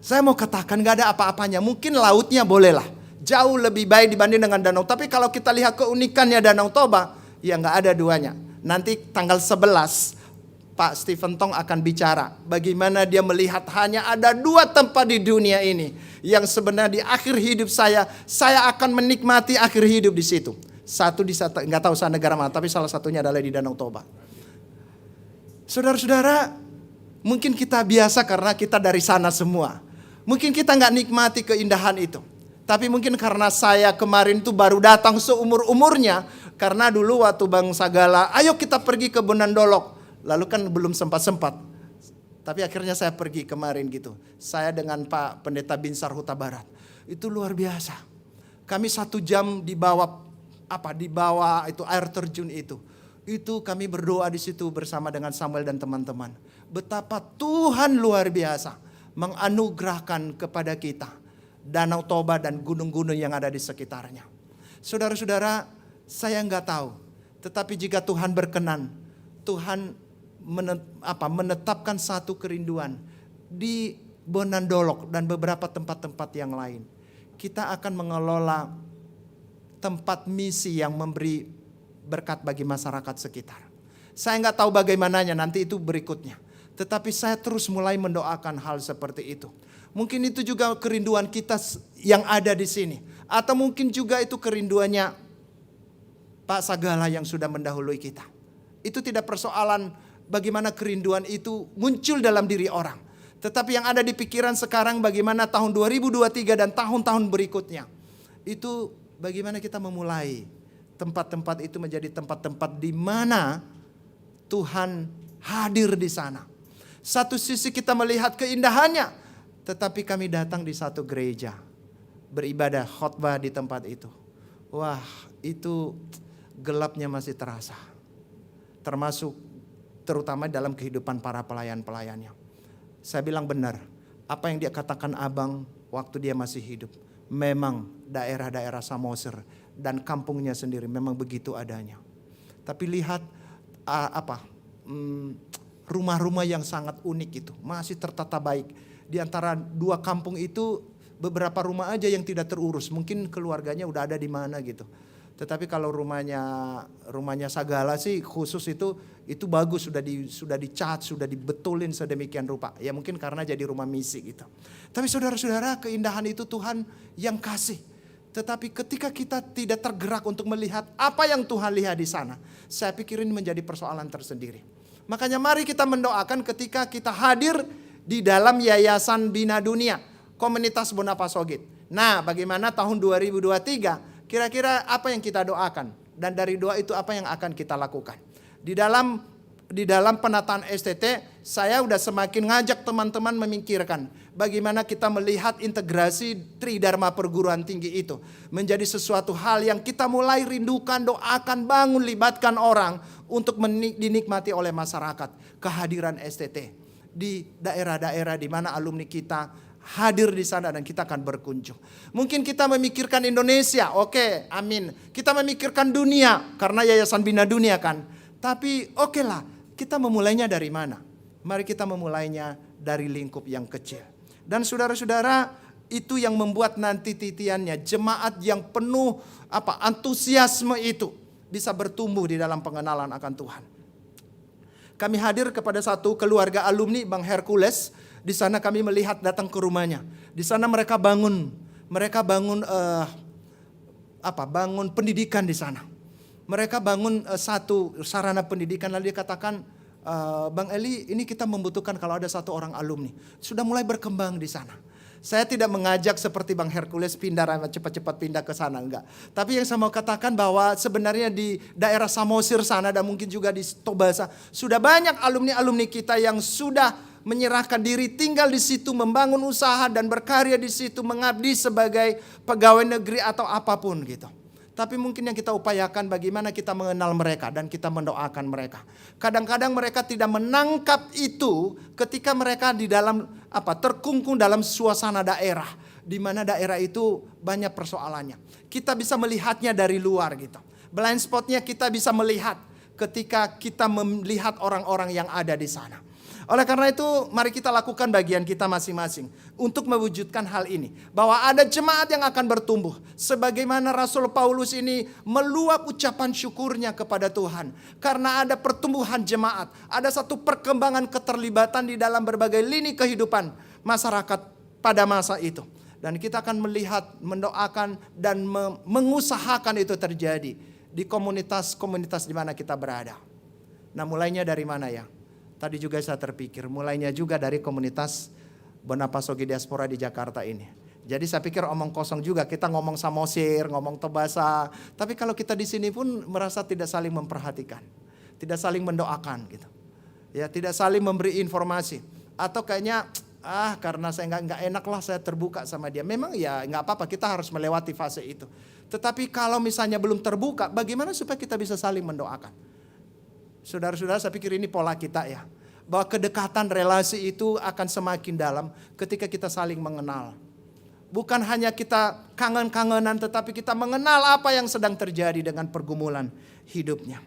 Saya mau katakan gak ada apa-apanya. Mungkin lautnya bolehlah, jauh lebih baik dibanding dengan Danau. Tapi kalau kita lihat keunikannya Danau Toba, ya gak ada duanya. Nanti tanggal 11 Pak Stephen Tong akan bicara bagaimana dia melihat hanya ada 2 tempat di dunia ini yang sebenarnya di akhir hidup saya akan menikmati akhir hidup di situ. Satu di nggak tahu saya negara mana, tapi salah satunya adalah di Danau Toba. Saudara-saudara, mungkin kita biasa karena kita dari sana semua. Mungkin kita nggak nikmati keindahan itu. Tapi mungkin karena saya kemarin tuh baru datang seumur-umurnya, karena dulu waktu Bang Sagala, ayo kita pergi ke Bonandolok. Lalu kan belum sempat. Tapi akhirnya saya pergi kemarin gitu. Saya dengan Pak Pendeta Binsar Huta Barat. Itu luar biasa. Kami 1 jam di bawah itu air terjun itu. Itu kami berdoa di situ bersama dengan Samuel dan teman-teman. Betapa Tuhan luar biasa menganugerahkan kepada kita Danau Toba dan gunung-gunung yang ada di sekitarnya. Saudara-saudara, saya nggak tahu. Tetapi jika Tuhan berkenan, Tuhan menetapkan satu kerinduan di Bonandolok dan beberapa tempat-tempat yang lain. Kita akan mengelola tempat misi yang memberi berkat bagi masyarakat sekitar. Saya nggak tahu bagaimananya, nanti itu berikutnya. Tetapi saya terus mulai mendoakan hal seperti itu. Mungkin itu juga kerinduan kita yang ada di sini. Atau mungkin juga itu kerinduannya Pak Sagala yang sudah mendahului kita. Itu tidak persoalan bagaimana kerinduan itu muncul dalam diri orang. Tetapi yang ada di pikiran sekarang bagaimana tahun 2023 dan tahun-tahun berikutnya. Itu bagaimana kita memulai tempat-tempat itu menjadi tempat-tempat di mana Tuhan hadir di sana. Satu sisi kita melihat keindahannya, tetapi kami datang di satu gereja, beribadah khotbah di tempat itu. Wah, itu gelapnya masih terasa. Termasuk terutama dalam kehidupan para pelayan-pelayannya. Saya bilang benar, apa yang dia katakan abang waktu dia masih hidup. Memang daerah-daerah Samosir dan kampungnya sendiri memang begitu adanya. Tapi lihat rumah-rumah yang sangat unik itu masih tertata baik. Di antara 2 kampung itu beberapa rumah aja yang tidak terurus. Mungkin keluarganya udah ada di mana gitu. Tetapi kalau rumahnya Sagala sih khusus itu bagus, sudah dicat, sudah dibetulin sedemikian rupa. Ya mungkin karena jadi rumah misi gitu. Tapi saudara-saudara, keindahan itu Tuhan yang kasih. Tetapi ketika kita tidak tergerak untuk melihat apa yang Tuhan lihat di sana, saya pikir ini menjadi persoalan tersendiri. Makanya mari kita mendoakan ketika kita hadir di dalam Yayasan Bina Dunia, Komunitas Bonapa Sogit. Nah, bagaimana tahun 2023? Kira-kira apa yang kita doakan? Dan dari doa itu apa yang akan kita lakukan? Di dalam penataan STT, saya udah semakin ngajak teman-teman memikirkan bagaimana kita melihat integrasi Tridharma perguruan tinggi itu menjadi sesuatu hal yang kita mulai rindukan, doakan, bangun, libatkan orang untuk dinikmati oleh masyarakat. Kehadiran STT di daerah-daerah di mana alumni kita hadir di sana dan kita akan berkunjung. Mungkin kita memikirkan Indonesia, oke, amin. Kita memikirkan dunia karena Yayasan Bina Dunia kan. Tapi oke lah, kita memulainya dari mana? Mari kita memulainya dari lingkup yang kecil. Dan saudara-saudara, itu yang membuat nanti titiannya jemaat yang penuh antusiasme itu bisa bertumbuh di dalam pengenalan akan Tuhan. Kami hadir kepada satu keluarga alumni Bang Hercules. Di sana kami melihat datang ke rumahnya. Di sana mereka bangun pendidikan di sana. Mereka bangun satu sarana pendidikan, lalu dia katakan, Bang Eli, ini kita membutuhkan kalau ada satu orang alumni. Sudah mulai berkembang di sana. Saya tidak mengajak seperti Bang Hercules cepat-cepat pindah ke sana, enggak. Tapi yang saya mau katakan bahwa sebenarnya di daerah Samosir sana dan mungkin juga di Tobasa sudah banyak alumni-alumni kita yang sudah menyerahkan diri, tinggal di situ, membangun usaha dan berkarya di situ, mengabdi sebagai pegawai negeri atau apapun gitu. Tapi mungkin yang kita upayakan bagaimana kita mengenal mereka dan kita mendoakan mereka. Kadang-kadang mereka tidak menangkap itu ketika mereka di dalam terkungkung dalam suasana daerah, di mana daerah itu banyak persoalannya. Kita bisa melihatnya dari luar gitu. Blind spotnya kita bisa melihat ketika kita melihat orang-orang yang ada di sana. Oleh karena itu mari kita lakukan bagian kita masing-masing untuk mewujudkan hal ini. Bahwa ada jemaat yang akan bertumbuh. Sebagaimana Rasul Paulus ini meluap ucapan syukurnya kepada Tuhan. Karena ada pertumbuhan jemaat. Ada satu perkembangan keterlibatan di dalam berbagai lini kehidupan masyarakat pada masa itu. Dan kita akan melihat, mendoakan dan mengusahakan itu terjadi di komunitas-komunitas di mana kita berada. Nah mulainya dari mana ya? Tadi juga saya terpikir, mulainya juga dari komunitas Bonapa Sogit Diaspora di Jakarta ini. Jadi saya pikir omong kosong juga, kita ngomong Samosir, ngomong Tobasa. Tapi kalau kita di sini pun merasa tidak saling memperhatikan, tidak saling mendoakan gitu. Ya, tidak saling memberi informasi. Atau kayaknya, karena saya nggak enak lah saya terbuka sama dia. Memang ya nggak apa-apa, kita harus melewati fase itu. Tetapi kalau misalnya belum terbuka, bagaimana supaya kita bisa saling mendoakan? Saudara-saudara, saya pikir ini pola kita ya. Bahwa kedekatan relasi itu akan semakin dalam ketika kita saling mengenal. Bukan hanya kita kangen-kangenan, tetapi kita mengenal apa yang sedang terjadi dengan pergumulan hidupnya.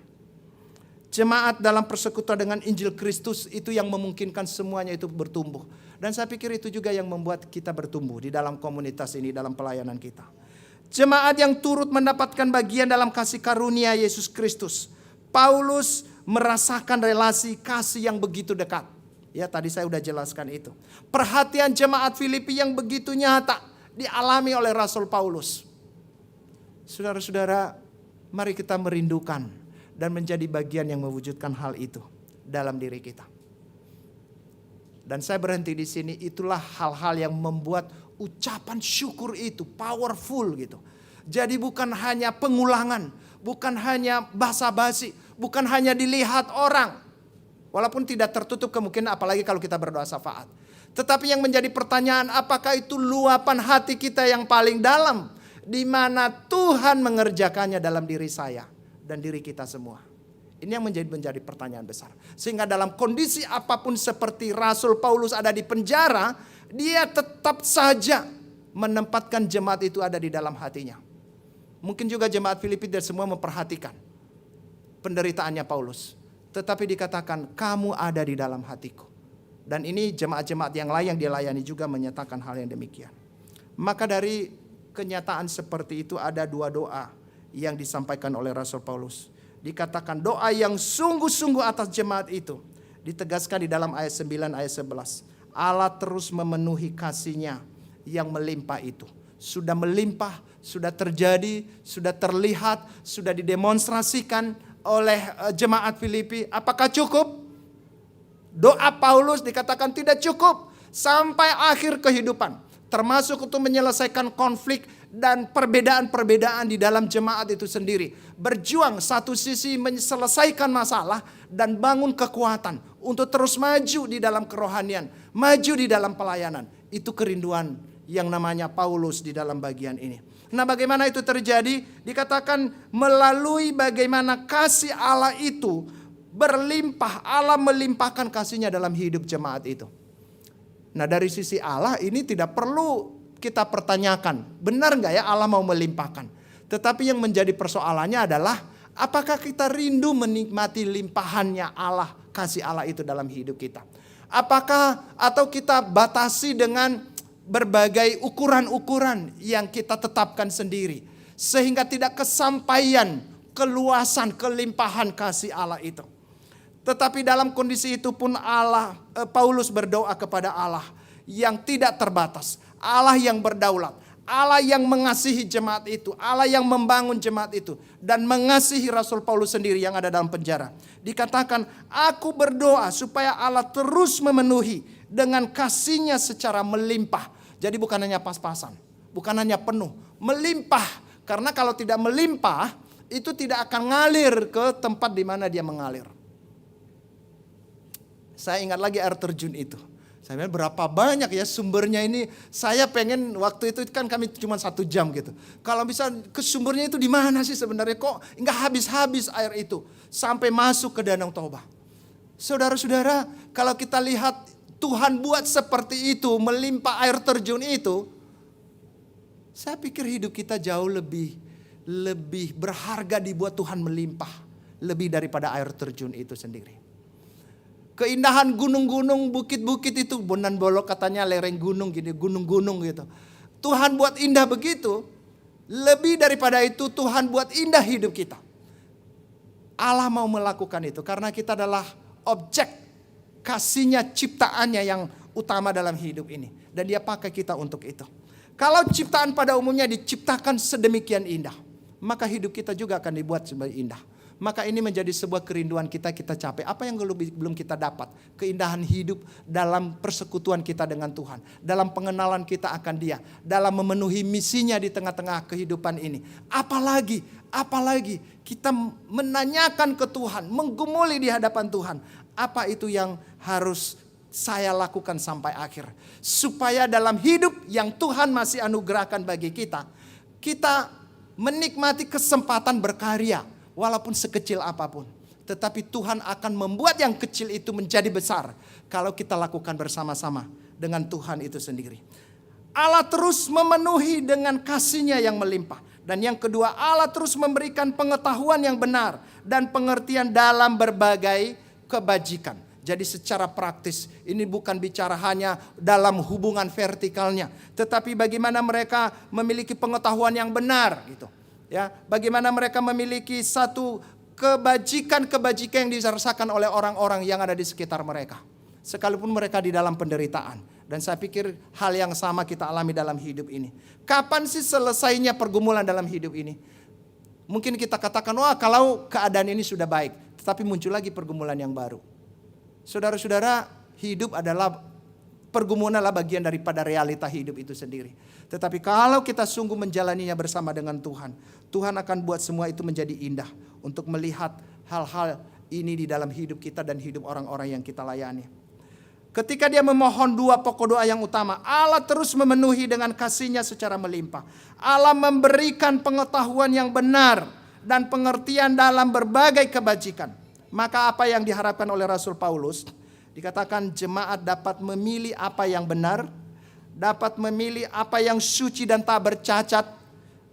Jemaat dalam persekutuan dengan Injil Kristus itu yang memungkinkan semuanya itu bertumbuh. Dan saya pikir itu juga yang membuat kita bertumbuh di dalam komunitas ini, dalam pelayanan kita. Jemaat yang turut mendapatkan bagian dalam kasih karunia Yesus Kristus. Paulus merasakan relasi kasih yang begitu dekat. Ya tadi saya udah jelaskan itu. Perhatian jemaat Filipi yang begitu nyata dialami oleh Rasul Paulus. Saudara-saudara, mari kita merindukan dan menjadi bagian yang mewujudkan hal itu dalam diri kita. Dan saya berhenti di sini, itulah hal-hal yang membuat ucapan syukur itu powerful gitu. Jadi bukan hanya pengulangan, bukan hanya basa-basi, bukan hanya dilihat orang. Walaupun tidak tertutup kemungkinan apalagi kalau kita berdoa syafaat. Tetapi yang menjadi pertanyaan, apakah itu luapan hati kita yang paling dalam, di mana Tuhan mengerjakannya dalam diri saya dan diri kita semua. Ini yang menjadi pertanyaan besar. Sehingga dalam kondisi apapun seperti Rasul Paulus ada di penjara, dia tetap saja menempatkan jemaat itu ada di dalam hatinya. Mungkin juga jemaat Filipi dan semua memperhatikan penderitaannya Paulus. Tetapi dikatakan kamu ada di dalam hatiku. Dan ini jemaat-jemaat yang lain yang dia layani juga menyatakan hal yang demikian. Maka dari kenyataan seperti itu ada 2 doa yang disampaikan oleh Rasul Paulus. Dikatakan doa yang sungguh-sungguh atas jemaat itu. Ditegaskan di dalam ayat 9 ayat 11. Allah terus memenuhi kasih-Nya yang melimpah itu. Sudah melimpah, sudah terjadi, sudah terlihat, sudah didemonstrasikan oleh jemaat Filipi. Apakah cukup? Doa Paulus dikatakan tidak cukup sampai akhir kehidupan. Termasuk untuk menyelesaikan konflik dan perbedaan-perbedaan di dalam jemaat itu sendiri. Berjuang satu sisi menyelesaikan masalah dan bangun kekuatan untuk terus maju di dalam kerohanian, maju di dalam pelayanan. Itu kerinduan yang namanya Paulus di dalam bagian ini. Nah, bagaimana itu terjadi? Dikatakan melalui bagaimana kasih Allah itu berlimpah. Allah melimpahkan kasih-Nya dalam hidup jemaat itu. Nah, dari sisi Allah ini tidak perlu kita pertanyakan, benar nggak ya Allah mau melimpahkan? Tetapi yang menjadi persoalannya adalah apakah kita rindu menikmati limpahannya Allah, kasih Allah itu dalam hidup kita? Apakah atau kita batasi dengan berbagai ukuran-ukuran yang kita tetapkan sendiri sehingga tidak kesampaian, keluasan, kelimpahan kasih Allah itu? Tetapi dalam kondisi itu pun Paulus berdoa kepada Allah yang tidak terbatas. Allah yang berdaulat. Allah yang mengasihi jemaat itu. Allah yang membangun jemaat itu. Dan mengasihi Rasul Paulus sendiri yang ada dalam penjara. Dikatakan, aku berdoa supaya Allah terus memenuhi dengan kasih-Nya secara melimpah. Jadi bukan hanya pas-pasan. Bukan hanya penuh. Melimpah. Karena kalau tidak melimpah, itu tidak akan ngalir ke tempat di mana dia mengalir. Saya ingat lagi air terjun itu. Saya bilang berapa banyak ya sumbernya ini. Saya pengen waktu itu kan kami cuma 1 jam gitu. Kalau bisa ke sumbernya itu di mana sih sebenarnya? Kok nggak habis-habis air itu sampai masuk ke Danau Toba. Saudara-saudara, kalau kita lihat Tuhan buat seperti itu, melimpah air terjun itu, saya pikir hidup kita jauh lebih berharga dibuat Tuhan melimpah lebih daripada air terjun itu sendiri. Keindahan gunung-gunung, bukit-bukit itu, Bonan Bolok katanya lereng gunung gini, gunung-gunung gitu. Tuhan buat indah begitu, lebih daripada itu Tuhan buat indah hidup kita. Allah mau melakukan itu karena kita adalah objek kasih-Nya, ciptaannya yang utama dalam hidup ini. Dan Dia pakai kita untuk itu. Kalau ciptaan pada umumnya diciptakan sedemikian indah, maka hidup kita juga akan dibuat sebagai indah. Maka ini menjadi sebuah kerinduan kita capai. Apa yang belum kita dapat? Keindahan hidup dalam persekutuan kita dengan Tuhan. Dalam pengenalan kita akan Dia. Dalam memenuhi misinya di tengah-tengah kehidupan ini. Apalagi kita menanyakan ke Tuhan. Menggumuli di hadapan Tuhan. Apa itu yang harus saya lakukan sampai akhir. Supaya dalam hidup yang Tuhan masih anugerahkan bagi kita. Kita menikmati kesempatan berkarya. Walaupun sekecil apapun. Tetapi Tuhan akan membuat yang kecil itu menjadi besar. Kalau kita lakukan bersama-sama dengan Tuhan itu sendiri. Allah terus memenuhi dengan kasih-Nya yang melimpah. Dan yang kedua, Allah terus memberikan pengetahuan yang benar. Dan pengertian dalam berbagai kebajikan. Jadi secara praktis ini bukan bicara hanya dalam hubungan vertikalnya. Tetapi bagaimana mereka memiliki pengetahuan yang benar gitu. Ya, bagaimana mereka memiliki satu kebajikan-kebajikan yang dirasakan oleh orang-orang yang ada di sekitar mereka. Sekalipun mereka di dalam penderitaan. Dan saya pikir hal yang sama kita alami dalam hidup ini. Kapan sih selesainya pergumulan dalam hidup ini? Mungkin kita katakan, wah kalau keadaan ini sudah baik. Tetapi muncul lagi pergumulan yang baru. Saudara-saudara, hidup adalah pergumulan adalah bagian daripada realita hidup itu sendiri. Tetapi kalau kita sungguh menjalaninya bersama dengan Tuhan, Tuhan akan buat semua itu menjadi indah untuk melihat hal-hal ini di dalam hidup kita dan hidup orang-orang yang kita layani. Ketika dia memohon 2 pokok doa yang utama, Allah terus memenuhi dengan kasih-Nya secara melimpah. Allah memberikan pengetahuan yang benar dan pengertian dalam berbagai kebajikan. Maka apa yang diharapkan oleh Rasul Paulus? Dikatakan jemaat dapat memilih apa yang benar, dapat memilih apa yang suci dan tak bercacat,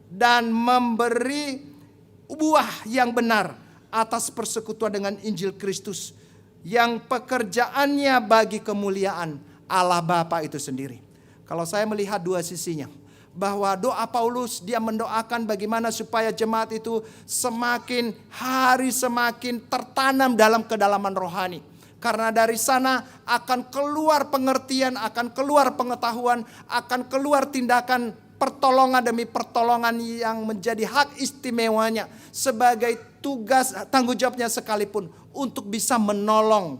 dan memberi buah yang benar atas persekutuan dengan Injil Kristus yang pekerjaannya bagi kemuliaan Allah Bapa itu sendiri. Kalau saya melihat 2 sisinya, bahwa doa Paulus, dia mendoakan bagaimana supaya jemaat itu semakin hari semakin tertanam dalam kedalaman rohani. Karena dari sana akan keluar pengertian, akan keluar pengetahuan, akan keluar tindakan pertolongan demi pertolongan yang menjadi hak istimewanya sebagai tugas tanggung jawabnya sekalipun untuk bisa menolong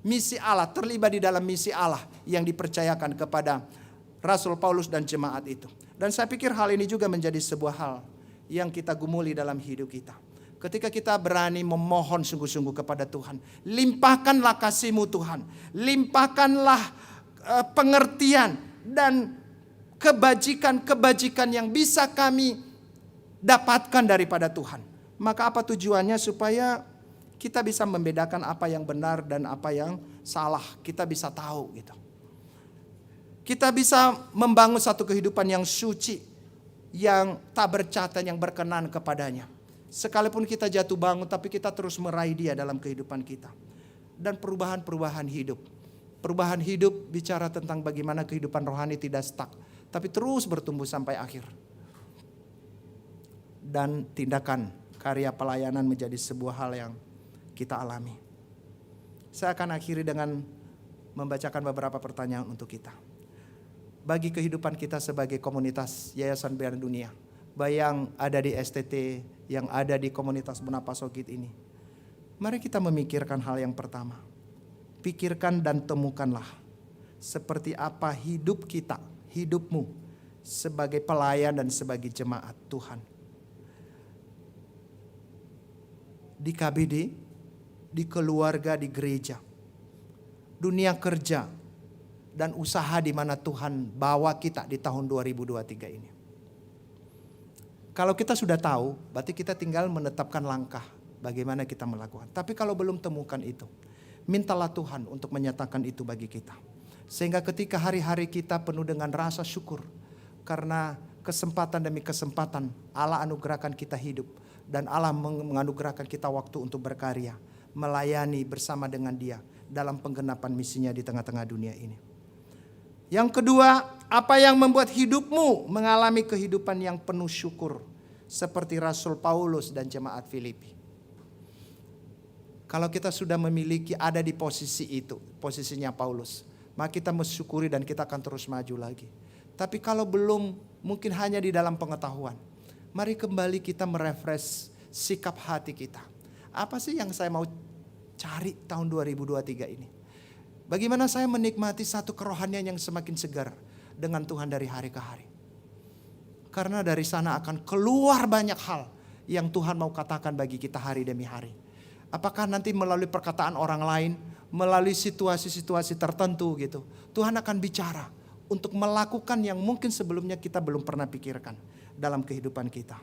misi Allah, terlibat di dalam misi Allah yang dipercayakan kepada Rasul Paulus dan jemaat itu. Dan saya pikir hal ini juga menjadi sebuah hal yang kita gumuli dalam hidup kita. Ketika kita berani memohon sungguh-sungguh kepada Tuhan, limpahkanlah kasih-Mu Tuhan, limpahkanlah pengertian dan kebajikan-kebajikan yang bisa kami dapatkan daripada Tuhan. Maka apa tujuannya? Supaya kita bisa membedakan apa yang benar dan apa yang salah. Kita bisa tahu gitu. Kita bisa membangun satu kehidupan yang suci, yang tak bercatat, yang berkenan kepadanya. Sekalipun kita jatuh bangun, tapi kita terus meraih Dia dalam kehidupan kita. Dan perubahan-perubahan hidup. Perubahan hidup bicara tentang bagaimana kehidupan rohani tidak stuck, tapi terus bertumbuh sampai akhir. Dan tindakan karya pelayanan menjadi sebuah hal yang kita alami. Saya akan akhiri dengan membacakan beberapa pertanyaan untuk kita. Bagi kehidupan kita sebagai komunitas Yayasan Bina Dunia, yang ada di STT, yang ada di komunitas Bonapasogit ini. Mari kita memikirkan hal yang pertama. Pikirkan dan temukanlah seperti apa hidup kita, hidupmu sebagai pelayan dan sebagai jemaat Tuhan. Di KBD, di keluarga, di gereja, dunia kerja, dan usaha di mana Tuhan bawa kita di tahun 2023 ini. Kalau kita sudah tahu, berarti kita tinggal menetapkan langkah bagaimana kita melakukan. Tapi kalau belum temukan itu, mintalah Tuhan untuk menyatakan itu bagi kita. Sehingga ketika hari-hari kita penuh dengan rasa syukur, karena kesempatan demi kesempatan Allah anugerahkan kita hidup, dan Allah menganugerahkan kita waktu untuk berkarya, melayani bersama dengan Dia dalam penggenapan misinya di tengah-tengah dunia ini. Yang kedua, apa yang membuat hidupmu mengalami kehidupan yang penuh syukur seperti Rasul Paulus dan jemaat Filipi? Kalau kita sudah memiliki, ada di posisi itu, posisinya Paulus, maka kita mensyukuri dan kita akan terus maju lagi. Tapi kalau belum, mungkin hanya di dalam pengetahuan, mari kembali kita merefresh sikap hati kita. Apa sih yang saya mau cari tahun 2023 ini? Bagaimana saya menikmati satu kerohanian yang semakin segar dengan Tuhan dari hari ke hari. Karena dari sana akan keluar banyak hal yang Tuhan mau katakan bagi kita hari demi hari. Apakah nanti melalui perkataan orang lain, melalui situasi-situasi tertentu gitu. Tuhan akan bicara untuk melakukan yang mungkin sebelumnya kita belum pernah pikirkan dalam kehidupan kita.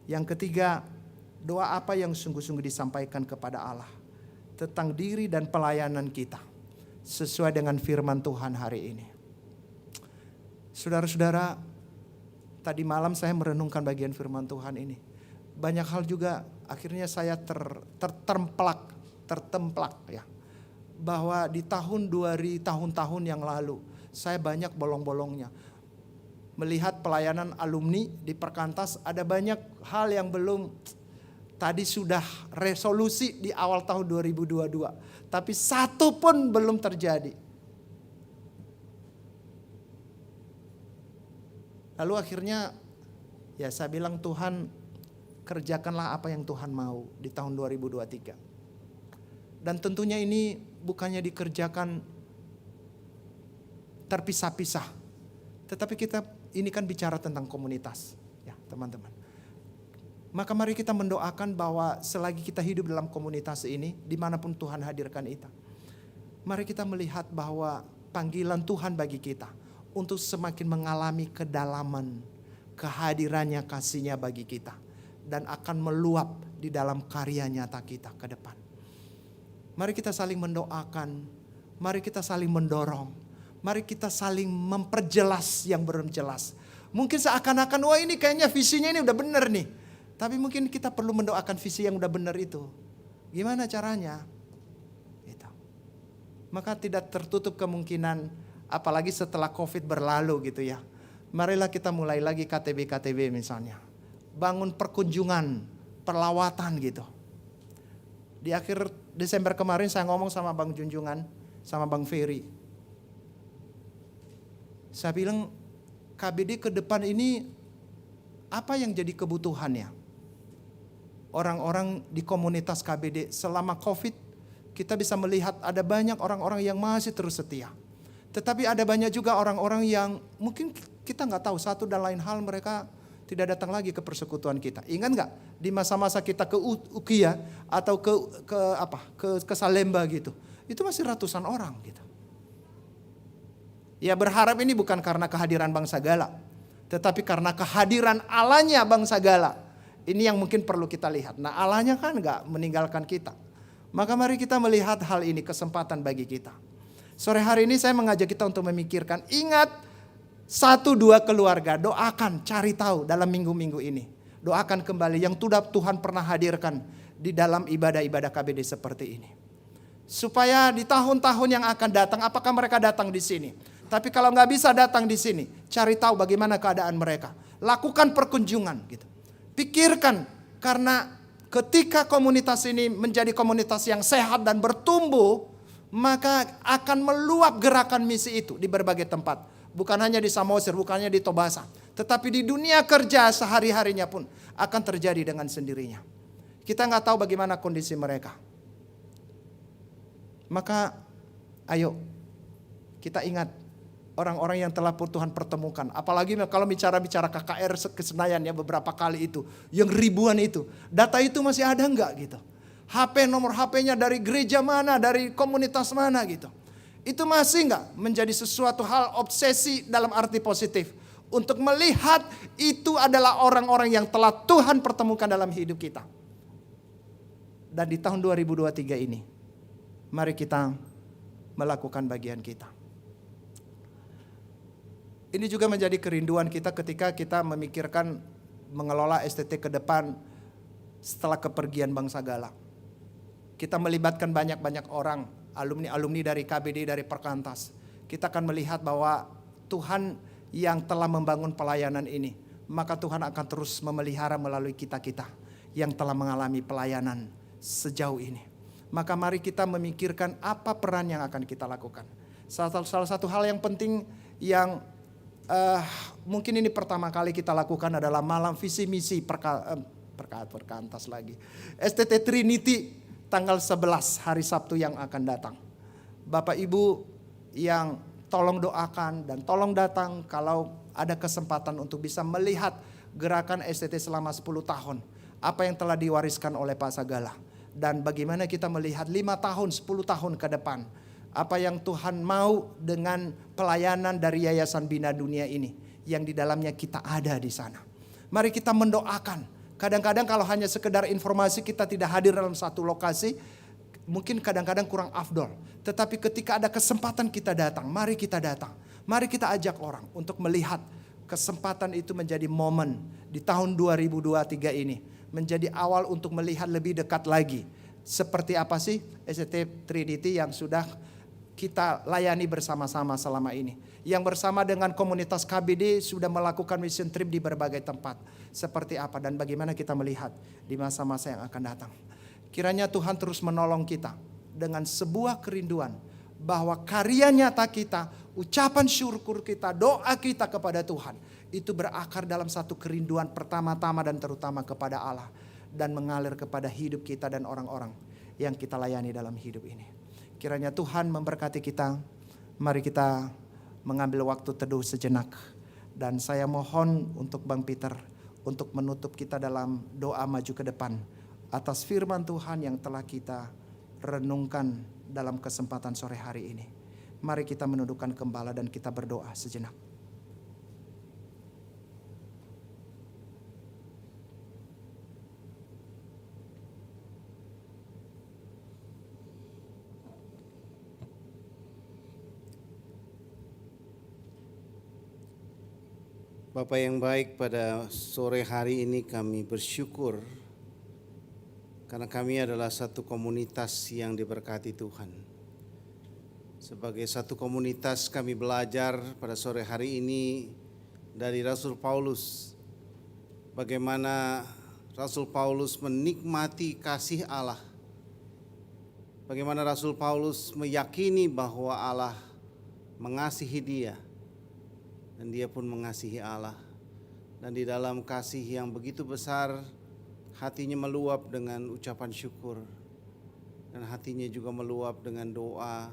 Yang ketiga, doa apa yang sungguh-sungguh disampaikan kepada Allah tentang diri dan pelayanan kita sesuai dengan firman Tuhan hari ini. Saudara-saudara, tadi malam saya merenungkan bagian firman Tuhan ini. Banyak hal juga akhirnya saya tertemplak ya. Bahwa di tahun-tahun yang lalu saya banyak bolong-bolongnya. Melihat pelayanan alumni di Perkantas, ada banyak hal yang belum. Tadi sudah resolusi di awal tahun 2022. Tapi satu pun belum terjadi. Lalu akhirnya ya saya bilang, Tuhan kerjakanlah apa yang Tuhan mau di tahun 2023. Dan tentunya ini bukannya dikerjakan terpisah-pisah. Tetapi kita ini kan bicara tentang komunitas ya teman-teman. Maka mari kita mendoakan bahwa selagi kita hidup dalam komunitas ini, dimanapun Tuhan hadirkan kita, mari kita melihat bahwa panggilan Tuhan bagi kita untuk semakin mengalami kedalaman kehadirannya, kasihnya bagi kita. Dan akan meluap di dalam karya nyata kita ke depan. Mari kita saling mendoakan, mari kita saling mendorong, mari kita saling memperjelas yang belum jelas. Mungkin seakan-akan, wah ini kayaknya visinya ini udah benar nih. Tapi mungkin kita perlu mendoakan visi yang udah benar itu. Gimana caranya? Gitu. Maka tidak tertutup kemungkinan apalagi setelah COVID berlalu gitu ya. Marilah kita mulai lagi KTB misalnya. Bangun perkunjungan, perlawatan gitu. Di akhir Desember kemarin saya ngomong sama Bang Junjungan, sama Bang Ferry. Saya bilang KBD ke depan ini apa yang jadi kebutuhannya? Orang-orang di komunitas KBD selama COVID kita bisa melihat ada banyak orang-orang yang masih terus setia. Tetapi ada banyak juga orang-orang yang mungkin kita nggak tahu satu dan lain hal mereka tidak datang lagi ke persekutuan kita. Ingat nggak di masa-masa kita ke Ukia atau ke Salemba gitu, itu masih ratusan orang gitu. Ya berharap ini bukan karena kehadiran Bangsa Gala, tetapi karena kehadiran Allahnya Bangsa Gala. Ini yang mungkin perlu kita lihat. Nah Allahnya kan nggak meninggalkan kita. Maka mari kita melihat hal ini, kesempatan bagi kita. Sore hari ini saya mengajak kita untuk memikirkan, ingat 1-2 keluarga, doakan, cari tahu dalam minggu-minggu ini. Doakan kembali yang Tuhan pernah hadirkan di dalam ibadah-ibadah KBD seperti ini. Supaya di tahun-tahun yang akan datang, apakah mereka datang di sini? Tapi kalau nggak bisa datang di sini, cari tahu bagaimana keadaan mereka. Lakukan perkunjungan gitu. Pikirkan, karena ketika komunitas ini menjadi komunitas yang sehat dan bertumbuh, maka akan meluap gerakan misi itu di berbagai tempat. Bukan hanya di Samosir, bukan hanya di Tobasa. Tetapi di dunia kerja sehari-harinya pun akan terjadi dengan sendirinya. Kita nggak tahu bagaimana kondisi mereka. Maka ayo kita ingat orang-orang yang telah Tuhan pertemukan. Apalagi kalau bicara KKR Senayan ya beberapa kali itu. Yang ribuan itu. Data itu masih ada enggak gitu. HP, nomor HP-nya dari gereja mana, dari komunitas mana gitu. Itu masih enggak menjadi sesuatu hal obsesi dalam arti positif. Untuk melihat itu adalah orang-orang yang telah Tuhan pertemukan dalam hidup kita. Dan di tahun 2023 ini, mari kita melakukan bagian kita. Ini juga menjadi kerinduan kita ketika kita memikirkan mengelola STT ke depan setelah kepergian Bangsa Gala. Kita melibatkan banyak-banyak orang, alumni-alumni dari KBD, dari Perkantas. Kita akan melihat bahwa Tuhan yang telah membangun pelayanan ini, maka Tuhan akan terus memelihara melalui kita-kita yang telah mengalami pelayanan sejauh ini. Maka mari kita memikirkan apa peran yang akan kita lakukan. Salah satu hal yang penting yang mungkin ini pertama kali kita lakukan adalah malam visi misi Perkantas lagi. STT Trinity tanggal 11 hari Sabtu yang akan datang. Bapak Ibu yang tolong doakan dan tolong datang kalau ada kesempatan untuk bisa melihat gerakan STT selama 10 tahun. Apa yang telah diwariskan oleh Pak Sagala. Dan bagaimana kita melihat 5 tahun, 10 tahun ke depan. Apa yang Tuhan mau dengan pelayanan dari Yayasan Bina Dunia ini. Yang di dalamnya kita ada di sana. Mari kita mendoakan. Kadang-kadang kalau hanya sekedar informasi kita tidak hadir dalam satu lokasi. Mungkin kadang-kadang kurang afdol. Tetapi ketika ada kesempatan kita datang. Mari kita datang. Mari kita ajak orang untuk melihat kesempatan itu menjadi momen di tahun 2023 ini. Menjadi awal untuk melihat lebih dekat lagi. Seperti apa sih STT Trinity yang sudah kita layani bersama-sama selama ini. Yang bersama dengan komunitas KBD sudah melakukan mission trip di berbagai tempat. Seperti apa dan bagaimana kita melihat di masa-masa yang akan datang. Kiranya Tuhan terus menolong kita dengan sebuah kerinduan. Bahwa karya nyata kita, ucapan syukur kita, doa kita kepada Tuhan. Itu berakar dalam satu kerinduan pertama-tama dan terutama kepada Allah. Dan mengalir kepada hidup kita dan orang-orang yang kita layani dalam hidup ini. Kiranya Tuhan memberkati kita. Mari kita mengambil waktu teduh sejenak. Dan saya mohon untuk Bang Peter untuk menutup kita dalam doa maju ke depan. Atas firman Tuhan yang telah kita renungkan dalam kesempatan sore hari ini. Mari kita menundukkan kepala dan kita berdoa sejenak. Bapak yang baik, pada sore hari ini kami bersyukur karena kami adalah satu komunitas yang diberkati Tuhan. Sebagai satu komunitas kami belajar pada sore hari ini dari Rasul Paulus, bagaimana Rasul Paulus menikmati kasih Allah. Bagaimana Rasul Paulus meyakini bahwa Allah mengasihi dia dan dia pun mengasihi Allah. Dan di dalam kasih yang begitu besar, hatinya meluap dengan ucapan syukur. Dan hatinya juga meluap dengan doa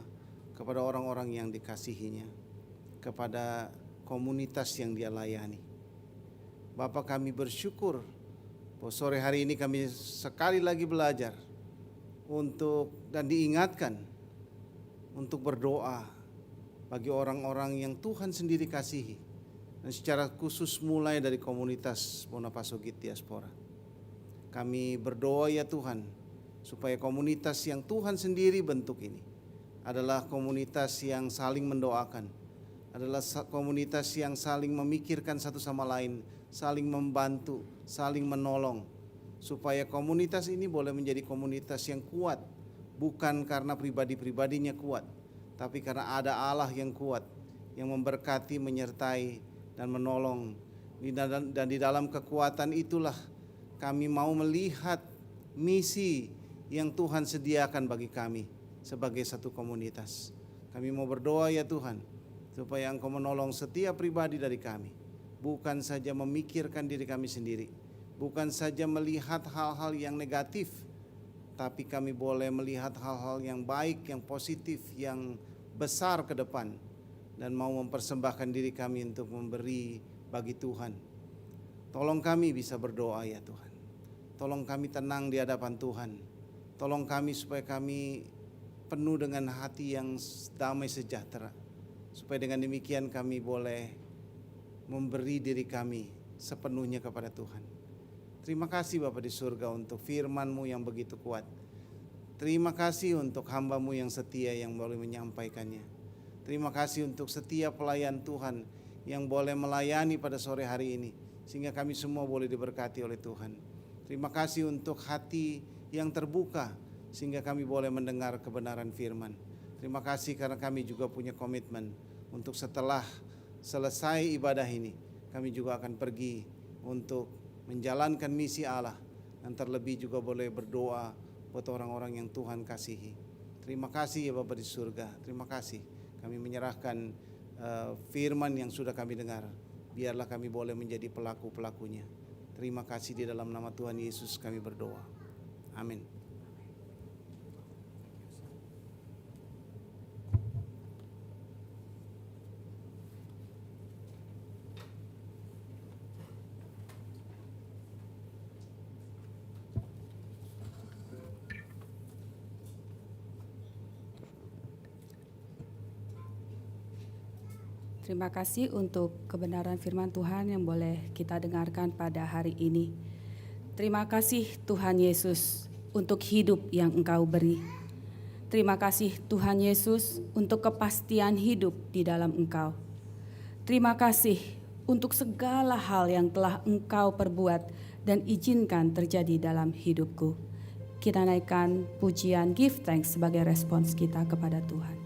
kepada orang-orang yang dikasihinya, kepada komunitas yang dia layani. Bapa, kami bersyukur bahwa sore hari ini kami sekali lagi belajar untuk dan diingatkan untuk berdoa bagi orang-orang yang Tuhan sendiri kasihi, dan secara khusus mulai dari komunitas Bonapasogit Diaspora. Kami berdoa ya Tuhan, supaya komunitas yang Tuhan sendiri bentuk ini adalah komunitas yang saling mendoakan, adalah komunitas yang saling memikirkan satu sama lain, saling membantu, saling menolong, supaya komunitas ini boleh menjadi komunitas yang kuat, bukan karena pribadi-pribadinya kuat, tapi karena ada Allah yang kuat, yang memberkati, menyertai, dan menolong. Dan di dalam kekuatan itulah kami mau melihat misi yang Tuhan sediakan bagi kami sebagai satu komunitas. Kami mau berdoa ya Tuhan, supaya Engkau menolong setiap pribadi dari kami, bukan saja memikirkan diri kami sendiri, bukan saja melihat hal-hal yang negatif, tapi kami boleh melihat hal-hal yang baik, yang positif, yang besar ke depan, dan mau mempersembahkan diri kami untuk memberi bagi Tuhan. Tolong kami bisa berdoa ya Tuhan. Tolong kami tenang di hadapan Tuhan. Tolong kami supaya kami penuh dengan hati yang damai sejahtera, supaya dengan demikian kami boleh memberi diri kami sepenuhnya kepada Tuhan. Terima kasih Bapa di surga untuk firman-Mu yang begitu kuat. Terima kasih untuk hamba-Mu yang setia yang boleh menyampaikannya. Terima kasih untuk setiap pelayan Tuhan yang boleh melayani pada sore hari ini, sehingga kami semua boleh diberkati oleh Tuhan. Terima kasih untuk hati yang terbuka, sehingga kami boleh mendengar kebenaran firman. Terima kasih karena kami juga punya komitmen untuk setelah selesai ibadah ini, kami juga akan pergi untuk menjalankan misi Allah, dan terlebih juga boleh berdoa buat orang-orang yang Tuhan kasihi. Terima kasih ya Bapa di surga. Terima kasih. Kami menyerahkan firman yang sudah kami dengar. Biarlah kami boleh menjadi pelaku-pelakunya. Terima kasih, di dalam nama Tuhan Yesus kami berdoa. Amin. Terima kasih untuk kebenaran firman Tuhan yang boleh kita dengarkan pada hari ini. Terima kasih Tuhan Yesus untuk hidup yang Engkau beri. Terima kasih Tuhan Yesus untuk kepastian hidup di dalam Engkau. Terima kasih untuk segala hal yang telah Engkau perbuat dan izinkan terjadi dalam hidupku. Kita naikkan pujian give thanks sebagai respons kita kepada Tuhan.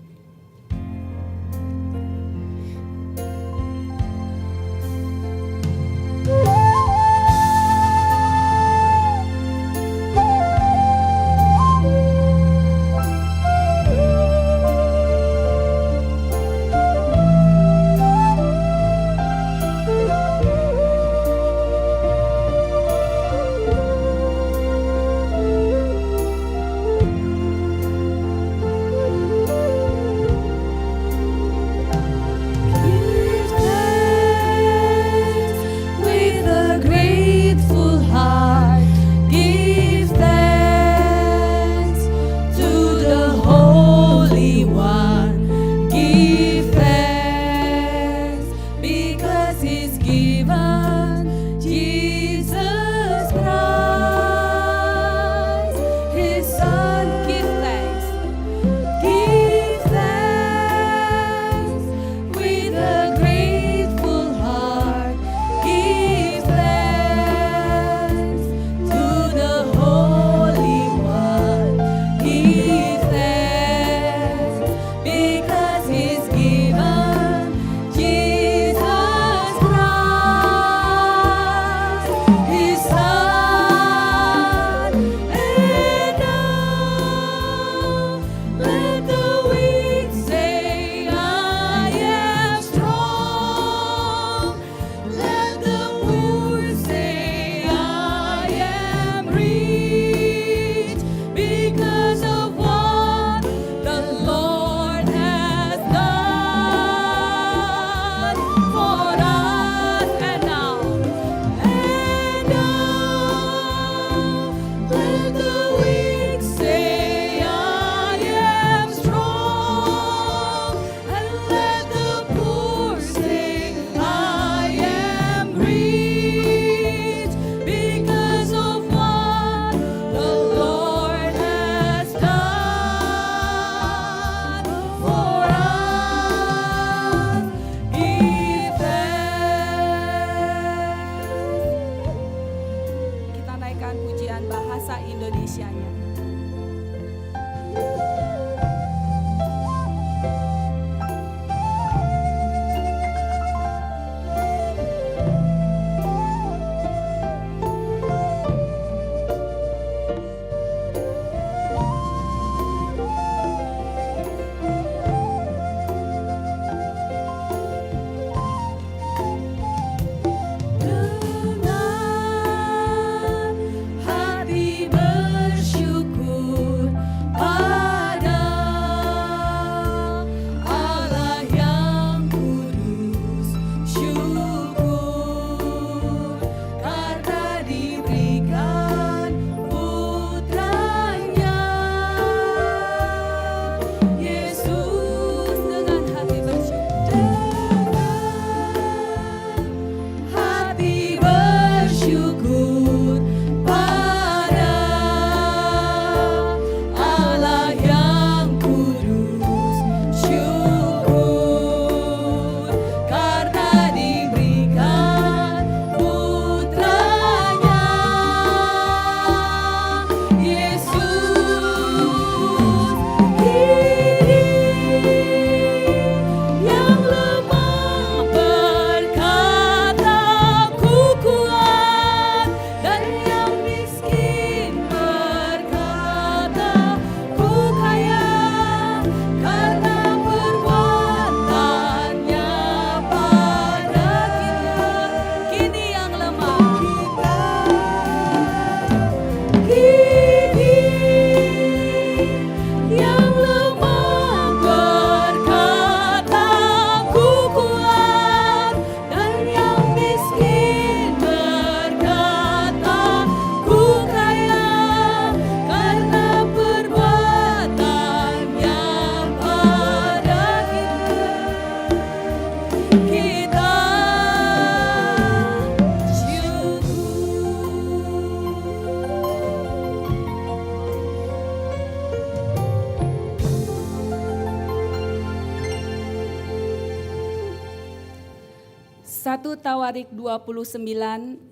1 Tawarik 29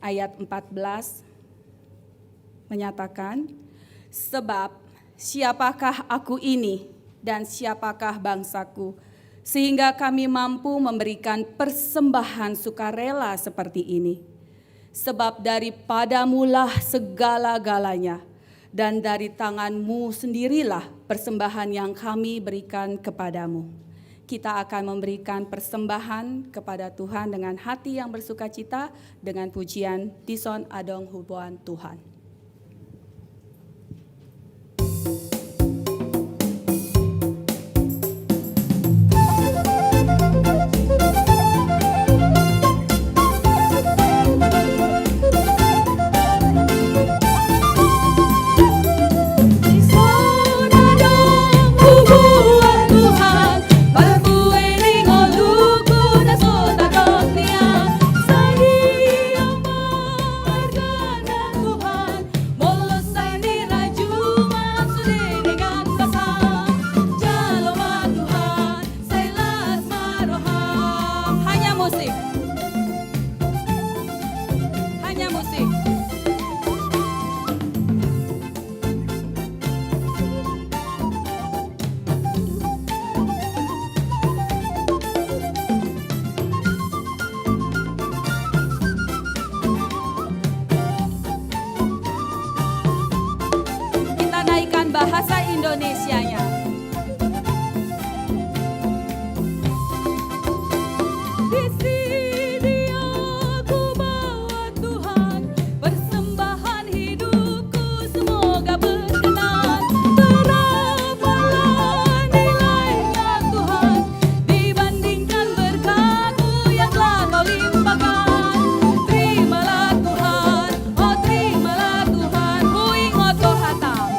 ayat 14 menyatakan, sebab siapakah aku ini dan siapakah bangsaku, sehingga kami mampu memberikan persembahan sukarela seperti ini. Sebab daripadamulah segala-galanya, dan dari tanganmu sendirilah persembahan yang kami berikan kepadamu. Kita akan memberikan persembahan kepada Tuhan dengan hati yang bersukacita, dengan pujian Tison Adong Hubuan Tuhan. Bahasa Indonesianya. Di sini aku bawa Tuhan, persembahan hidupku semoga berkenan. Berapapun nilainya Tuhan, dibandingkan berkat-Mu yang telah Kau limpahkan. Terimalah Tuhan, oh terimalah Tuhan, huingot Kau hatam.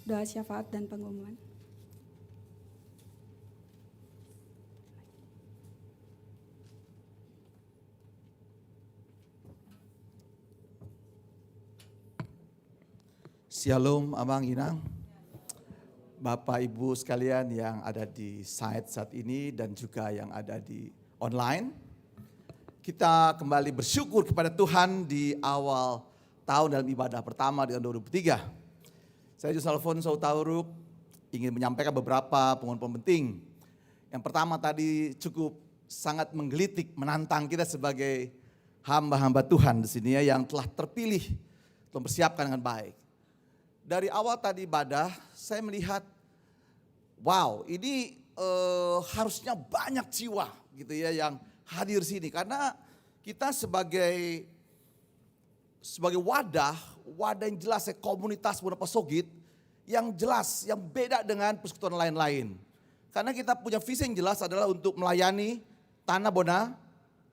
Doa syafaat dan pengumuman. Shalom Abang Inang, Bapak Ibu sekalian yang ada di site saat ini dan juga yang ada di online. Kita kembali bersyukur kepada Tuhan di awal tahun dalam ibadah pertama di tahun 2023. Saya Jus Alfonso Utauruk ingin menyampaikan beberapa pengumuman penting. Yang pertama tadi cukup sangat menggelitik, menantang kita sebagai hamba-hamba Tuhan di sini ya, yang telah terpilih, mempersiapkan dengan baik. Dari awal tadi ibadah, saya melihat, wow, ini harusnya banyak jiwa gitu ya yang hadir sini, karena kita sebagai wadah yang jelas, komunitas Bona Pasogit yang jelas, yang beda dengan persekutuan lain-lain. Karena kita punya visi yang jelas adalah untuk melayani tanah Bona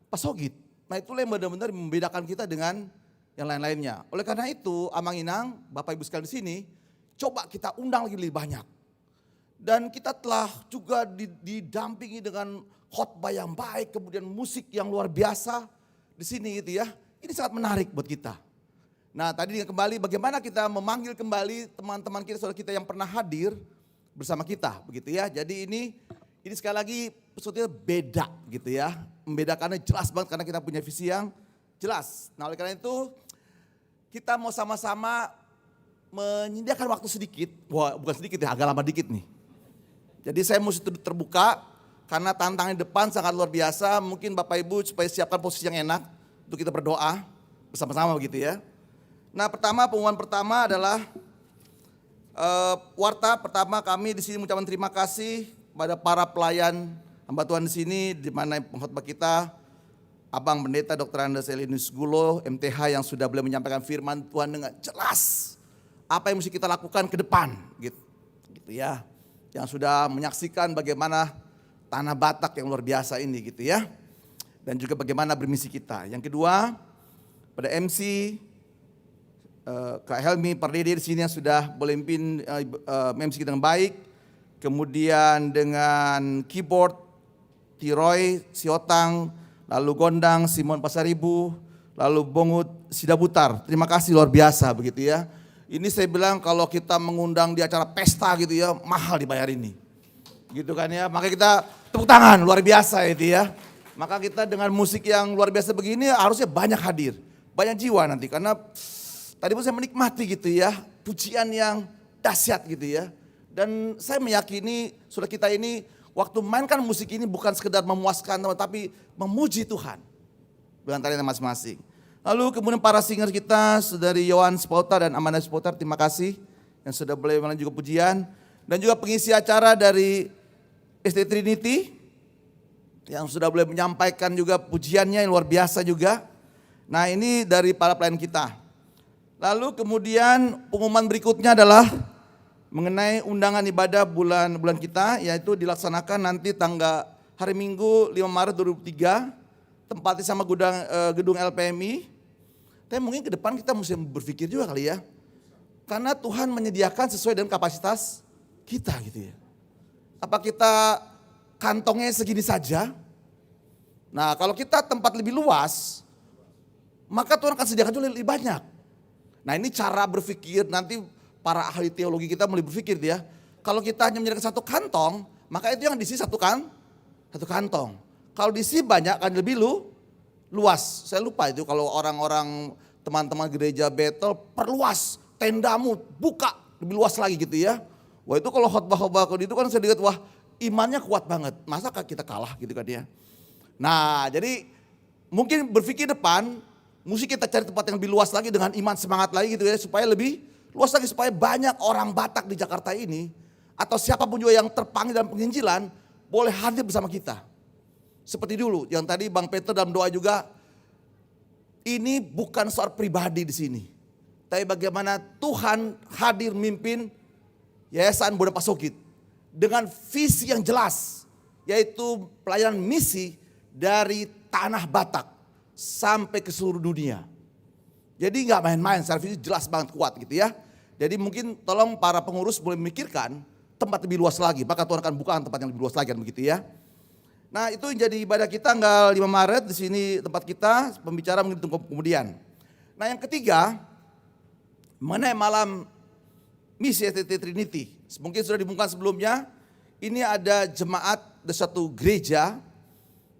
Pasogit. Nah itulah yang benar-benar membedakan kita dengan yang lain-lainnya. Oleh karena itu, Amang Inang, Bapak Ibu sekalian di sini, coba kita undang lagi lebih banyak. Dan kita telah juga didampingi dengan khotbah yang baik, kemudian musik yang luar biasa di sini gitu ya. Ini sangat menarik buat kita. Nah tadi kembali bagaimana kita memanggil kembali teman-teman kita, saudara kita yang pernah hadir bersama kita begitu ya. Jadi ini sekali lagi sebetulnya beda gitu ya. Membedakannya jelas banget karena kita punya visi yang jelas. Nah oleh karena itu kita mau sama-sama menyediakan waktu sedikit. Wah bukan sedikit ya, agak lama dikit nih. Jadi saya mesti terbuka karena tantangan di depan sangat luar biasa. Mungkin Bapak Ibu supaya siapkan posisi yang enak untuk kita berdoa bersama-sama begitu ya. Nah pengumuman pertama adalah warta pertama kami di sini mengucapkan terima kasih kepada para pelayan hamba Tuhan di sini, di mana pengkhotbah kita Abang Pendeta Dr. Andes Elinus Gulo MTH yang sudah boleh menyampaikan firman Tuhan dengan jelas, apa yang mesti kita lakukan ke depan gitu ya. Yang sudah menyaksikan bagaimana tanah Batak yang luar biasa ini gitu ya. Dan juga bagaimana bermisi kita. Yang kedua, pada MC Kak Helmi Pardede di sini yang sudah boleh mimpin MC kita dengan baik. Kemudian dengan keyboard Tiroy Siotang, lalu gondang Simon Pasaribu, lalu bongut Sidabutar. Terima kasih luar biasa begitu ya. Ini saya bilang kalau kita mengundang di acara pesta gitu ya, mahal dibayar ini. Gitu kan ya, maka kita tepuk tangan luar biasa itu ya. Maka kita dengan musik yang luar biasa begini harusnya banyak hadir, banyak jiwa nanti. Karena tadi pun saya menikmati gitu ya, pujian yang dahsyat gitu ya. Dan saya meyakini saudara kita ini waktu mainkan musik ini bukan sekedar memuaskan teman, tapi memuji Tuhan. Dengan tarian masing-masing. Lalu kemudian para singer kita, saudari Yohan Spotar dan Amanda Spotar, terima kasih yang sudah boleh melanjutkan juga pujian. Dan juga pengisi acara dari SD Trinity yang sudah boleh menyampaikan juga pujiannya yang luar biasa juga. Nah ini dari para pelayan kita. Lalu kemudian pengumuman berikutnya adalah mengenai undangan ibadah bulan kita, yaitu dilaksanakan nanti hari Minggu 5 Maret 2023, tempatnya sama gedung LPMI. Tapi mungkin ke depan kita mesti berpikir juga kali ya. Karena Tuhan menyediakan sesuai dengan kapasitas kita gitu ya. Apa kita kantongnya segini saja? Nah kalau kita tempat lebih luas, maka Tuhan akan sediakan juga lebih banyak. Nah ini cara berpikir, nanti para ahli teologi kita mulai berpikir ya. Kalau kita hanya menyediakan satu kantong, maka itu yang diisi satu kantong. Kalau diisi banyak kan lebih luas. Saya lupa itu kalau orang-orang teman-teman gereja Bethel perluas tendamu, buka lebih luas lagi gitu ya. Wah itu kalau khotbah-khotbah itu kan saya lihat wah imannya kuat banget. Masa kita kalah gitu kan ya. Nah jadi mungkin berpikir depan, mesti kita cari tempat yang lebih luas lagi dengan iman semangat lagi gitu ya. Supaya lebih luas lagi, supaya banyak orang Batak di Jakarta ini atau siapapun juga yang terpanggil dalam penginjilan boleh hadir bersama kita. Seperti dulu yang tadi Bang Peter dalam doa juga, ini bukan soal pribadi di sini. Tapi bagaimana Tuhan hadir mimpin Yayasan Bonda Pasogit dengan visi yang jelas, yaitu pelayanan misi dari tanah Batak sampai ke seluruh dunia. Jadi nggak main-main, secara visi jelas banget kuat gitu ya. Jadi mungkin tolong para pengurus boleh memikirkan tempat lebih luas lagi, maka Tuhan akan buka tempat yang lebih luas lagi kan begitu ya. Nah itu yang jadi ibadah kita tanggal 5 Maret di sini tempat kita, pembicara mungkin tunggu kemudian. Nah yang ketiga, mengenai malam misi SDT Trinity. Mungkin sudah diumumkan sebelumnya, ini ada jemaat dari satu gereja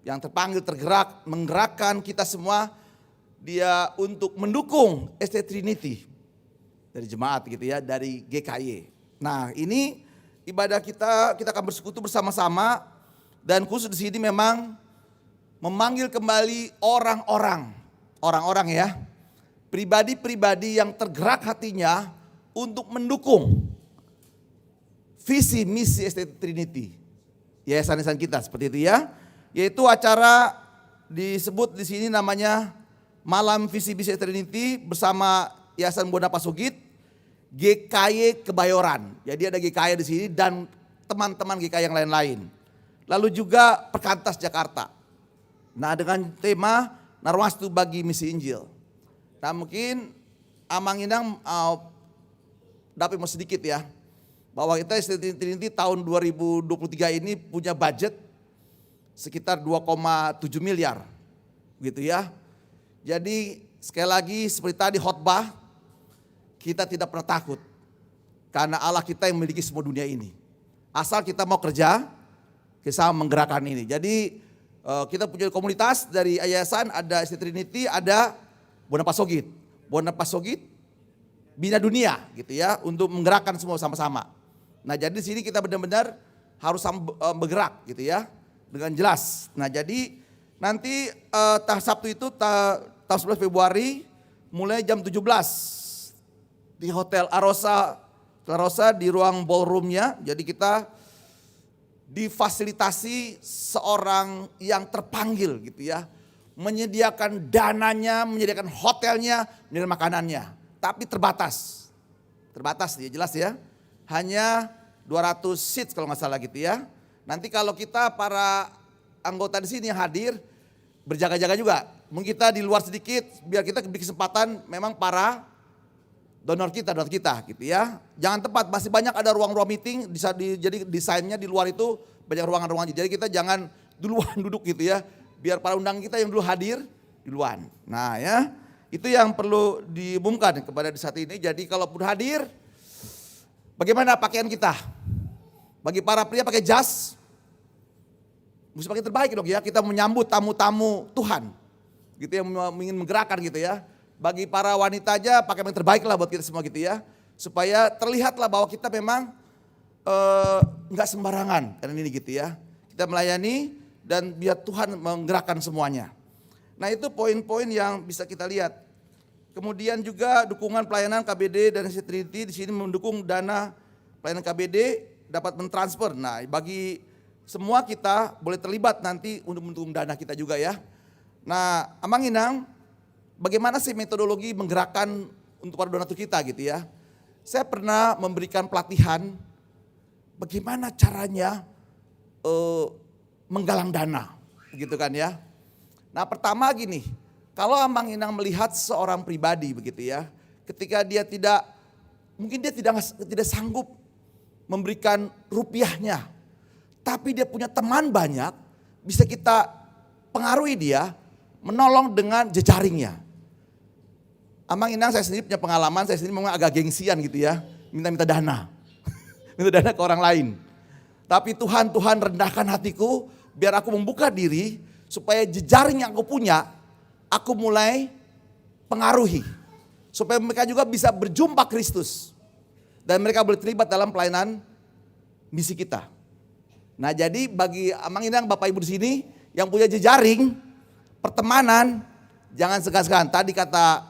yang terpanggil tergerak, menggerakkan kita semua dia untuk mendukung SDT Trinity. Dari jemaat gitu ya, dari GKY. Nah ini ibadah kita akan bersekutu bersama-sama. Dan khusus di sini memang memanggil kembali orang-orang ya, pribadi-pribadi yang tergerak hatinya untuk mendukung visi misi SDT Trinity, yayasan kita seperti itu ya, yaitu acara disebut di sini namanya Malam Visi Misi Trinity bersama Yayasan Bonda Pasogit, GKY Kebayoran. Jadi ada GKY di sini dan teman-teman GKY yang lain-lain. Lalu juga Perkantas Jakarta. Nah dengan tema Narwastu bagi Misi Injil. Nah mungkin Amang Inang dapat mau sedikit ya. Bahwa kita SDT Trinity tahun 2023 ini punya budget sekitar 2,7 miliar. Gitu ya. Jadi sekali lagi seperti tadi khotbah, kita tidak pernah takut. Karena Allah kita yang memiliki semua dunia ini. Asal kita mau kerja, kita menggerakkan ini. Jadi kita punya komunitas dari yayasan, ada SDT Trinity, ada Bonda Pasogit. Bonda Pasogit Bina Dunia gitu ya, untuk menggerakkan semua sama-sama. Nah jadi di sini kita benar-benar harus bergerak gitu ya, dengan jelas. Nah jadi nanti Sabtu itu tanggal 11 Februari mulai jam 17 di Hotel Arosa di ruang ballroomnya. Jadi kita difasilitasi seorang yang terpanggil gitu ya, menyediakan dananya, menyediakan hotelnya, menyediakan makanannya, tapi terbatas. terbatas ya, jelas ya. Hanya 200 seats kalau nggak salah gitu ya. Nanti kalau kita para anggota di sini yang hadir berjaga-jaga juga. Mungkin kita di luar sedikit biar kita beri kesempatan memang para donor kita gitu ya. Jangan tempat, masih banyak ada ruang-ruang meeting, jadi desainnya di luar itu banyak ruangan-ruangan. Jadi kita jangan duluan duduk gitu ya. Biar para undangan kita yang dulu hadir duluan. Nah ya, itu yang perlu diumumkan kepada di saat ini. Jadi kalaupun hadir, bagaimana pakaian kita? Bagi para pria pakai jas, mesti pakai terbaik dong ya. Kita menyambut tamu-tamu Tuhan, gitu yang ingin menggerakkan gitu ya. Bagi para wanita aja pakai yang terbaik lah buat kita semua gitu ya. Supaya terlihatlah bahwa kita memang nggak sembarangan karena ini gitu ya. Kita melayani dan biar Tuhan menggerakkan semuanya. Nah itu poin-poin yang bisa kita lihat. Kemudian juga dukungan pelayanan KBD dan Trinity di sini mendukung dana pelayanan KBD dapat mentransfer. Nah bagi semua kita boleh terlibat nanti untuk mendukung dana kita juga ya. Nah Amang Inang, bagaimana sih metodologi menggerakkan untuk para donatur kita gitu ya. Saya pernah memberikan pelatihan bagaimana caranya menggalang dana gitu kan ya. Nah pertama gini, kalau Amang Inang melihat seorang pribadi begitu ya, ketika dia mungkin dia tidak sanggup memberikan rupiahnya, tapi dia punya teman banyak, bisa kita pengaruhi dia, menolong dengan jejaringnya. Amang Inang saya sendiri punya pengalaman, saya sendiri memang agak gengsian gitu ya, minta dana, minta dana ke orang lain. Tapi Tuhan rendahkan hatiku, biar aku membuka diri, supaya jejaring yang aku punya, aku mulai pengaruhi. Supaya mereka juga bisa berjumpa Kristus. Dan mereka boleh terlibat dalam pelayanan misi kita. Nah jadi bagi Amang Inang, Bapak Ibu di sini yang punya jejaring, pertemanan, jangan segan-segan. Tadi kata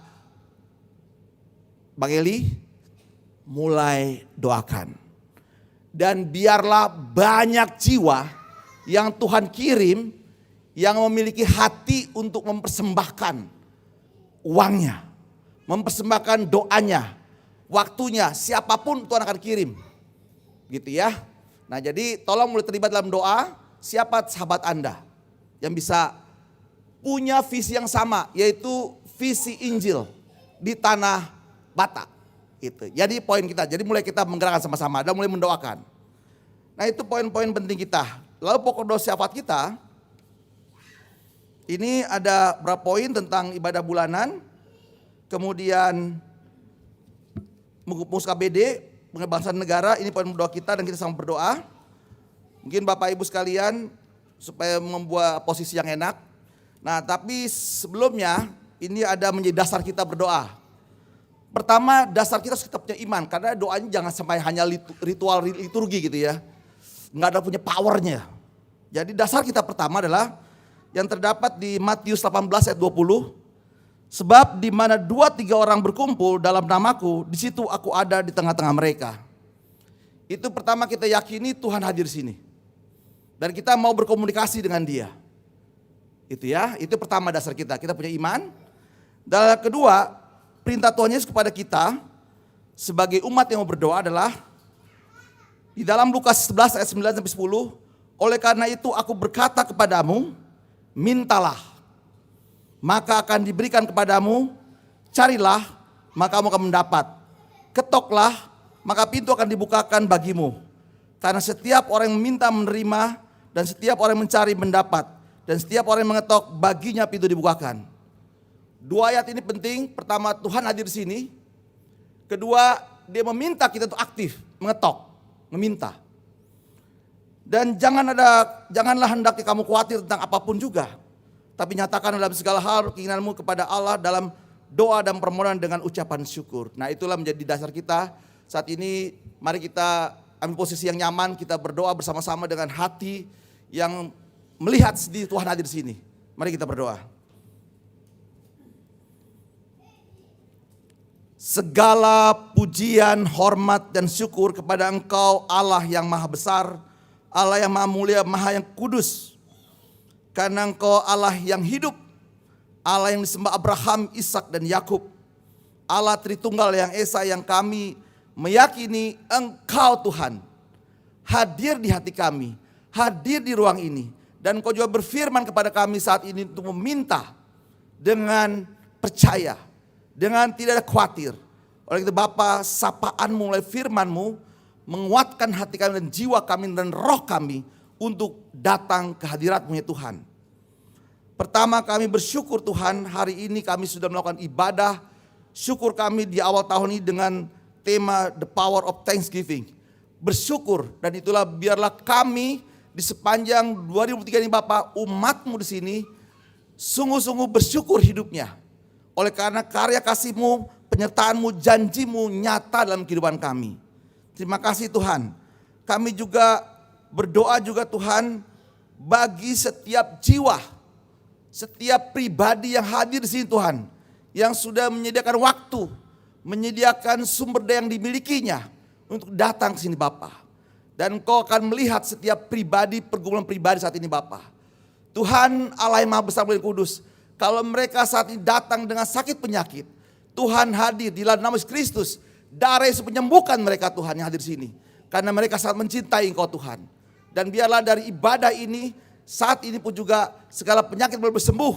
Bang Eli, mulai doakan. Dan biarlah banyak jiwa yang Tuhan kirim, yang memiliki hati untuk mempersembahkan uangnya, mempersembahkan doanya, waktunya, siapapun Tuhan akan kirim. Gitu ya. Nah jadi tolong mulai terlibat dalam doa. Siapa sahabat Anda yang bisa punya visi yang sama, yaitu visi Injil di tanah Batak. Gitu. Jadi poin kita, jadi mulai kita menggerakkan sama-sama dan mulai mendoakan. Nah itu poin-poin penting kita. Lalu pokok doa syafaat kita, ini ada beberapa poin tentang ibadah bulanan, kemudian mengurus KBD, pengabdian negara, ini poin doa kita dan kita sama berdoa. Mungkin Bapak Ibu sekalian supaya membuat posisi yang enak. Nah tapi sebelumnya ini ada menjadi dasar kita berdoa. Pertama dasar kita tetap punya iman, karena doanya jangan sampai hanya ritual liturgi gitu ya. Nggak ada punya powernya. Jadi dasar kita pertama adalah yang terdapat di Matius 18 ayat 20. Sebab di mana 2-3 orang berkumpul dalam namaku, di situ aku ada di tengah-tengah mereka. Itu pertama kita yakini Tuhan hadir sini. Dan kita mau berkomunikasi dengan Dia. Itu ya, itu pertama dasar kita punya iman. Dan kedua, perintah Tuhan Yesus kepada kita sebagai umat yang mau berdoa adalah di dalam Lukas 11 ayat 9 sampai 10, oleh karena itu aku berkata kepadamu, mintalah, maka akan diberikan kepadamu, carilah, maka kamu akan mendapat, ketoklah, maka pintu akan dibukakan bagimu. Karena setiap orang yang meminta menerima, dan setiap orang yang mencari mendapat, dan setiap orang yang mengetok baginya pintu dibukakan. Dua ayat ini penting. Pertama, Tuhan hadir di sini. Kedua, Dia meminta kita untuk aktif, mengetok, meminta. Dan janganlah hendaknya kamu khawatir tentang apapun juga. Tapi nyatakan dalam segala hal keinginanmu kepada Allah dalam doa dan permohonan dengan ucapan syukur. Nah itulah menjadi dasar kita. Saat ini mari kita ambil posisi yang nyaman. Kita berdoa bersama-sama dengan hati yang melihat sedih Tuhan hadir di sini. Mari kita berdoa. Segala pujian, hormat dan syukur kepada Engkau Allah yang maha besar, Allah yang maha mulia, maha yang kudus. Karena Engkau Allah yang hidup, Allah yang disembah Abraham, Ishak dan Yakub, Allah Tritunggal yang Esa yang kami meyakini Engkau Tuhan hadir di hati kami, hadir di ruang ini. Dan Engkau juga berfirman kepada kami saat ini untuk meminta dengan percaya, dengan tidak ada khawatir. Oleh itu Bapa, sapaan-Mu melalui firman-Mu menguatkan hati kami dan jiwa kami dan roh kami untuk datang ke hadirat-Mu ya Tuhan. Pertama kami bersyukur Tuhan, hari ini kami sudah melakukan ibadah syukur kami di awal tahun ini dengan tema The Power of Thanksgiving. Bersyukur, dan itulah biarlah kami di sepanjang 2003 ini Bapak, umat-Mu di sini sungguh-sungguh bersyukur hidupnya. Oleh karena karya kasih-Mu, penyertaan-Mu, janji-Mu nyata dalam kehidupan kami. Terima kasih Tuhan. Kami juga berdoa juga Tuhan bagi setiap jiwa, setiap pribadi yang hadir di sini Tuhan, yang sudah menyediakan waktu, menyediakan sumber daya yang dimilikinya untuk datang ke sini Bapa. Dan Engkau akan melihat setiap pribadi, pergumulan pribadi saat ini Bapa. Tuhan Allah yang Maha Besar dan Kudus, kalau mereka saat ini datang dengan sakit penyakit, Tuhan hadir di dalam nama Yesus Kristus. Darah Yesus menyembuhkan mereka Tuhan yang hadir di sini. Karena mereka sangat mencintai Engkau Tuhan. Dan biarlah dari ibadah ini, saat ini pun juga segala penyakit boleh bersembuh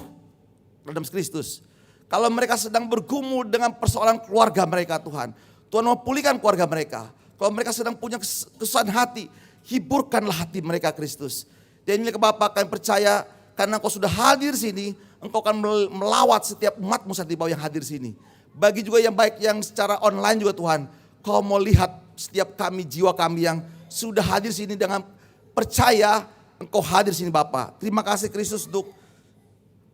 dalam Kristus. Kalau mereka sedang bergumul dengan persoalan keluarga mereka Tuhan, Tuhan mau pulihkan keluarga mereka. Kalau mereka sedang punya kesusahan hati, hiburkanlah hati mereka Kristus. Dan ini ke Bapa, kami percaya karena Engkau sudah hadir sini, Engkau akan melawat setiap umat-Mu saat di bawah yang hadir sini. Bagi juga yang baik yang secara online juga Tuhan, Kau mau lihat setiap kami, jiwa kami yang sudah hadir sini dengan percaya Engkau hadir sini Bapa. Terima kasih Kristus untuk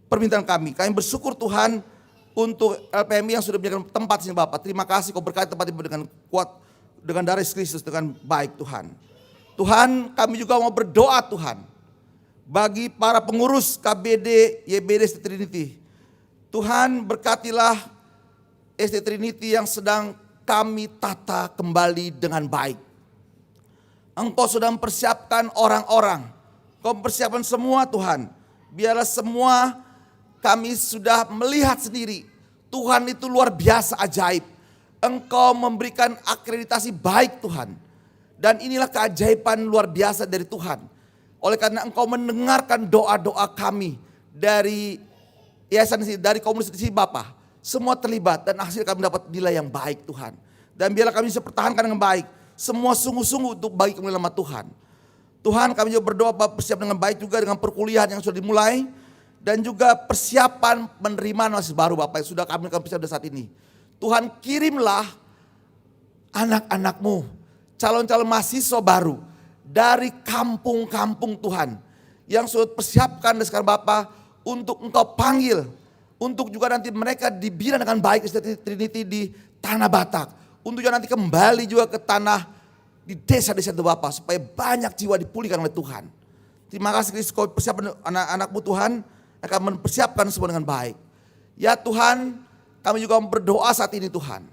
permintaan kami. Kami bersyukur Tuhan untuk LPMI yang sudah menyediakan tempat sini Bapa. Terima kasih Kau berkati tempat ini dengan kuat, dengan darah Kristus dengan baik Tuhan. Tuhan, kami juga mau berdoa Tuhan bagi para pengurus KBD YBD ST Trinity. Tuhan berkatilah ST Trinity yang sedang kami tata kembali dengan baik. Engkau sudah mempersiapkan orang-orang, Kau mempersiapkan semua Tuhan. Biarlah semua kami sudah melihat sendiri, Tuhan itu luar biasa ajaib. Engkau memberikan akreditasi baik Tuhan. Dan inilah keajaiban luar biasa dari Tuhan. Oleh karena Engkau mendengarkan doa-doa kami dari yayasan ini, dari komunitas ini Bapa. Semua terlibat dan hasil kami dapat nilai yang baik Tuhan. Dan biarlah kami bisa pertahankan dengan baik. Semua sungguh-sungguh untuk bagi kemuliaan nama Tuhan. Tuhan, kami juga berdoa Bapak persiapan dengan baik juga dengan perkuliahan yang sudah dimulai. Dan juga persiapan penerimaan mahasiswa baru Bapak yang sudah kami persiapkan saat ini. Tuhan, kirimlah anak-anak-Mu, calon-calon mahasiswa baru dari kampung-kampung Tuhan. Yang sudah persiapkan dan sekarang Bapak untuk Engkau panggil. Untuk juga nanti mereka dibina dengan baik Trinity di Tanah Batak. Untuk juga nanti kembali juga ke tanah di desa-desa itu Bapak. Supaya banyak jiwa dipulihkan oleh Tuhan. Terima kasih Kristus Kau persiapkan anak-anak-Mu Tuhan. Akan mempersiapkan semua dengan baik. Ya Tuhan, kami juga berdoa saat ini Tuhan.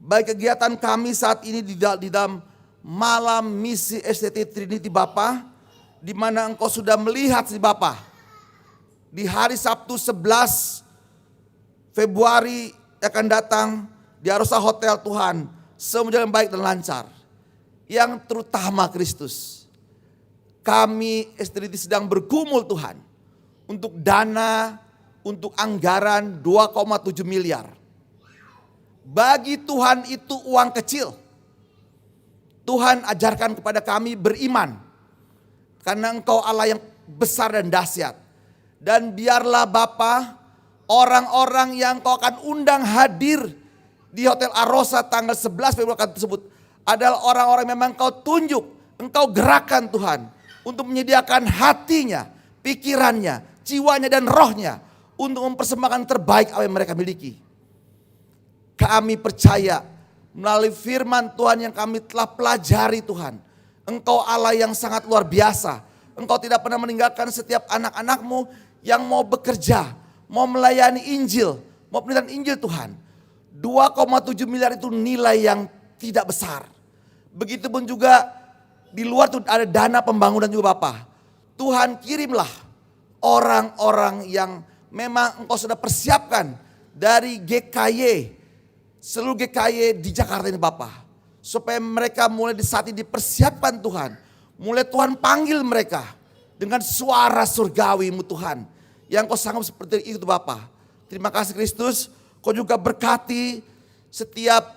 Baik kegiatan kami saat ini di dalam malam misi STT Trinity Bapa, di mana Engkau sudah melihat si Bapa. Di hari Sabtu 11 Februari akan datang di Arosa Hotel Tuhan. Semua jalan baik dan lancar. Yang terutama Kristus. Kami STT sedang bergumul Tuhan. Untuk dana, untuk anggaran 2,7 miliar. Bagi Tuhan itu uang kecil. Tuhan ajarkan kepada kami beriman. Karena Engkau Allah yang besar dan dahsyat. Dan biarlah Bapa, orang-orang yang Kau akan undang hadir di Hotel Arosa tanggal 11 Februari tersebut adalah orang-orang yang memang Kau tunjuk, Engkau gerakan Tuhan untuk menyediakan hatinya, pikirannya, jiwanya dan rohnya untuk mempersembahkan terbaik apa yang mereka miliki. Kami percaya melalui firman Tuhan yang kami telah pelajari Tuhan. Engkau Allah yang sangat luar biasa. Engkau tidak pernah meninggalkan setiap anak-anak-Mu yang mau bekerja, mau melayani Injil, mau penelitian Injil Tuhan. 2,7 miliar itu nilai yang tidak besar. Begitupun juga di luar itu ada dana pembangunan juga Bapak. Tuhan kirimlah orang-orang yang memang Engkau sudah persiapkan dari GKY, seluruh GKY di Jakarta ini Bapak. supaya mereka mulai di saat ini dipersiapkan Tuhan. Mulai Tuhan panggil mereka dengan suara surgawi-Mu Tuhan. Yang Kau sanggup seperti itu Bapa. Terima kasih Kristus, Kau juga berkati setiap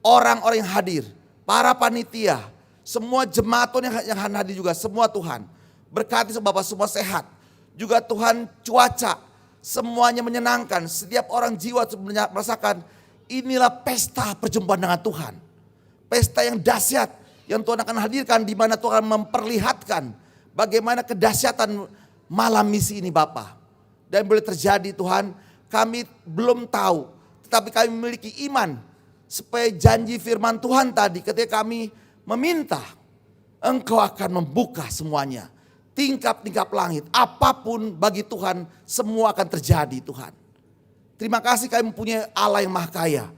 orang-orang yang hadir. Para panitia, semua jemaat Tuhan yang hadir juga, semua Tuhan. Berkati Bapak semua sehat. Juga Tuhan cuaca, semuanya menyenangkan. Setiap orang jiwa merasakan inilah pesta perjumpaan dengan Tuhan. Pesta yang dahsyat yang Tuhan akan hadirkan, di mana Tuhan memperlihatkan bagaimana kedahsyatan malam misi ini Bapa. Dan boleh terjadi Tuhan, kami belum tahu, tetapi kami memiliki iman supaya janji firman Tuhan tadi ketika kami meminta, Engkau akan membuka semuanya. Tingkap-tingkap langit, apapun bagi Tuhan, semua akan terjadi Tuhan. Terima kasih kami mempunyai Allah yang maha kaya.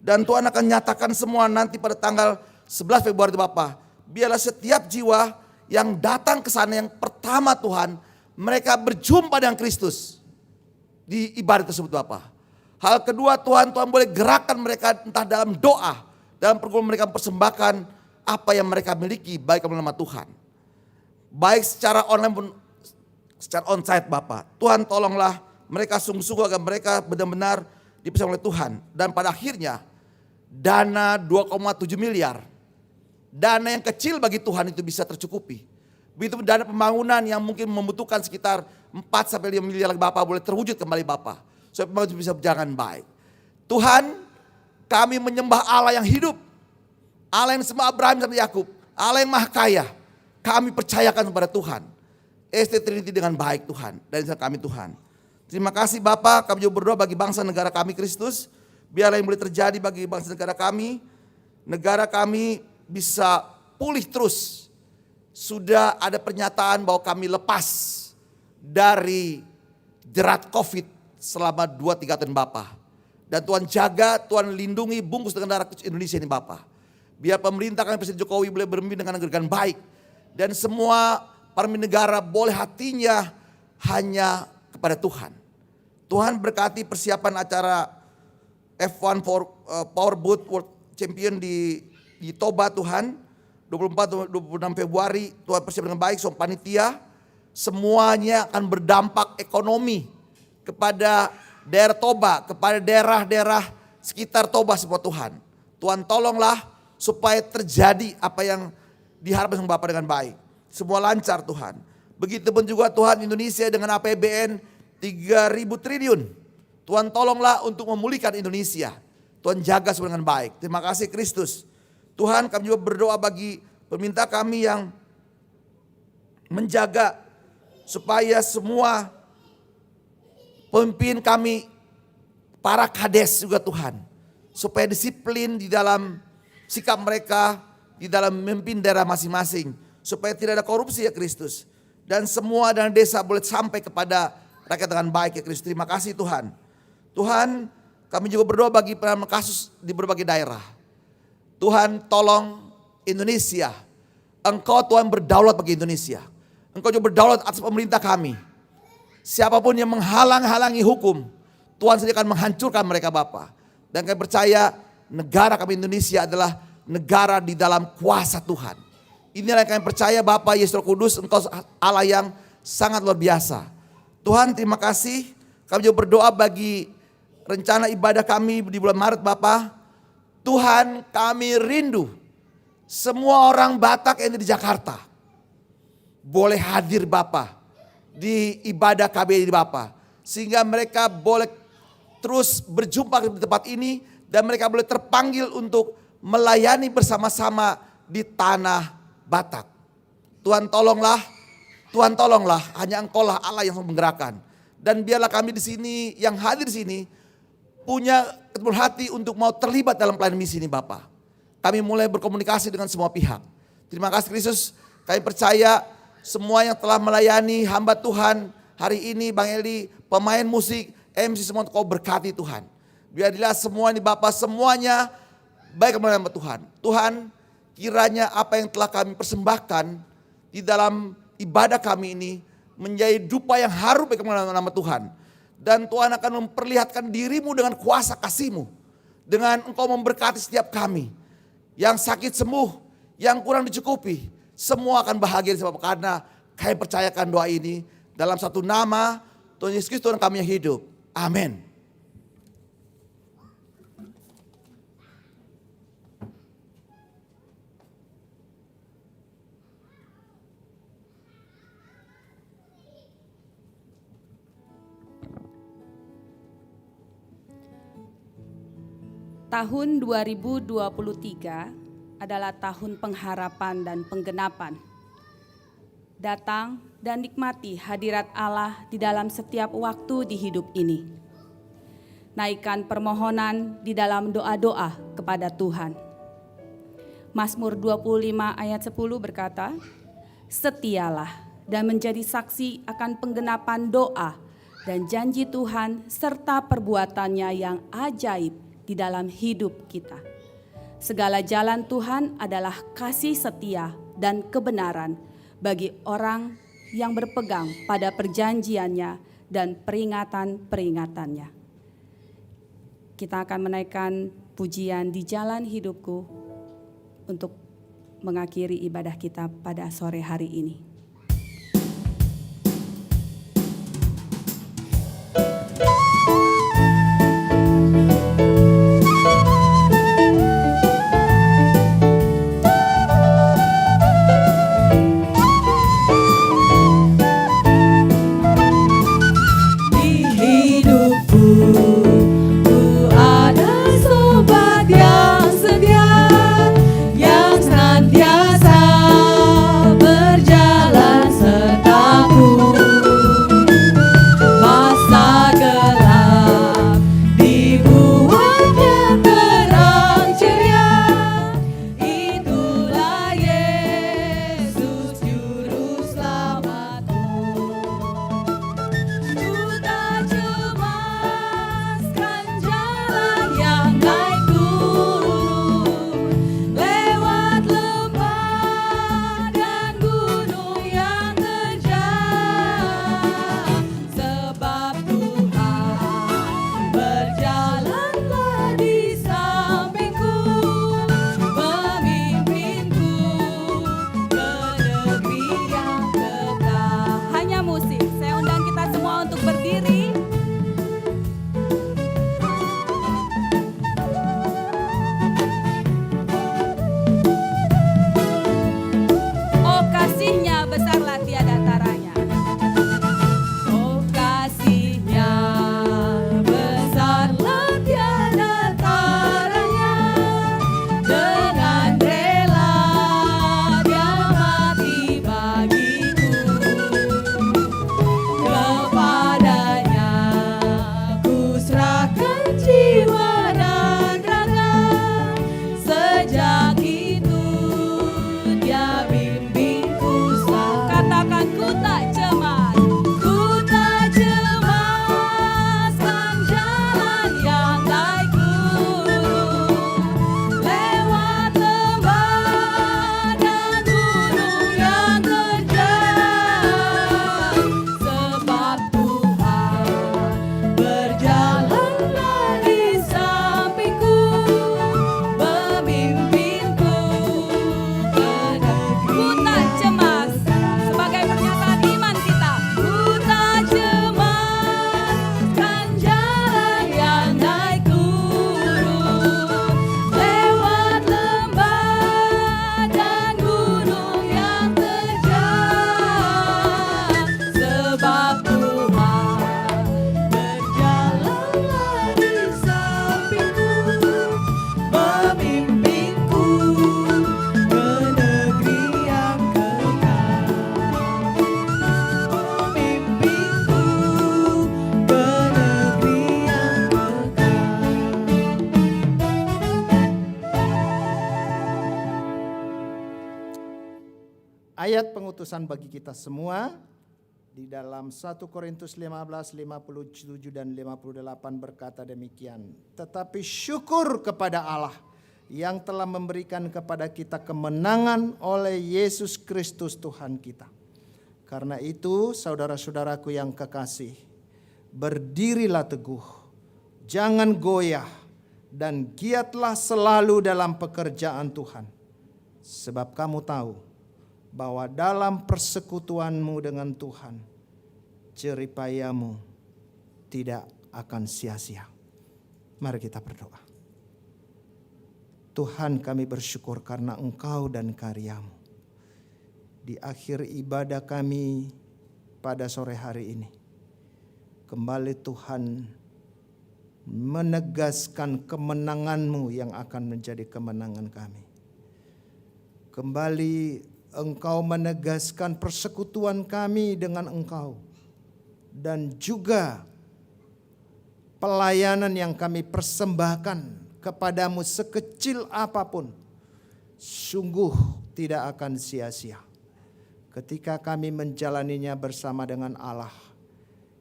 Dan Tuhan akan nyatakan semua nanti pada tanggal 11 Februari Bapak. Biarlah setiap jiwa yang datang ke sana yang pertama Tuhan, mereka berjumpa dengan Kristus di ibadah tersebut Bapak. Hal kedua Tuhan boleh gerakkan mereka entah dalam doa, dalam pergumulan mereka mempersembahkan apa yang mereka miliki baik dalam nama Tuhan. Baik secara online pun secara onsite Bapak. Tuhan tolonglah mereka sungguh-sungguh agar mereka benar-benar dipersembahkan oleh Tuhan. Dan pada akhirnya dana 2,7 miliar. Dana yang kecil bagi Tuhan itu bisa tercukupi. Begitu dana pembangunan yang mungkin membutuhkan sekitar 4-5 miliar lagi Bapak boleh terwujud kembali Bapak. Supaya pembangunan bisa berjalan baik. Tuhan, kami menyembah Allah yang hidup. Allah yang sembah Abraham dan Yakub. Allah yang maha kaya. Kami percayakan kepada Tuhan. ST Trinity dengan baik Tuhan. Dan kami Tuhan. Terima kasih Bapak, kami juga berdoa bagi bangsa negara kami Kristus. Biarlah yang boleh terjadi bagi bangsa negara kami. Negara kami bisa pulih terus. Sudah ada pernyataan bahwa kami lepas dari jerat COVID selama 2-3 tahun Bapak. Dan Tuhan jaga, Tuhan lindungi, bungkus dengan darah Indonesia ini Bapak. Biar pemerintah kami Presiden Jokowi boleh bermimpi dengan negara dengan baik. Dan semua para negara boleh hatinya hanya kepada Tuhan. Tuhan berkati persiapan acara F1 Powerboat World Champion di Toba Tuhan. 24-26 Februari Tuhan persiapkan dengan baik. So panitia semuanya akan berdampak ekonomi kepada daerah Toba, kepada daerah-daerah sekitar Toba semua Tuhan. Tuhan tolonglah supaya terjadi apa yang diharapkan sama Bapak dengan baik. Semua lancar Tuhan. Begitupun juga Tuhan Indonesia dengan APBN 3.000 triliun. Tuhan tolonglah untuk memulihkan Indonesia. Tuhan jaga semua dengan baik. Terima kasih Kristus. Tuhan kami juga berdoa bagi peminta kami yang menjaga supaya semua pemimpin kami, para kades juga Tuhan. Supaya disiplin di dalam sikap mereka, di dalam memimpin daerah masing-masing. Supaya tidak ada korupsi ya Kristus. Dan semua dana desa boleh sampai kepada rakyat dengan baik ya Kristus. Terima kasih Tuhan. Tuhan kami juga berdoa bagi penanganan kasus di berbagai daerah. Tuhan tolong Indonesia. Engkau Tuhan berdaulat bagi Indonesia. Engkau juga berdaulat atas pemerintah kami. Siapapun yang menghalang-halangi hukum, Tuhan sendiri akan menghancurkan mereka Bapa. Dan kami percaya negara kami Indonesia adalah negara di dalam kuasa Tuhan. Inilah yang kami percaya Bapa Yesus Roh Kudus, Engkau Allah yang sangat luar biasa. Tuhan terima kasih. Kami juga berdoa bagi rencana ibadah kami di bulan Maret Bapa. Tuhan kami rindu semua orang Batak yang di Jakarta boleh hadir Bapa di ibadah KBI Bapa. Sehingga mereka boleh terus berjumpa di tempat ini dan mereka boleh terpanggil untuk melayani bersama-sama di tanah Batak. Tuhan tolonglah, hanya Engkau lah Allah yang menggerakkan. Dan biarlah kami di sini yang hadir di sini punya keteguhan hati untuk mau terlibat dalam pelayanan misi ini Bapak. Kami mulai berkomunikasi dengan semua pihak. Terima kasih Kristus, kami percaya semua yang telah melayani hamba Tuhan hari ini, Bang Eli, pemain musik, MC semua Kau berkati Tuhan. Biarlah semua ini Bapak semuanya baik kepada nama Tuhan. Tuhan kiranya apa yang telah kami persembahkan di dalam ibadah kami ini menjadi dupa yang harum bagi nama Tuhan. Dan Tuhan akan memperlihatkan dirimu dengan kuasa kasih-Mu. Dengan Engkau memberkati setiap kami. yang sakit sembuh, yang kurang dicukupi, semua akan bahagia sebab karena kami percayakan doa ini dalam satu nama Tuhan Yesus Kristus Tuhan kami yang hidup. Amin. Tahun 2023 adalah tahun pengharapan dan penggenapan. Datang dan nikmati hadirat Allah di dalam setiap waktu di hidup ini. Naikkan permohonan di dalam doa-doa kepada Tuhan. Mazmur 25 ayat 10 berkata, "Setialah dan menjadi saksi akan penggenapan doa dan janji Tuhan serta perbuatannya yang ajaib di dalam hidup kita. Segala jalan Tuhan adalah kasih setia dan kebenaran bagi orang yang berpegang pada perjanjiannya dan peringatan-peringatannya." Kita akan menaikkan pujian di jalan hidupku untuk mengakhiri ibadah kita pada sore hari ini. Ayat pengutusan bagi kita semua di dalam 1 Korintus 15, 57 dan 58 berkata demikian. Tetapi syukur kepada Allah yang telah memberikan kepada kita kemenangan oleh Yesus Kristus Tuhan kita. Karena itu saudara-saudaraku yang kekasih, berdirilah teguh, jangan goyah, dan giatlah selalu dalam pekerjaan Tuhan. Sebab kamu tahu bahwa dalam persekutuanmu dengan Tuhan, jeripayamu tidak akan sia-sia. Mari kita berdoa. Tuhan, kami bersyukur karena Engkau dan karya-Mu. Di akhir ibadah kami pada sore hari ini, kembali Tuhan menegaskan kemenangan-Mu yang akan menjadi kemenangan kami. Kembali Engkau menegaskan persekutuan kami dengan Engkau, dan juga pelayanan yang kami persembahkan kepadamu sekecil apapun, sungguh tidak akan sia-sia ketika kami menjalaninya bersama dengan Allah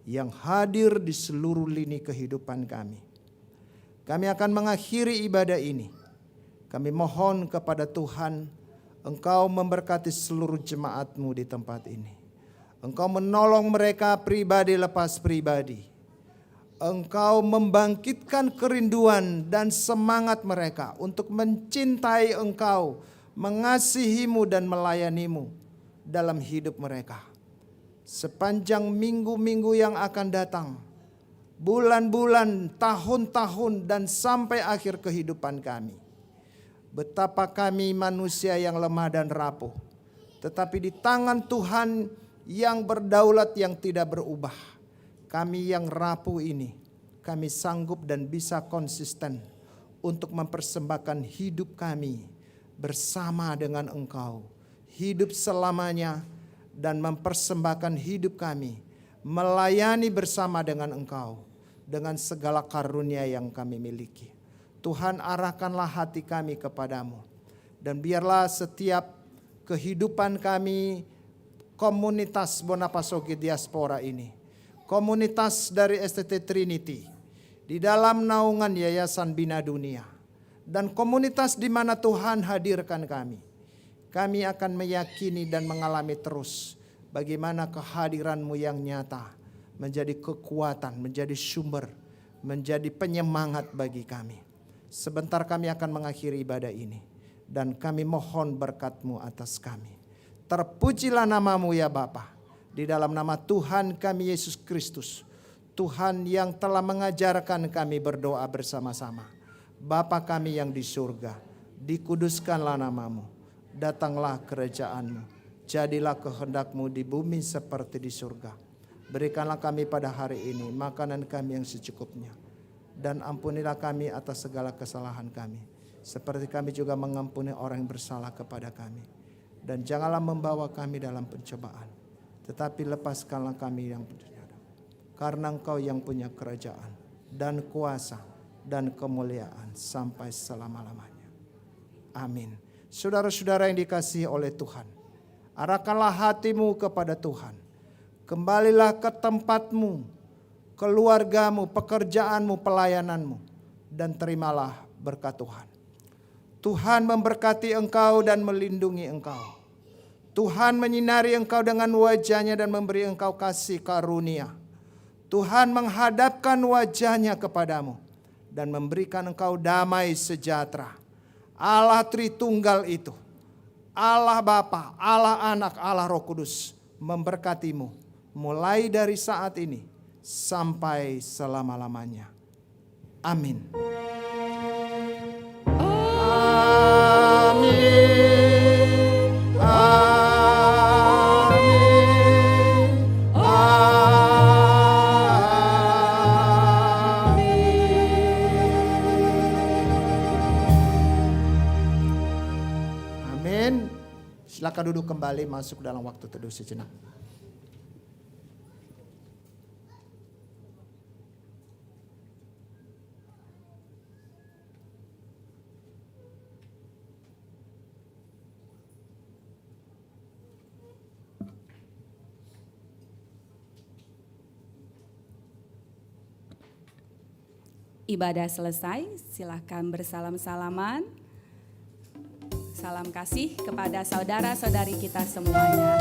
yang hadir di seluruh lini kehidupan kami. Kami akan mengakhiri ibadah ini. Kami mohon kepada Tuhan, Engkau memberkati seluruh jemaat-Mu di tempat ini. Engkau menolong mereka pribadi lepas pribadi. Engkau membangkitkan kerinduan dan semangat mereka untuk mencintai Engkau, mengasihi-Mu dan melayani-Mu dalam hidup mereka. Sepanjang minggu-minggu yang akan datang, bulan-bulan, tahun-tahun, dan sampai akhir kehidupan kami. Betapa kami manusia yang lemah dan rapuh, tetapi di tangan Tuhan yang berdaulat yang tidak berubah, kami yang rapuh ini, kami sanggup dan bisa konsisten untuk mempersembahkan hidup kami bersama dengan Engkau, hidup selamanya, dan mempersembahkan hidup kami melayani bersama dengan Engkau dengan segala karunia yang kami miliki. Tuhan, arahkanlah hati kami kepadamu, dan biarlah setiap kehidupan kami, komunitas Bonapasogi Diaspora ini, komunitas dari STT Trinity, di dalam naungan Yayasan Bina Dunia, dan komunitas di mana Tuhan hadirkan kami. Kami akan meyakini dan mengalami terus bagaimana kehadiran-Mu yang nyata menjadi kekuatan, menjadi sumber, menjadi penyemangat bagi kami. Sebentar kami akan mengakhiri ibadah ini, dan kami mohon berkat-Mu atas kami. Terpujilah nama-Mu ya Bapa, di dalam nama Tuhan kami Yesus Kristus, Tuhan yang telah mengajarkan kami berdoa bersama-sama. Bapa kami yang di surga, dikuduskanlah nama-Mu, datanglah kerajaan-Mu, jadilah kehendak-Mu di bumi seperti di surga. Berikanlah kami pada hari ini makanan kami yang secukupnya, dan ampunilah kami atas segala kesalahan kami, seperti kami juga mengampuni orang yang bersalah kepada kami. Dan janganlah membawa kami dalam pencobaan, tetapi lepaskanlah kami yang berdosa. Karena Engkau yang punya kerajaan dan kuasa dan kemuliaan sampai selama-lamanya. Amin. Saudara-saudara yang dikasihi oleh Tuhan, arahkanlah hatimu kepada Tuhan. Kembalilah ke tempatmu, keluargamu, pekerjaanmu, pelayananmu, dan terimalah berkat Tuhan. Tuhan memberkati engkau dan melindungi engkau. Tuhan menyinari engkau dengan wajah-Nya dan memberi engkau kasih karunia. Tuhan menghadapkan wajah-Nya kepadamu dan memberikan engkau damai sejahtera. Allah Tritunggal itu, Allah Bapa, Allah Anak, Allah Roh Kudus memberkatimu mulai dari saat ini sampai selama-lamanya. Amin. Amin. Amin. Amin. Silakan duduk kembali, masuk dalam waktu teduh sejenak. Ibadah selesai, silakan bersalam-salaman. Salam kasih kepada saudara-saudari kita semuanya.